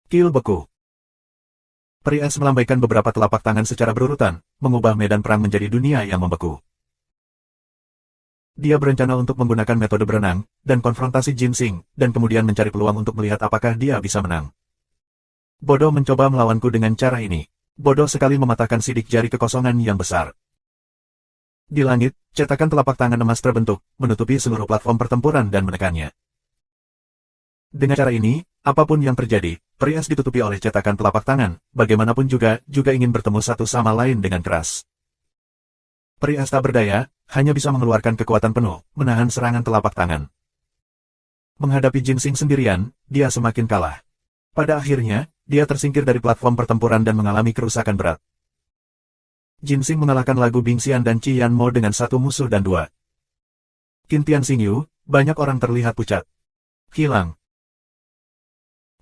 Kill beku. Pria es melambaikan beberapa telapak tangan secara berurutan, mengubah medan perang menjadi dunia yang membeku. Dia berencana untuk menggunakan metode berenang, dan konfrontasi Jinsing, dan kemudian mencari peluang untuk melihat apakah dia bisa menang. Bodoh mencoba melawanku dengan cara ini. Bodoh sekali mematahkan sidik jari kekosongan yang besar. Di langit, cetakan telapak tangan emas terbentuk, menutupi seluruh platform pertempuran dan menekannya. Dengan cara ini, apapun yang terjadi, pria es ditutupi oleh cetakan telapak tangan, bagaimanapun juga ingin bertemu satu sama lain dengan keras. Pria es tak berdaya, hanya bisa mengeluarkan kekuatan penuh, menahan serangan telapak tangan. Menghadapi Jinsing sendirian, dia semakin kalah. Pada akhirnya, dia tersingkir dari platform pertempuran dan mengalami kerusakan berat. Jinsing mengalahkan lagu Bing Xian dan Qian Mo dengan satu musuh dan dua. Qin Xingyu, banyak orang terlihat pucat. Hilang.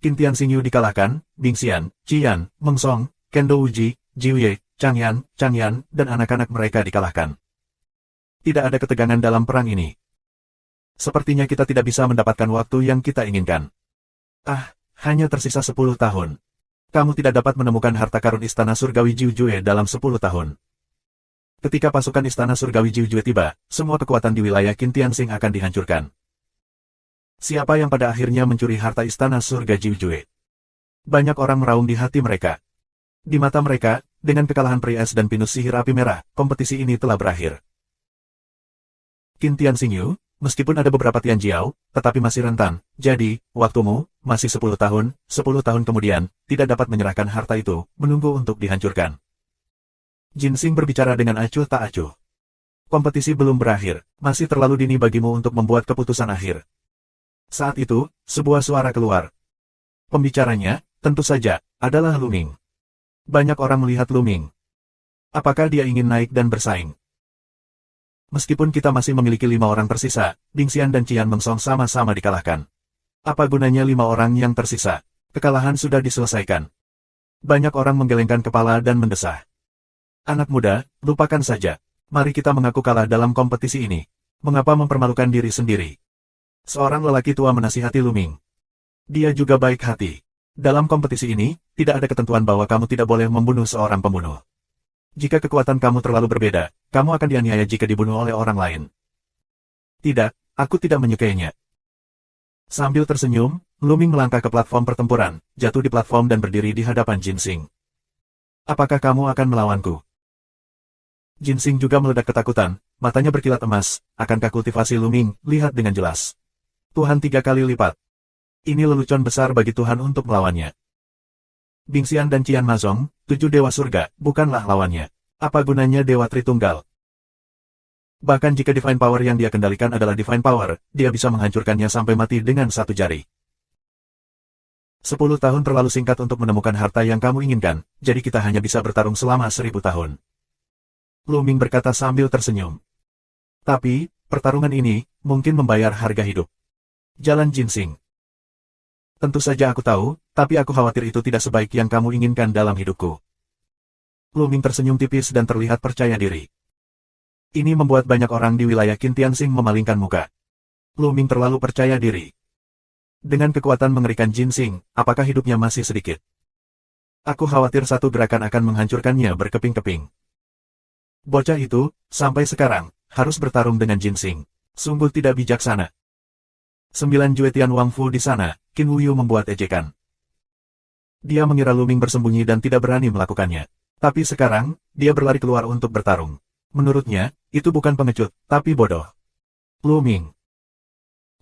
Qin Xingyu dikalahkan, Bing Xian, Qian, Meng Song, Kendo Uji, Jiuye, Chang Yan, dan anak-anak mereka dikalahkan. Tidak ada ketegangan dalam perang ini. Sepertinya kita tidak bisa mendapatkan waktu yang kita inginkan. Hanya tersisa 10 tahun. Kamu tidak dapat menemukan harta karun Istana Surgawi Jiujue dalam 10 tahun. Ketika pasukan Istana Surgawi Jiujue tiba, semua kekuatan di wilayah Qin Tianxing akan dihancurkan. Siapa yang pada akhirnya mencuri harta Istana Surga Jiujue? Banyak orang meraung di hati mereka. Di mata mereka, dengan kekalahan pria es dan pinus sihir api merah, kompetisi ini telah berakhir. Qin Xingyu, meskipun ada beberapa Tian Jiao, tetapi masih rentan, jadi, waktumu, masih 10 tahun kemudian, tidak dapat menyerahkan harta itu, menunggu untuk dihancurkan. Jinsing berbicara dengan acuh tak acuh. Kompetisi belum berakhir, masih terlalu dini bagimu untuk membuat keputusan akhir. Saat itu, sebuah suara keluar. Pembicaranya, tentu saja, adalah Lu Ming. Banyak orang melihat Lu Ming. Apakah dia ingin naik dan bersaing? Meskipun kita masih memiliki 5 orang tersisa, Bing Xian dan Qian Meng Song sama-sama dikalahkan. Apa gunanya 5 orang yang tersisa? Kekalahan sudah diselesaikan. Banyak orang menggelengkan kepala dan mendesah. Anak muda, lupakan saja. Mari kita mengaku kalah dalam kompetisi ini. Mengapa mempermalukan diri sendiri? Seorang lelaki tua menasihati Lu Ming. Dia juga baik hati. Dalam kompetisi ini, tidak ada ketentuan bahwa kamu tidak boleh membunuh seorang pembunuh. Jika kekuatan kamu terlalu berbeda, kamu akan dianiaya jika dibunuh oleh orang lain. Tidak, aku tidak menyukainya. Sambil tersenyum, Lu Ming melangkah ke platform pertempuran, jatuh di platform dan berdiri di hadapan Jinsing. Apakah kamu akan melawanku? Jinsing juga meledak ketakutan, matanya berkilat emas. Akankah kultivasi Lu Ming, lihat dengan jelas. Tuhan 3 kali lipat. Ini lelucon besar bagi Tuhan untuk melawannya. Bingxian dan Qian Mazong, 7 dewa surga, bukanlah lawannya. Apa gunanya Dewa Tritunggal? Bahkan jika Divine Power yang dia kendalikan adalah Divine Power, dia bisa menghancurkannya sampai mati dengan satu jari. 10 tahun terlalu singkat untuk menemukan harta yang kamu inginkan, jadi kita hanya bisa bertarung selama 1000 tahun. Lu Ming berkata sambil tersenyum. Tapi, pertarungan ini, mungkin membayar harga hidup. Jalan Jinsing. Tentu saja aku tahu, tapi aku khawatir itu tidak sebaik yang kamu inginkan dalam hidupku. Lu Ming tersenyum tipis dan terlihat percaya diri. Ini membuat banyak orang di wilayah Qintianxing memalingkan muka. Lu Ming terlalu percaya diri. Dengan kekuatan mengerikan Jinsing, apakah hidupnya masih sedikit? Aku khawatir satu gerakan akan menghancurkannya berkeping-keping. Bocah itu, sampai sekarang, harus bertarung dengan Jinsing. Sungguh tidak bijaksana. 9 Juetian Wang Fu di sana, Qin Wuyu membuat ejekan. Dia mengira Lu Ming bersembunyi dan tidak berani melakukannya. Tapi sekarang, dia berlari keluar untuk bertarung. Menurutnya, itu bukan pengecut, tapi bodoh. Lu Ming,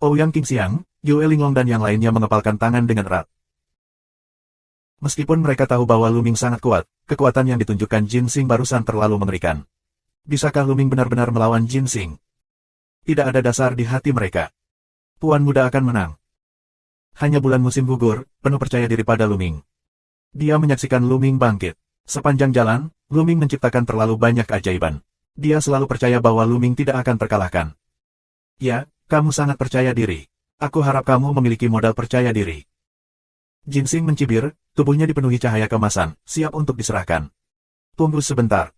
Ouyang Qingxiang, Yue Linglong dan yang lainnya mengepalkan tangan dengan erat. Meskipun mereka tahu bahwa Lu Ming sangat kuat, kekuatan yang ditunjukkan Jinsing barusan terlalu mengerikan. Bisakah Lu Ming benar-benar melawan Jinsing? Tidak ada dasar di hati mereka. Tuan muda akan menang. Hanya bulan musim gugur, penuh percaya diri pada Lu Ming. Dia menyaksikan Lu Ming bangkit. Sepanjang jalan, Lu Ming menciptakan terlalu banyak keajaiban. Dia selalu percaya bahwa Lu Ming tidak akan terkalahkan. Ya, kamu sangat percaya diri. Aku harap kamu memiliki modal percaya diri. Jinsing mencibir, tubuhnya dipenuhi cahaya kemasan, siap untuk diserahkan. Tunggu sebentar.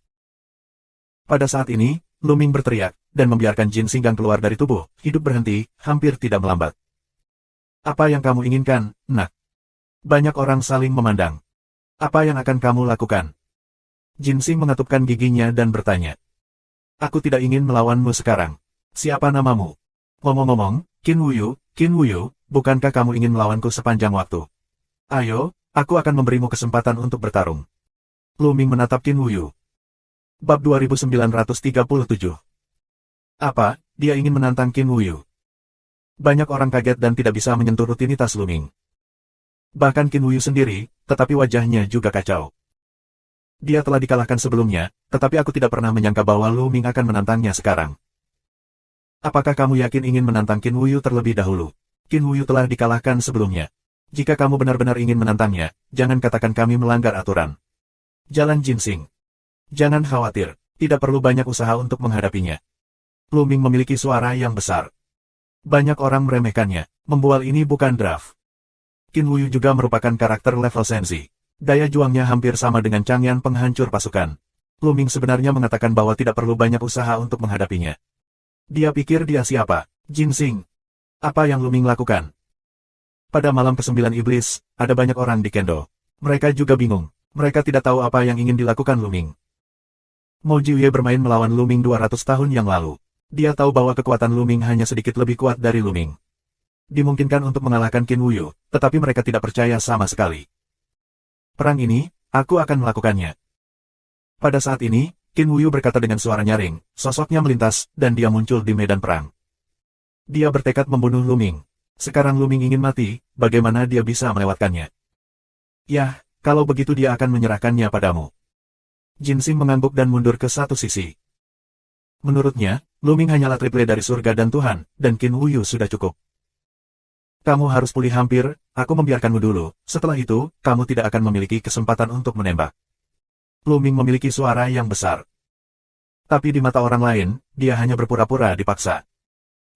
Pada saat ini, Lu Ming berteriak, dan membiarkan Jinsing keluar dari tubuh, hidup berhenti, hampir tidak melambat. Apa yang kamu inginkan, nak? Banyak orang saling memandang. Apa yang akan kamu lakukan? Jinsing mengatupkan giginya dan bertanya. Aku tidak ingin melawanmu sekarang. Siapa namamu? Ngomong-ngomong, Qin Wuyu, bukankah kamu ingin melawanku sepanjang waktu? Ayo, aku akan memberimu kesempatan untuk bertarung. Lu Ming menatap Qin Wuyu. Bab 2937. Apa, dia ingin menantang Qin Wuyu? Banyak orang kaget dan tidak bisa menyentuh rutinitas Lu Ming. Bahkan Qin Wuyu sendiri, tetapi wajahnya juga kacau. Dia telah dikalahkan sebelumnya, tetapi aku tidak pernah menyangka bahwa Lu Ming akan menantangnya sekarang. Apakah kamu yakin ingin menantang Qin Wuyu terlebih dahulu? Qin Wuyu telah dikalahkan sebelumnya. Jika kamu benar-benar ingin menantangnya, jangan katakan kami melanggar aturan. Jalan Jinsing. Jangan khawatir, tidak perlu banyak usaha untuk menghadapinya. Lu Ming memiliki suara yang besar. Banyak orang meremehkannya, membual ini bukan draft. Qin Wuyu juga merupakan karakter level sensi. Daya juangnya hampir sama dengan Changyan penghancur pasukan. Lu Ming sebenarnya mengatakan bahwa tidak perlu banyak usaha untuk menghadapinya. Dia pikir dia siapa? Jinsing. Apa yang Lu Ming lakukan? Pada malam ke-9 iblis, ada banyak orang di Kendo. Mereka juga bingung. Mereka tidak tahu apa yang ingin dilakukan Lu Ming. Mo Jiwie bermain melawan Lu Ming 200 tahun yang lalu. Dia tahu bahwa kekuatan Lu Ming hanya sedikit lebih kuat dari Lu Ming. Dimungkinkan untuk mengalahkan Qin Wuyu, tetapi mereka tidak percaya sama sekali. Perang ini, aku akan melakukannya. Pada saat ini, Qin Wuyu berkata dengan suara nyaring, sosoknya melintas, dan dia muncul di medan perang. Dia bertekad membunuh Lu Ming. Sekarang Lu Ming ingin mati, bagaimana dia bisa melewatkannya? Yah, kalau begitu dia akan menyerahkannya padamu. Jinsing mengangguk dan mundur ke satu sisi. Menurutnya, Lu Ming hanyalah triple dari surga dan Tuhan, dan Qin Wuyu sudah cukup. Kamu harus pulih hampir, aku membiarkanmu dulu, setelah itu, kamu tidak akan memiliki kesempatan untuk menembak. Lu Ming memiliki suara yang besar. Tapi di mata orang lain, dia hanya berpura-pura dipaksa.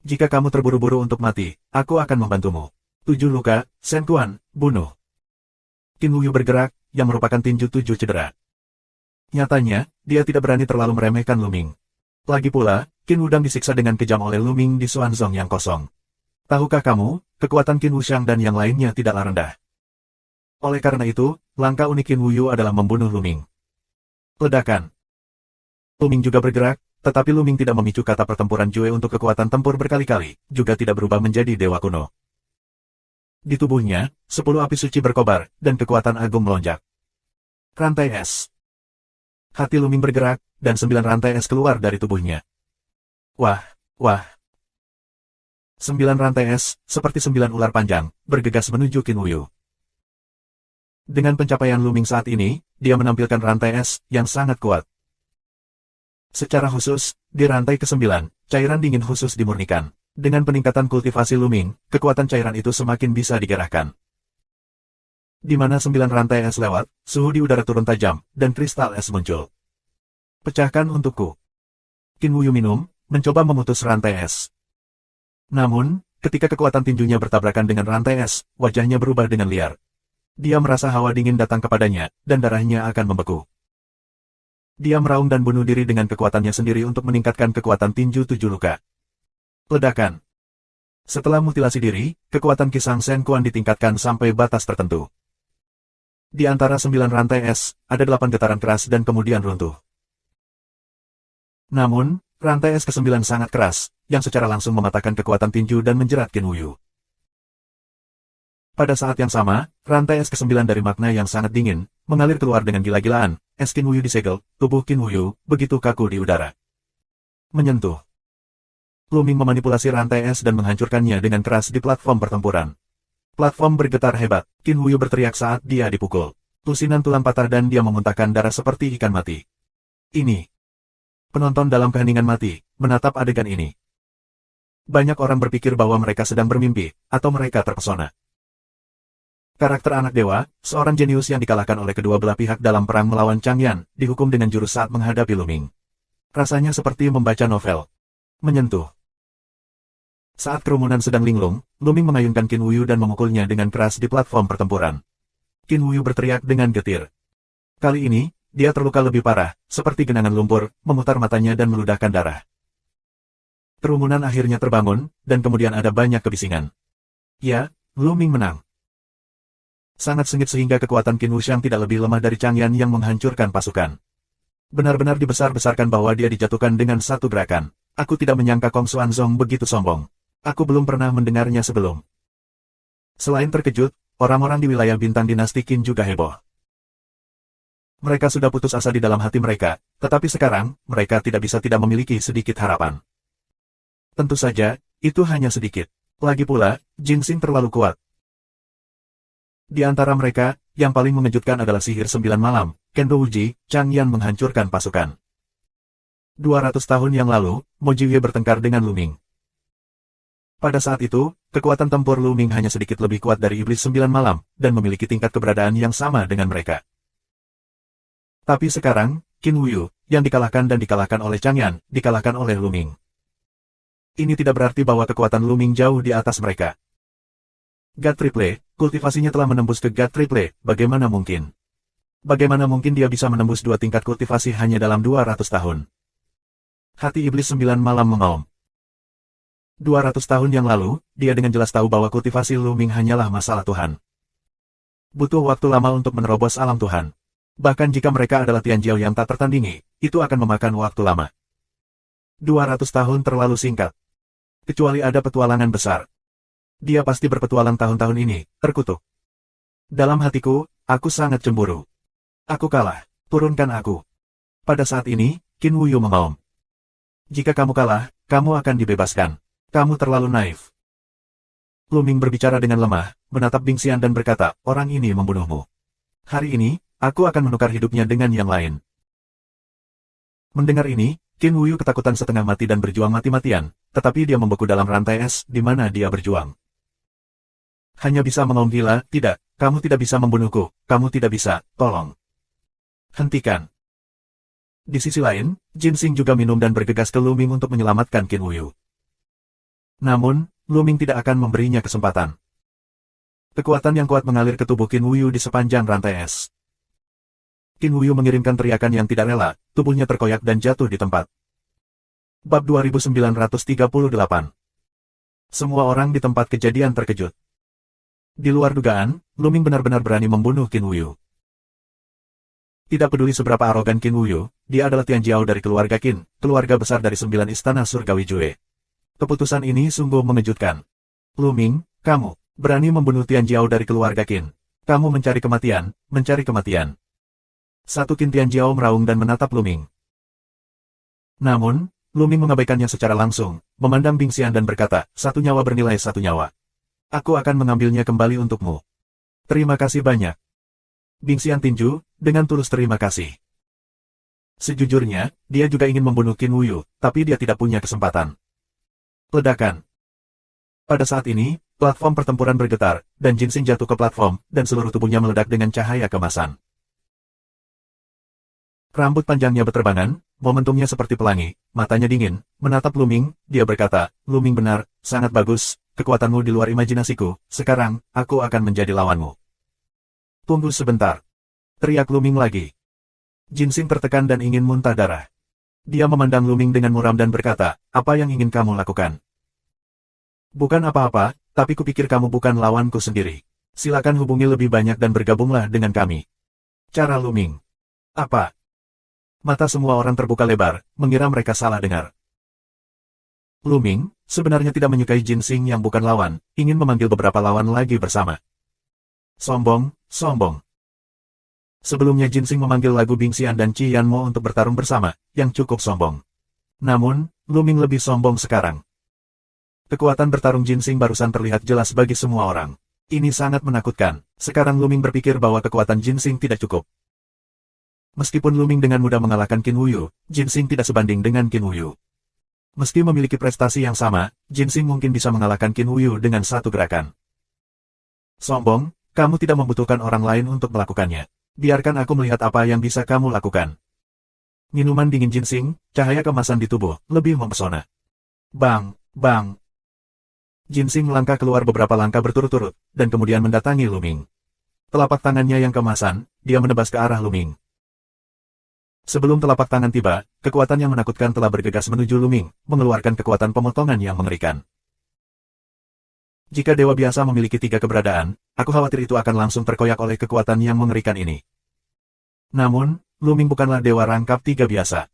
Jika kamu terburu-buru untuk mati, aku akan membantumu. 7 luka, Shen Quan, bunuh. Qin Wuyu bergerak, yang merupakan tinju 7 cedera. Nyatanya, dia tidak berani terlalu meremehkan Lu Ming. Lagi pula, Qin Wudang disiksa dengan kejam oleh Lu Ming di Xuanzong yang kosong. Tahukah kamu, kekuatan Qin Wushang dan yang lainnya tidaklah rendah. Oleh karena itu, langkah unik Qin Wuyu adalah membunuh Lu Ming. Ledakan. Lu Ming juga bergerak, tetapi Lu Ming tidak memicu kata pertempuran Jue untuk kekuatan tempur berkali-kali, juga tidak berubah menjadi dewa kuno. Di tubuhnya, 10 api suci berkobar, dan kekuatan agung melonjak. Rantai es. Hati Lu Ming bergerak, dan 9 rantai es keluar dari tubuhnya. Wah, wah. 9 rantai es, seperti 9 ular panjang, bergegas menuju Qin Wuyu. Dengan pencapaian Lu Ming saat ini, dia menampilkan rantai es yang sangat kuat. Secara khusus, di rantai ke-9, cairan dingin khusus dimurnikan. Dengan peningkatan kultivasi Lu Ming, kekuatan cairan itu semakin bisa digerakkan. Di mana 9 rantai es lewat, suhu di udara turun tajam, dan kristal es muncul. Pecahkan untukku. Qin Wuyu minum, mencoba memutus rantai es. Namun, ketika kekuatan tinjunya bertabrakan dengan rantai es, wajahnya berubah dengan liar. Dia merasa hawa dingin datang kepadanya, dan darahnya akan membeku. Dia meraung dan bunuh diri dengan kekuatannya sendiri untuk meningkatkan kekuatan tinju 7 luka. Ledakan. Setelah mutilasi diri, kekuatan Kisang Sen Quan ditingkatkan sampai batas tertentu. Di antara 9 rantai es, ada 8 getaran keras dan kemudian runtuh. Namun, rantai es ke-9 sangat keras, yang secara langsung mematahkan kekuatan tinju dan menjerat Qin Wuyu. Pada saat yang sama, rantai es ke-9 dari makna yang sangat dingin, mengalir keluar dengan gila-gilaan, es Qin Wuyu disegel, tubuh Qin Wuyu, begitu kaku di udara. Menyentuh. Lu Ming memanipulasi rantai es dan menghancurkannya dengan keras di platform pertempuran. Platform bergetar hebat, Qin Wuyu berteriak saat dia dipukul. Lusinan tulang patah dan dia memuntahkan darah seperti ikan mati. Ini. Penonton dalam keheningan mati, menatap adegan ini. Banyak orang berpikir bahwa mereka sedang bermimpi, atau mereka terpesona. Karakter anak dewa, seorang jenius yang dikalahkan oleh kedua belah pihak dalam perang melawan Changyan, dihukum dengan jurus saat menghadapi Lu Ming. Rasanya seperti membaca novel. Menyentuh. Saat kerumunan sedang linglung, Lu Ming mengayunkan Qin Wuyu dan memukulnya dengan keras di platform pertempuran. Qin Wuyu berteriak dengan getir. Kali ini, dia terluka lebih parah, seperti genangan lumpur, memutar matanya dan meludahkan darah. Kerumunan akhirnya terbangun, dan kemudian ada banyak kebisingan. Ya, Lu Ming menang. Sangat sengit sehingga kekuatan Qin Wuxiang tidak lebih lemah dari Changyan yang menghancurkan pasukan. Benar-benar dibesar-besarkan bahwa dia dijatuhkan dengan satu gerakan. Aku tidak menyangka Kong Xuanzong begitu sombong. Aku belum pernah mendengarnya sebelum. Selain terkejut, orang-orang di wilayah bintang dinasti Qin juga heboh. Mereka sudah putus asa di dalam hati mereka, tetapi sekarang, mereka tidak bisa tidak memiliki sedikit harapan. Tentu saja, itu hanya sedikit. Lagi pula, Jin Xing terlalu kuat. Di antara mereka, yang paling mengejutkan adalah sihir 9 malam, Kendo Wuji, Changyan menghancurkan pasukan. 200 tahun yang lalu, Mo Jiwie bertengkar dengan Lu Ming. Pada saat itu, kekuatan tempur Lu Ming hanya sedikit lebih kuat dari Iblis 9 malam, dan memiliki tingkat keberadaan yang sama dengan mereka. Tapi sekarang, Qin Wuyu, yang dikalahkan dan dikalahkan oleh Changyan, dikalahkan oleh Lu Ming. Ini tidak berarti bahwa kekuatan Lu Ming jauh di atas mereka. God Triple, kultivasinya telah menembus ke God Triple, bagaimana mungkin? Bagaimana mungkin dia bisa menembus 2 tingkat kultivasi hanya dalam 200 tahun? Hati Iblis 9 malam mengaum. 200 tahun yang lalu, dia dengan jelas tahu bahwa kultivasi Lu Ming hanyalah masalah Tuhan. Butuh waktu lama untuk menerobos alam Tuhan. Bahkan jika mereka adalah Tianjiao yang tak tertandingi, itu akan memakan waktu lama. 200 tahun terlalu singkat. Kecuali ada petualangan besar. Dia pasti berpetualang tahun-tahun ini, terkutuk. Dalam hatiku, aku sangat cemburu. Aku kalah, turunkan aku. Pada saat ini, Qin Wuyu mengaum. Jika kamu kalah, kamu akan dibebaskan. Kamu terlalu naif. Lu Ming berbicara dengan lemah, menatap Bing Xian dan berkata, orang ini membunuhmu. Hari ini, aku akan menukar hidupnya dengan yang lain. Mendengar ini, Qin Wuyu ketakutan setengah mati dan berjuang mati-matian, tetapi dia membeku dalam rantai es, di mana dia berjuang. Hanya bisa mengaum gila, tidak, kamu tidak bisa membunuhku, kamu tidak bisa, tolong. Hentikan. Di sisi lain, Jin Xing juga minum dan bergegas ke Lu Ming untuk menyelamatkan Qin Wuyu. Namun, Lu Ming tidak akan memberinya kesempatan. Kekuatan yang kuat mengalir ke tubuh Qin Wuyu di sepanjang rantai es. Qin Wuyu mengirimkan teriakan yang tidak rela, tubuhnya terkoyak dan jatuh di tempat. Bab 2938. Semua orang di tempat kejadian terkejut. Di luar dugaan, Lu Ming benar-benar berani membunuh Qin Wuyu. Tidak peduli seberapa arogan Qin Wuyu, dia adalah Tianjiao dari keluarga Qin, keluarga besar dari 9 istana surgawi Jue. Keputusan ini sungguh mengejutkan. Lu Ming, kamu berani membunuh Tianjiao dari keluarga Qin. Kamu mencari kematian, mencari kematian. Satu Qin Tianjiao meraung dan menatap Lu Ming. Namun, Luming mengabaikannya secara langsung, memandang Bing Xian dan berkata, satu nyawa bernilai satu nyawa. Aku akan mengambilnya kembali untukmu. Terima kasih banyak. Bing Xian tinju, dengan tulus terima kasih. Sejujurnya, dia juga ingin membunuh Qin Wuyu, tapi dia tidak punya kesempatan. Ledakan. Pada saat ini, platform pertempuran bergetar, dan Jinsing jatuh ke platform, dan seluruh tubuhnya meledak dengan cahaya kemasan. Rambut panjangnya berterbangan, momentumnya seperti pelangi, matanya dingin, menatap Luming, dia berkata, Luming benar, sangat bagus, kekuatanmu di luar imajinasiku, sekarang, aku akan menjadi lawanmu. Tunggu sebentar. Teriak Luming lagi. Jinsing tertekan dan ingin muntah darah. Dia memandang Luming dengan muram dan berkata, apa yang ingin kamu lakukan? Bukan apa-apa, tapi kupikir kamu bukan lawanku sendiri. Silakan hubungi lebih banyak dan bergabunglah dengan kami. Cara Luming. Apa? Mata semua orang terbuka lebar, mengira mereka salah dengar. Luming, sebenarnya tidak menyukai Jinsing yang bukan lawan, ingin memanggil beberapa lawan lagi bersama. Sombong, sombong. Sebelumnya Jinsing memanggil lagu Bing Xian dan Qi Yanmo untuk bertarung bersama, yang cukup sombong. Namun, Luming lebih sombong sekarang. Kekuatan bertarung Jinsing barusan terlihat jelas bagi semua orang. Ini sangat menakutkan, sekarang Luming berpikir bahwa kekuatan Jinsing tidak cukup. Meskipun Luming dengan mudah mengalahkan Qin Wuyu, Jinsing tidak sebanding dengan Qin Wuyu. Meski memiliki prestasi yang sama, Jinsing mungkin bisa mengalahkan Qin Wuyu dengan satu gerakan. Sombong, kamu tidak membutuhkan orang lain untuk melakukannya. Biarkan aku melihat apa yang bisa kamu lakukan. Minuman dingin Jinsing, cahaya kemasan di tubuh, lebih mempesona. Bang, bang. Jinsing melangkah keluar beberapa langkah berturut-turut, dan kemudian mendatangi Luming. Telapak tangannya yang kemasan, dia menebas ke arah Luming. Sebelum telapak tangan tiba, kekuatan yang menakutkan telah bergegas menuju Luming, mengeluarkan kekuatan pemotongan yang mengerikan. Jika dewa biasa memiliki 3 keberadaan, aku khawatir itu akan langsung terkoyak oleh kekuatan yang mengerikan ini. Namun, Luming bukanlah dewa rangkap 3 biasa.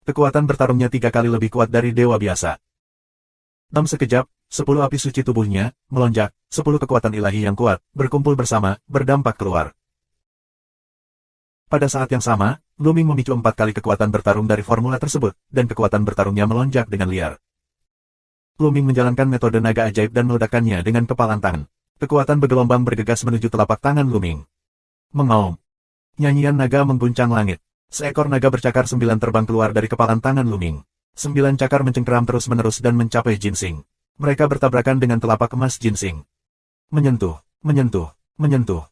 Kekuatan bertarungnya 3 kali lebih kuat dari dewa biasa. Dalam sekejap, 10 api suci tubuhnya, melonjak, 10 kekuatan ilahi yang kuat, berkumpul bersama, berdampak keluar. Pada saat yang sama, Luming memicu 4 kali kekuatan bertarung dari formula tersebut, dan kekuatan bertarungnya melonjak dengan liar. Luming menjalankan metode naga ajaib dan meledakkannya dengan kepalan tangan. Kekuatan bergelombang bergegas menuju telapak tangan Luming. Mengaum. Nyanyian naga mengguncang langit. Seekor naga bercakar 9 terbang keluar dari kepalan tangan Luming. 9 cakar mencengkeram terus-menerus dan mencapai Jinsing. Mereka bertabrakan dengan telapak emas Jinsing. Menyentuh, menyentuh, menyentuh.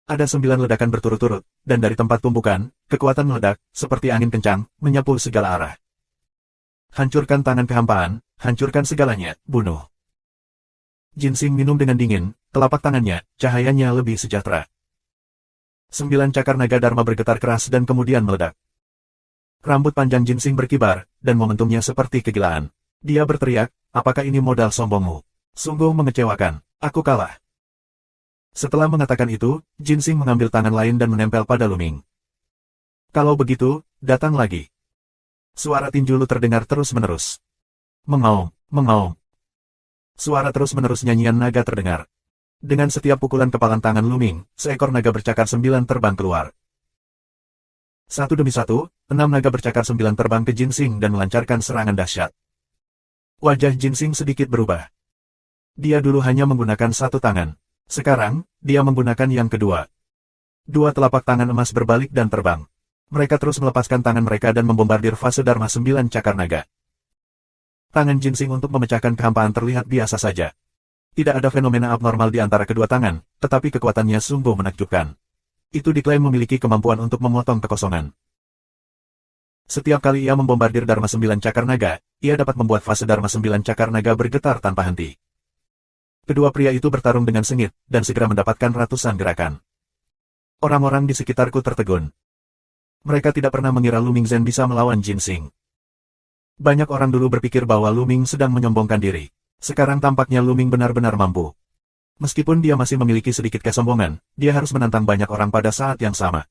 Ada 9 ledakan berturut-turut, dan dari tempat tumpukan, kekuatan meledak, seperti angin kencang, menyapu segala arah. Hancurkan tangan kehampaan, hancurkan segalanya, bunuh. Jinsing minum dengan dingin, telapak tangannya, cahayanya lebih sejahtera. 9 cakar naga Dharma bergetar keras dan kemudian meledak. Rambut panjang Jinsing berkibar, dan momentumnya seperti kegilaan. Dia berteriak, apakah ini modal sombongmu? Sungguh mengecewakan, aku kalah. Setelah mengatakan itu, Jinsing mengambil tangan lain dan menempel pada Luming. Kalau begitu, datang lagi. Suara tinju terdengar terus-menerus. Mengaum, mengaum. Suara terus-menerus nyanyian naga terdengar. Dengan setiap pukulan kepalan tangan Luming, seekor naga bercakar 9 terbang keluar. Satu demi satu, 6 naga bercakar 9 terbang ke Jinsing dan melancarkan serangan dahsyat. Wajah Jinsing sedikit berubah. Dia dulu hanya menggunakan 1 tangan. Sekarang, dia menggunakan yang kedua. 2 telapak tangan emas berbalik dan terbang. Mereka terus melepaskan tangan mereka dan membombardir fase Dharma 9 cakar naga. Tangan Jinsing untuk memecahkan kehampaan terlihat biasa saja. Tidak ada fenomena abnormal di antara kedua tangan, tetapi kekuatannya sungguh menakjubkan. Itu diklaim memiliki kemampuan untuk memotong kekosongan. Setiap kali ia membombardir Dharma 9 cakar naga, ia dapat membuat fase Dharma 9 cakar naga bergetar tanpa henti. Kedua pria itu bertarung dengan sengit, dan segera mendapatkan ratusan gerakan. Orang-orang di sekitarku tertegun. Mereka tidak pernah mengira Luming Zhen bisa melawan Jinsing. Banyak orang dulu berpikir bahwa Luming sedang menyombongkan diri. Sekarang tampaknya Luming benar-benar mampu. Meskipun dia masih memiliki sedikit kesombongan, dia harus menantang banyak orang pada saat yang sama.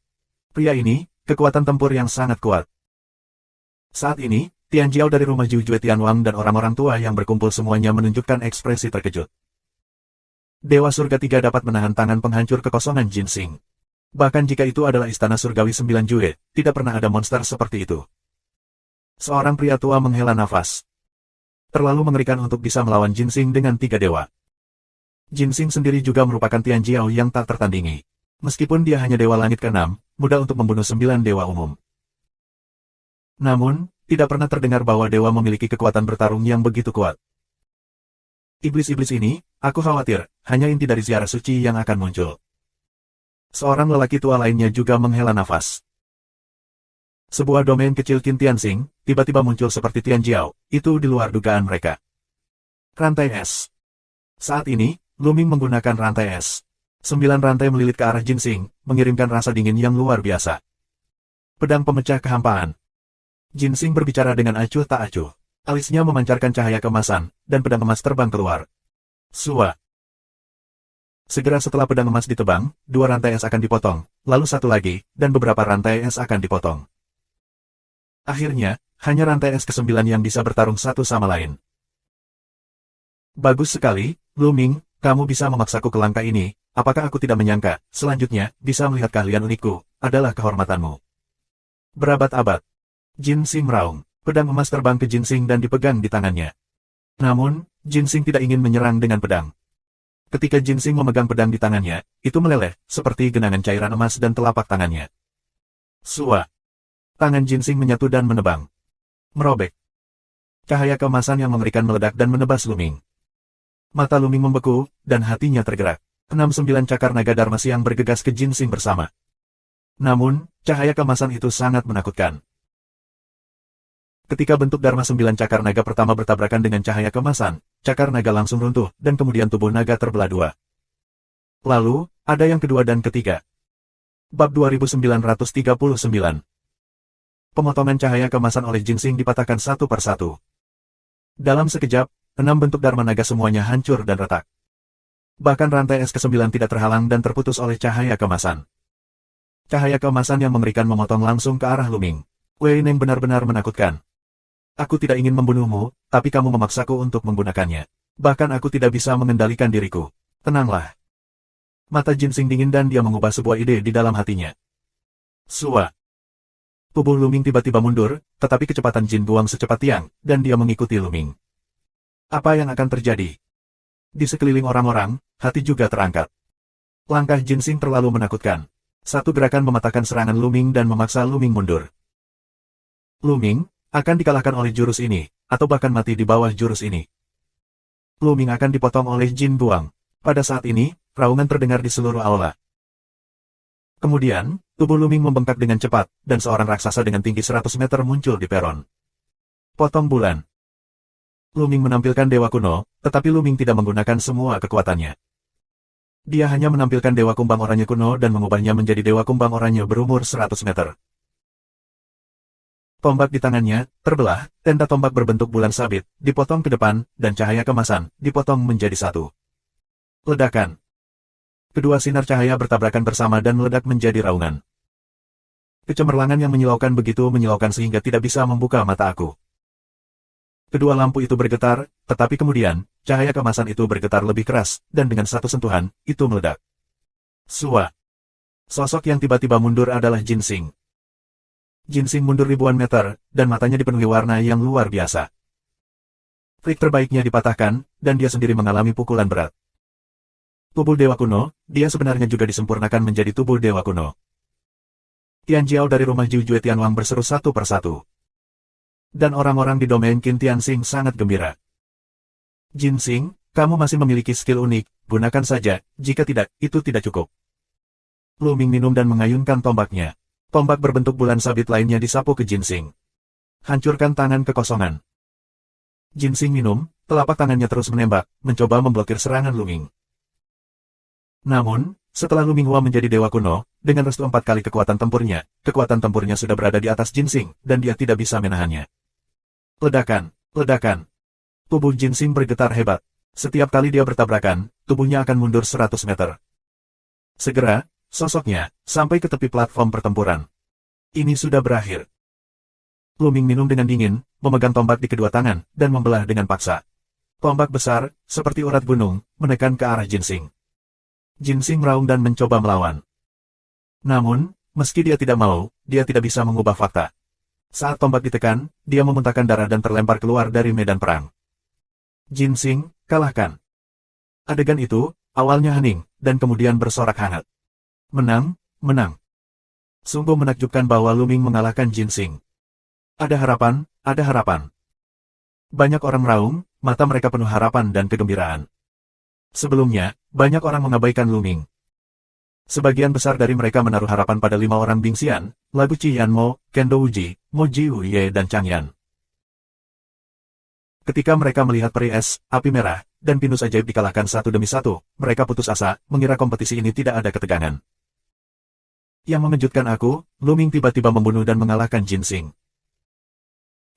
Pria ini, kekuatan tempur yang sangat kuat. Saat ini, Tian Jiao dari rumah Jujue Tianwang dan orang-orang tua yang berkumpul semuanya menunjukkan ekspresi terkejut. Dewa Surga 3 dapat menahan tangan penghancur kekosongan Jinsing. Bahkan jika itu adalah istana surgawi 9 Jue, tidak pernah ada monster seperti itu. Seorang pria tua menghela nafas. Terlalu mengerikan untuk bisa melawan Jinsing dengan 3 dewa. Jinsing sendiri juga merupakan Tian Jiao yang tak tertandingi. Meskipun dia hanya dewa langit ke-6, mudah untuk membunuh 9 dewa umum. Namun, tidak pernah terdengar bahwa dewa memiliki kekuatan bertarung yang begitu kuat. Iblis-iblis ini, aku khawatir, hanya inti dari ziarah suci yang akan muncul. Seorang lelaki tua lainnya juga menghela nafas. Sebuah domain kecil Qin Tianxing, tiba-tiba muncul seperti Tian Jiao, itu di luar dugaan mereka. Rantai es. Saat ini, Lu Ming menggunakan rantai es. 9 rantai melilit ke arah Jinsing, mengirimkan rasa dingin yang luar biasa. Pedang pemecah kehampaan. Jinsing berbicara dengan acuh tak acuh. Alisnya memancarkan cahaya kemasan, dan pedang emas terbang keluar. Sua. Segera setelah pedang emas ditebang, 2 rantai es akan dipotong, lalu 1 lagi, dan beberapa rantai es akan dipotong. Akhirnya, hanya rantai es ke-9 yang bisa bertarung satu sama lain. Bagus sekali, Lu Ming, kamu bisa memaksaku ke langkah ini, apakah aku tidak menyangka, selanjutnya, bisa melihat keahlian unikku, adalah kehormatanmu. Berabad-abad. Jinsing meraung, pedang emas terbang ke Jinsing dan dipegang di tangannya. Namun, Jinsing tidak ingin menyerang dengan pedang. Ketika Jinsing memegang pedang di tangannya, itu meleleh, seperti genangan cairan emas dan telapak tangannya. Sua. Tangan Jinsing menyatu dan menebang. Merobek. Cahaya keemasan yang mengerikan meledak dan menebas Lu Ming. Mata Lu Ming membeku, dan hatinya tergerak. 6-9 cakar naga Dharma Siang bergegas ke Jinsing bersama. Namun, cahaya keemasan itu sangat menakutkan. Ketika bentuk Dharma 9 cakar naga pertama bertabrakan dengan cahaya keemasan, cakar naga langsung runtuh, dan kemudian tubuh naga terbelah 2. Lalu, ada yang kedua dan ketiga. Bab 2939. Pemotongan cahaya keemasan oleh Jinsing dipatahkan satu persatu. Dalam sekejap, 6 bentuk Dharma naga semuanya hancur dan retak. Bahkan rantai es ke-9 tidak terhalang dan terputus oleh cahaya keemasan. Cahaya keemasan yang mengerikan memotong langsung ke arah Lu Ming. Wei Neng benar-benar menakutkan. Aku tidak ingin membunuhmu, tapi kamu memaksaku untuk menggunakannya. Bahkan aku tidak bisa mengendalikan diriku. Tenanglah. Mata Jinsing dingin dan dia mengubah sebuah ide di dalam hatinya. Sua. Tubuh Lu Ming tiba-tiba mundur, tetapi kecepatan Jin buang secepat tiang, dan dia mengikuti Lu Ming. Apa yang akan terjadi? Di sekeliling orang-orang, hati juga terangkat. Langkah Jinsing terlalu menakutkan. Satu gerakan mematahkan serangan Lu Ming dan memaksa Lu Ming mundur. Lu Ming akan dikalahkan oleh jurus ini, atau bahkan mati di bawah jurus ini. Lu Ming akan dipotong oleh Jin Buang. Pada saat ini, raungan terdengar di seluruh aula. Kemudian, tubuh Lu Ming membengkak dengan cepat, dan seorang raksasa dengan tinggi 100 meter muncul di peron. Potong bulan. Lu Ming menampilkan dewa kuno, tetapi Lu Ming tidak menggunakan semua kekuatannya. Dia hanya menampilkan dewa kumbang oranye kuno dan mengubahnya menjadi dewa kumbang oranye berumur 100 meter. Tombak di tangannya, terbelah, tenda tombak berbentuk bulan sabit, dipotong ke depan, dan cahaya kemasan, dipotong menjadi satu. Ledakan. Kedua sinar cahaya bertabrakan bersama dan meledak menjadi raungan. Kecemerlangan yang menyilaukan begitu menyilaukan sehingga tidak bisa membuka mata aku. Kedua lampu itu bergetar, tetapi kemudian, cahaya kemasan itu bergetar lebih keras, dan dengan satu sentuhan, itu meledak. Sua. Sosok yang tiba-tiba mundur adalah Jinsing. Jinsing mundur ribuan meter, dan matanya dipenuhi warna yang luar biasa. Trik terbaiknya dipatahkan, dan dia sendiri mengalami pukulan berat. Tubuh dewa kuno, dia sebenarnya juga disempurnakan menjadi tubuh dewa kuno. Tian Jiao dari rumah Jiujue Tianwang berseru satu persatu. Dan orang-orang di domain Qin Tianxing sangat gembira. Jinsing, kamu masih memiliki skill unik, gunakan saja, jika tidak, itu tidak cukup. Lu Ming minum dan mengayunkan tombaknya. Tombak berbentuk bulan sabit lainnya disapu ke Jinsing. Hancurkan tangan kekosongan. Jinsing minum, telapak tangannya terus menembak, mencoba memblokir serangan Lu Ming. Namun, setelah Lu Minghua menjadi dewa kuno, dengan restu 4 kali kekuatan tempurnya sudah berada di atas Jinsing, dan dia tidak bisa menahannya. Ledakan, ledakan. Tubuh Jinsing bergetar hebat. Setiap kali dia bertabrakan, tubuhnya akan mundur 100 meter. Segera, sosoknya, sampai ke tepi platform pertempuran. Ini sudah berakhir. Lu Ming minum dengan dingin, memegang tombak di kedua tangan, dan membelah dengan paksa. Tombak besar, seperti urat gunung, menekan ke arah Jinsing. Jinsing meraung dan mencoba melawan. Namun, meski dia tidak mau, dia tidak bisa mengubah fakta. Saat tombak ditekan, dia memuntahkan darah dan terlempar keluar dari medan perang. Jinsing, kalahkan. Adegan itu, awalnya hening, dan kemudian bersorak hangat. Menang, menang. Sungguh menakjubkan bahwa Luming mengalahkan Jinsing. Ada harapan, ada harapan. Banyak orang meraung, mata mereka penuh harapan dan kegembiraan. Sebelumnya, banyak orang mengabaikan Luming. Sebagian besar dari mereka menaruh harapan pada 5 orang Bingxian, Lagu Qianmo, Kendo Uji, Mo Jiuye dan Changyan. Ketika mereka melihat peri es, api merah, dan pinus ajaib dikalahkan satu demi satu, mereka putus asa, mengira kompetisi ini tidak ada ketegangan. Yang mengejutkan aku, Luming tiba-tiba membunuh dan mengalahkan Jinsing.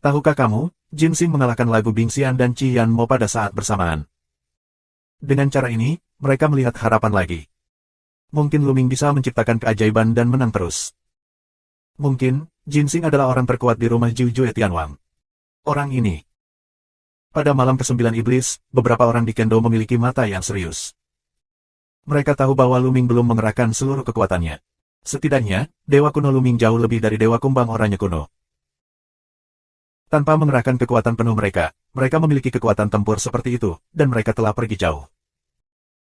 Tahukah kamu, Jinsing mengalahkan Lagu Bingxian dan Qianmo pada saat bersamaan. Dengan cara ini, mereka melihat harapan lagi. Mungkin Luming bisa menciptakan keajaiban dan menang terus. Mungkin, Jinsing adalah orang terkuat di rumah Jiujue Tianwang. Orang ini. Pada malam ke-9 iblis, beberapa orang di Kendo memiliki mata yang serius. Mereka tahu bahwa Luming belum mengerahkan seluruh kekuatannya. Setidaknya, Dewa Kuno Luming jauh lebih dari Dewa Kumbang Oranye Kuno. Tanpa mengerahkan kekuatan penuh mereka memiliki kekuatan tempur seperti itu, dan mereka telah pergi jauh.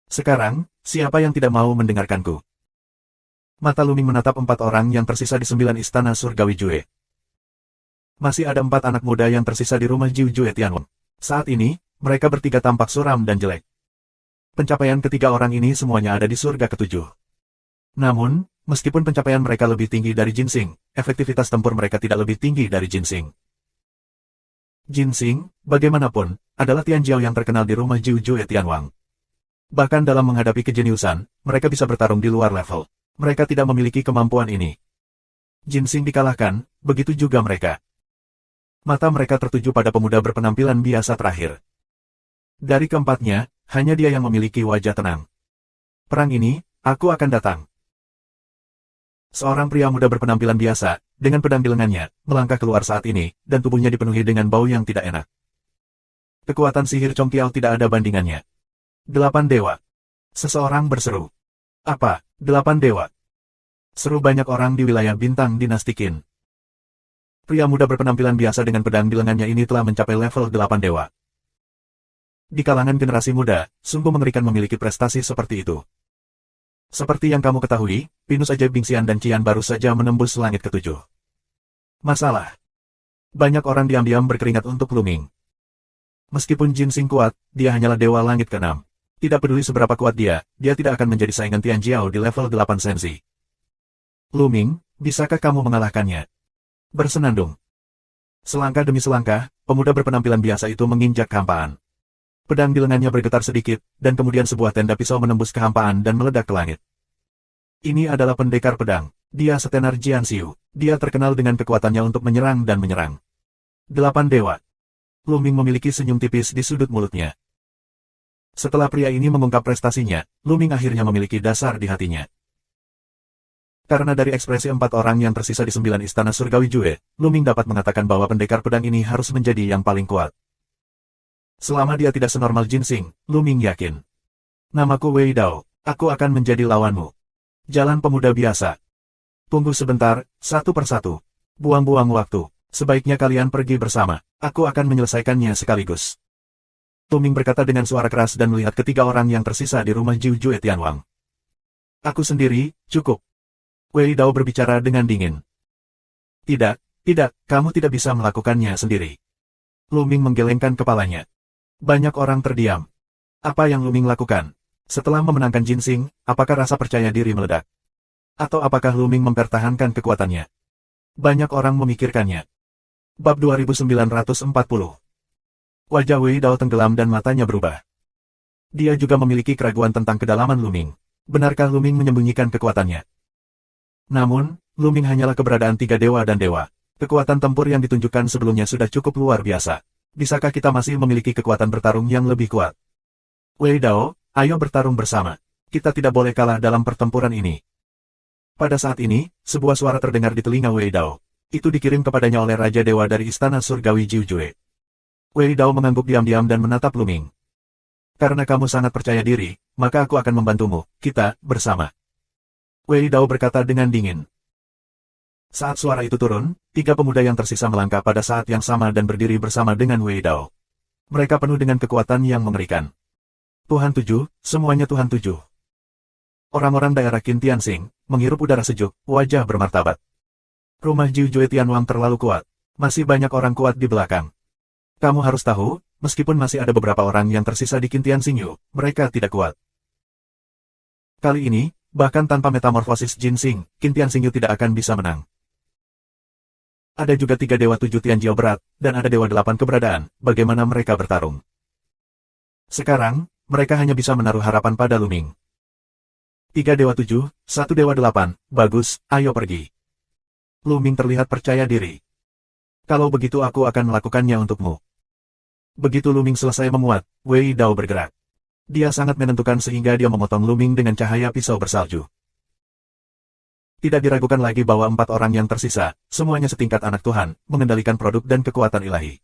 Sekarang, siapa yang tidak mau mendengarkanku? Mata Luming menatap 4 orang yang tersisa di 9 istana surgawi Jue. Masih ada 4 anak muda yang tersisa di rumah Jiujue Tianwang. Saat ini, mereka bertiga tampak suram dan jelek. Pencapaian ketiga orang ini semuanya ada di surga ke-7. Namun, meskipun pencapaian mereka lebih tinggi dari Jinsing, efektivitas tempur mereka tidak lebih tinggi dari Jinsing. Jinsing, bagaimanapun, adalah Tian Jiao yang terkenal di rumah Jiujue Tianwang. Bahkan dalam menghadapi kejeniusan, mereka bisa bertarung di luar level. Mereka tidak memiliki kemampuan ini. Jinsing dikalahkan, begitu juga mereka. Mata mereka tertuju pada pemuda berpenampilan biasa terakhir. Dari keempatnya, hanya dia yang memiliki wajah tenang. Perang ini, aku akan datang. Seorang pria muda berpenampilan biasa, dengan pedang di lengannya, melangkah keluar saat ini, dan tubuhnya dipenuhi dengan bau yang tidak enak. Kekuatan sihir Chong Qiao tidak ada bandingannya. 8 dewa. Seseorang berseru. Apa, 8 dewa? Seru banyak orang di wilayah bintang dinasti Qin. Pria muda berpenampilan biasa dengan pedang di lengannya ini telah mencapai level 8 dewa. Di kalangan generasi muda, sungguh mengerikan memiliki prestasi seperti itu. Seperti yang kamu ketahui, pinus ajaib Bingxian dan Qian baru saja menembus langit ke-7. Masalah. Banyak orang diam-diam berkeringat untuk Luming. Meskipun Jinsing kuat, dia hanyalah dewa langit ke-6. Tidak peduli seberapa kuat dia tidak akan menjadi saingan Tian Jiao di level 8 sensi. Luming, bisakah kamu mengalahkannya? Bersenandung. Selangkah demi selangkah, pemuda berpenampilan biasa itu menginjak kehampaan. Pedang di lengannya bergetar sedikit, dan kemudian sebuah tenda pisau menembus kehampaan dan meledak ke langit. Ini adalah pendekar pedang. Dia setenar Jian Xiu. Dia terkenal dengan kekuatannya untuk menyerang dan menyerang. 8 dewa. Luming memiliki senyum tipis di sudut mulutnya. Setelah pria ini mengungkap prestasinya, Luming akhirnya memiliki dasar di hatinya. Karena dari ekspresi 4 orang yang tersisa di 9 istana surgawi Jue, Luming dapat mengatakan bahwa pendekar pedang ini harus menjadi yang paling kuat. Selama dia tidak senormal Jinsing, Luming yakin. Namaku Wei Dao, aku akan menjadi lawanmu. Jalan pemuda biasa. Tunggu sebentar, satu persatu. Buang-buang waktu. Sebaiknya kalian pergi bersama. Aku akan menyelesaikannya sekaligus. Luming berkata dengan suara keras dan melihat ketiga orang yang tersisa di rumah Jiujue Tianwang. Aku sendiri, cukup. Wei Dao berbicara dengan dingin. Tidak, kamu tidak bisa melakukannya sendiri. Luming menggelengkan kepalanya. Banyak orang terdiam. Apa yang Luming lakukan? Setelah memenangkan Jinsing, apakah rasa percaya diri meledak? Atau apakah Luming mempertahankan kekuatannya? Banyak orang memikirkannya. Bab 2940. Wajah Wei Dao tenggelam dan matanya berubah. Dia juga memiliki keraguan tentang kedalaman Luming. Benarkah Luming menyembunyikan kekuatannya? Namun, Luming hanyalah keberadaan 3 dewa dan dewa. Kekuatan tempur yang ditunjukkan sebelumnya sudah cukup luar biasa. Bisakah kita masih memiliki kekuatan bertarung yang lebih kuat? Wei Dao, ayo bertarung bersama. Kita tidak boleh kalah dalam pertempuran ini. Pada saat ini, sebuah suara terdengar di telinga Wei Dao. Itu dikirim kepadanya oleh Raja Dewa dari Istana Surgawi Jiujue. Wei Dao mengangguk diam-diam dan menatap Luming. Karena kamu sangat percaya diri, maka aku akan membantumu. Kita, bersama. Wei Dao berkata dengan dingin. Saat suara itu turun, tiga pemuda yang tersisa melangkah pada saat yang sama dan berdiri bersama dengan Wei Dao. Mereka penuh dengan kekuatan yang mengerikan. Tuhan Tujuh, semuanya Tuhan Tujuh. Orang-orang daerah Qin Tianxing menghirup udara sejuk, wajah bermartabat. Rumah Jiu Jue Tianwang terlalu kuat. Masih banyak orang kuat di belakang. Kamu harus tahu, meskipun masih ada beberapa orang yang tersisa di Qin Tianxing Yu, mereka tidak kuat. Kali ini, bahkan tanpa metamorfosis Jinsing, Qin Tianxing Yu tidak akan bisa menang. Ada juga 3 Dewa 7 Tianjiao berat, dan ada Dewa 8 keberadaan, bagaimana mereka bertarung. Sekarang, mereka hanya bisa menaruh harapan pada Lu Ming. 3 Dewa 7, 1 Dewa 8, bagus, ayo pergi. Lu Ming terlihat percaya diri. Kalau begitu aku akan melakukannya untukmu. Begitu Lu Ming selesai memuat, Wei Dao bergerak. Dia sangat menentukan sehingga dia memotong Lu Ming dengan cahaya pisau bersalju. Tidak diragukan lagi bahwa 4 orang yang tersisa, semuanya setingkat anak Tuhan, mengendalikan produk dan kekuatan ilahi.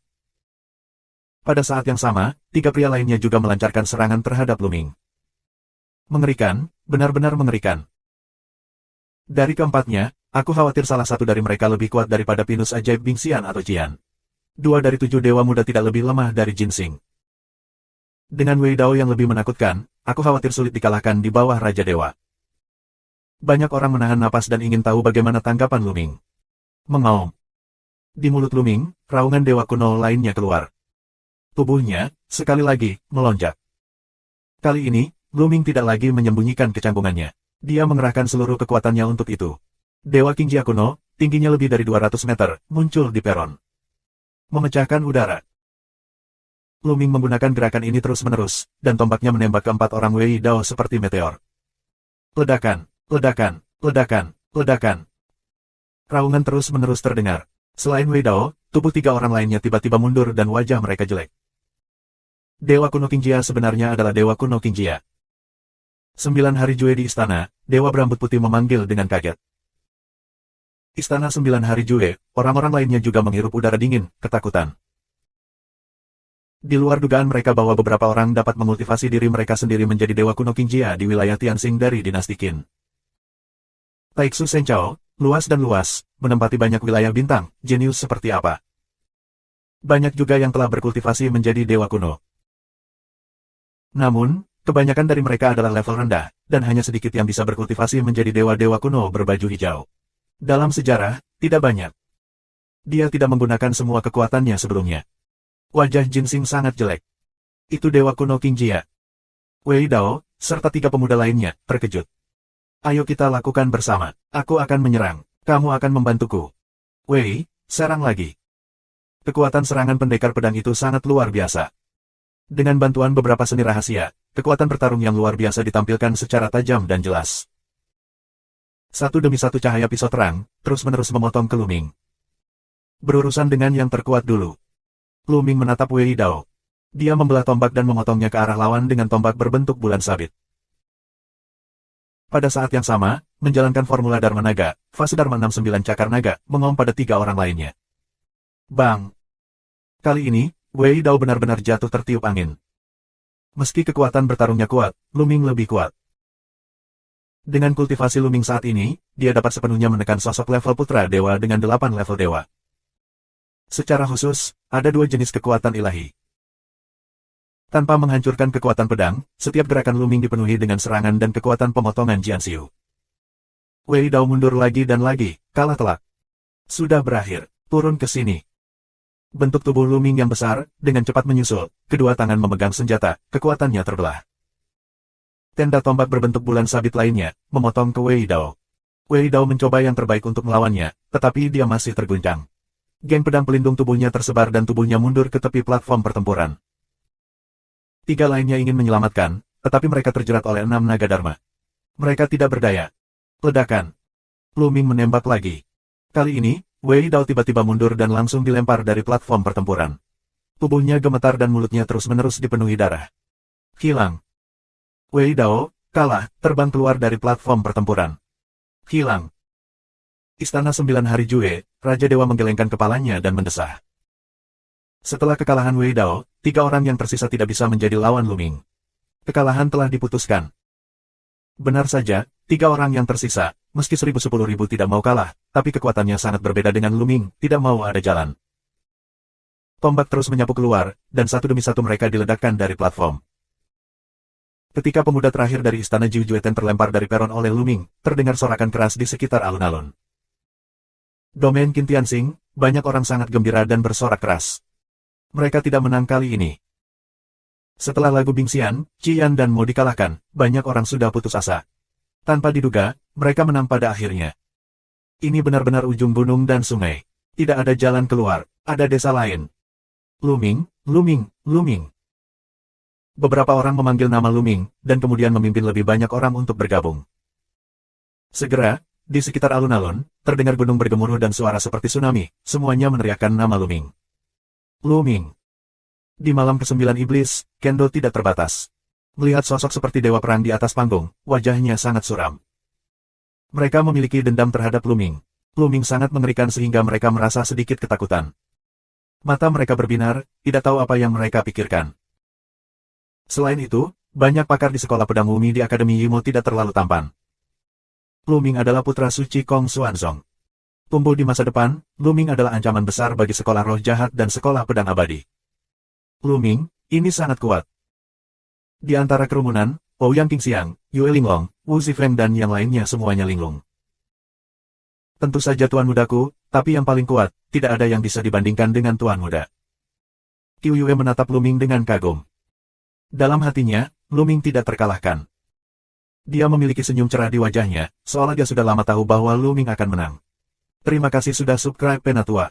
Pada saat yang sama, 3 pria lainnya juga melancarkan serangan terhadap Lu Ming. Mengerikan, benar-benar mengerikan. Dari keempatnya, aku khawatir salah satu dari mereka lebih kuat daripada Pinus Ajaib Bingxian atau Jian. 2 dari 7 dewa muda tidak lebih lemah dari Jinsing. Dengan Wei Dao yang lebih menakutkan, aku khawatir sulit dikalahkan di bawah Raja Dewa. Banyak orang menahan napas dan ingin tahu bagaimana tanggapan Lu Ming. Mengaum. Di mulut Lu Ming, raungan dewa kuno lainnya keluar. Tubuhnya, sekali lagi, melonjak. Kali ini, Lu Ming tidak lagi menyembunyikan kecanggungannya. Dia mengerahkan seluruh kekuatannya untuk itu. Dewa Qingjia kuno, tingginya lebih dari 200 meter, muncul di peron. Memecahkan udara. Lu Ming menggunakan gerakan ini terus-menerus, dan tombaknya menembak keempat orang Wei Dao seperti meteor. Ledakan. Ledakan, ledakan, ledakan. Raungan terus-menerus terdengar. Selain Wei Dao, tubuh 3 orang lainnya tiba-tiba mundur dan wajah mereka jelek. Dewa kuno Qingjia sebenarnya adalah Dewa kuno Qingjia. 9 hari Jue di istana, Dewa berambut putih memanggil dengan kaget. Istana 9 hari Jue, orang-orang lainnya juga menghirup udara dingin, ketakutan. Di luar dugaan mereka bahwa beberapa orang dapat memultivasi diri mereka sendiri menjadi Dewa kuno Qingjia di wilayah Tianxing dari dinasti Qin. Taixu Senchao, luas dan luas, menempati banyak wilayah bintang, jenius seperti apa. Banyak juga yang telah berkultivasi menjadi dewa kuno. Namun, kebanyakan dari mereka adalah level rendah, dan hanya sedikit yang bisa berkultivasi menjadi dewa-dewa kuno berbaju hijau. Dalam sejarah, tidak banyak. Dia tidak menggunakan semua kekuatannya sebelumnya. Wajah Jinsing sangat jelek. Itu dewa kuno Qingjia. Wei Dao, serta 3 pemuda lainnya, terkejut. Ayo kita lakukan bersama. Aku akan menyerang. Kamu akan membantuku. Wei, serang lagi. Kekuatan serangan pendekar pedang itu sangat luar biasa. Dengan bantuan beberapa seni rahasia, kekuatan bertarung yang luar biasa ditampilkan secara tajam dan jelas. Satu demi satu cahaya pisau terang, terus-menerus memotong ke Lu Ming. Berurusan dengan yang terkuat dulu. Lu Ming menatap Wei Dao. Dia membelah tombak dan memotongnya ke arah lawan dengan tombak berbentuk bulan sabit. Pada saat yang sama, menjalankan formula Dharma Naga, fase Dharma 69 Cakar Naga, mengaum pada 3 orang lainnya. Bang! Kali ini, Wei Dao benar-benar jatuh tertiup angin. Meski kekuatan bertarungnya kuat, Lu Ming lebih kuat. Dengan kultivasi Lu Ming saat ini, dia dapat sepenuhnya menekan sosok level putra dewa dengan 8 level dewa. Secara khusus, ada 2 jenis kekuatan ilahi. Tanpa menghancurkan kekuatan pedang, setiap gerakan Lu Ming dipenuhi dengan serangan dan kekuatan pemotongan Jianxiu. Wei Dao mundur lagi dan lagi, kalah telak. Sudah berakhir, turun ke sini. Bentuk tubuh Lu Ming yang besar, dengan cepat menyusul, kedua tangan memegang senjata, kekuatannya terbelah. Tenda tombak berbentuk bulan sabit lainnya, memotong ke Wei Dao. Wei Dao mencoba yang terbaik untuk melawannya, tetapi dia masih terguncang. Geng pedang pelindung tubuhnya tersebar dan tubuhnya mundur ke tepi platform pertempuran. 3 lainnya ingin menyelamatkan, tetapi mereka terjerat oleh 6 naga Dharma. Mereka tidak berdaya. Ledakan. Lu Ming menembak lagi. Kali ini, Wei Dao tiba-tiba mundur dan langsung dilempar dari platform pertempuran. Tubuhnya gemetar dan mulutnya terus-menerus dipenuhi darah. Hilang. Wei Dao, kalah, terbang keluar dari platform pertempuran. Hilang. Istana 9 hari Jue, Raja Dewa menggelengkan kepalanya dan mendesah. Setelah kekalahan Wei Dao, 3 orang yang tersisa tidak bisa menjadi lawan Lu Ming. Kekalahan telah diputuskan. Benar saja, 3 orang yang tersisa, meski 1010.000 tidak mau kalah, tapi kekuatannya sangat berbeda dengan Luming, tidak mau ada jalan. Tombak terus menyapu keluar, dan satu demi satu mereka diledakkan dari platform. Ketika pemuda terakhir dari istana Jiu Jueten terlempar dari peron oleh Luming, terdengar sorakan keras di sekitar alun-alun. Domain Qin Tianxing, banyak orang sangat gembira dan bersorak keras. Mereka tidak menang kali ini. Setelah lagu Bingxian, Qian dan Mo dikalahkan, banyak orang sudah putus asa. Tanpa diduga, mereka menang pada akhirnya. Ini benar-benar ujung gunung dan sungai. Tidak ada jalan keluar, ada desa lain. Luming, Luming, Luming. Beberapa orang memanggil nama Luming, dan kemudian memimpin lebih banyak orang untuk bergabung. Segera, di sekitar alun-alun, terdengar gunung bergemuruh dan suara seperti tsunami, semuanya meneriakkan nama Luming. Luming. Di malam ke-9 iblis, Kendo tidak terbatas. Melihat sosok seperti dewa perang di atas panggung, wajahnya sangat suram. Mereka memiliki dendam terhadap Luming. Luming sangat mengerikan sehingga mereka merasa sedikit ketakutan. Mata mereka berbinar, tidak tahu apa yang mereka pikirkan. Selain itu, banyak pakar di sekolah pedang Wumi di Akademi Yimo tidak terlalu tampan. Luming adalah putra suci Kong Xuanzong. Tumbuh di masa depan, Luming adalah ancaman besar bagi sekolah roh jahat dan sekolah pedang abadi. Luming, ini sangat kuat. Di antara kerumunan, Ouyang Qingxiang, Yue Linglong, Wu Zifeng dan yang lainnya semuanya linglung. Tentu saja tuan mudaku, tapi yang paling kuat, tidak ada yang bisa dibandingkan dengan tuan muda. Qiu Yue menatap Luming dengan kagum. Dalam hatinya, Luming tidak terkalahkan. Dia memiliki senyum cerah di wajahnya, seolah dia sudah lama tahu bahwa Luming akan menang. Terima kasih sudah subscribe Penatua.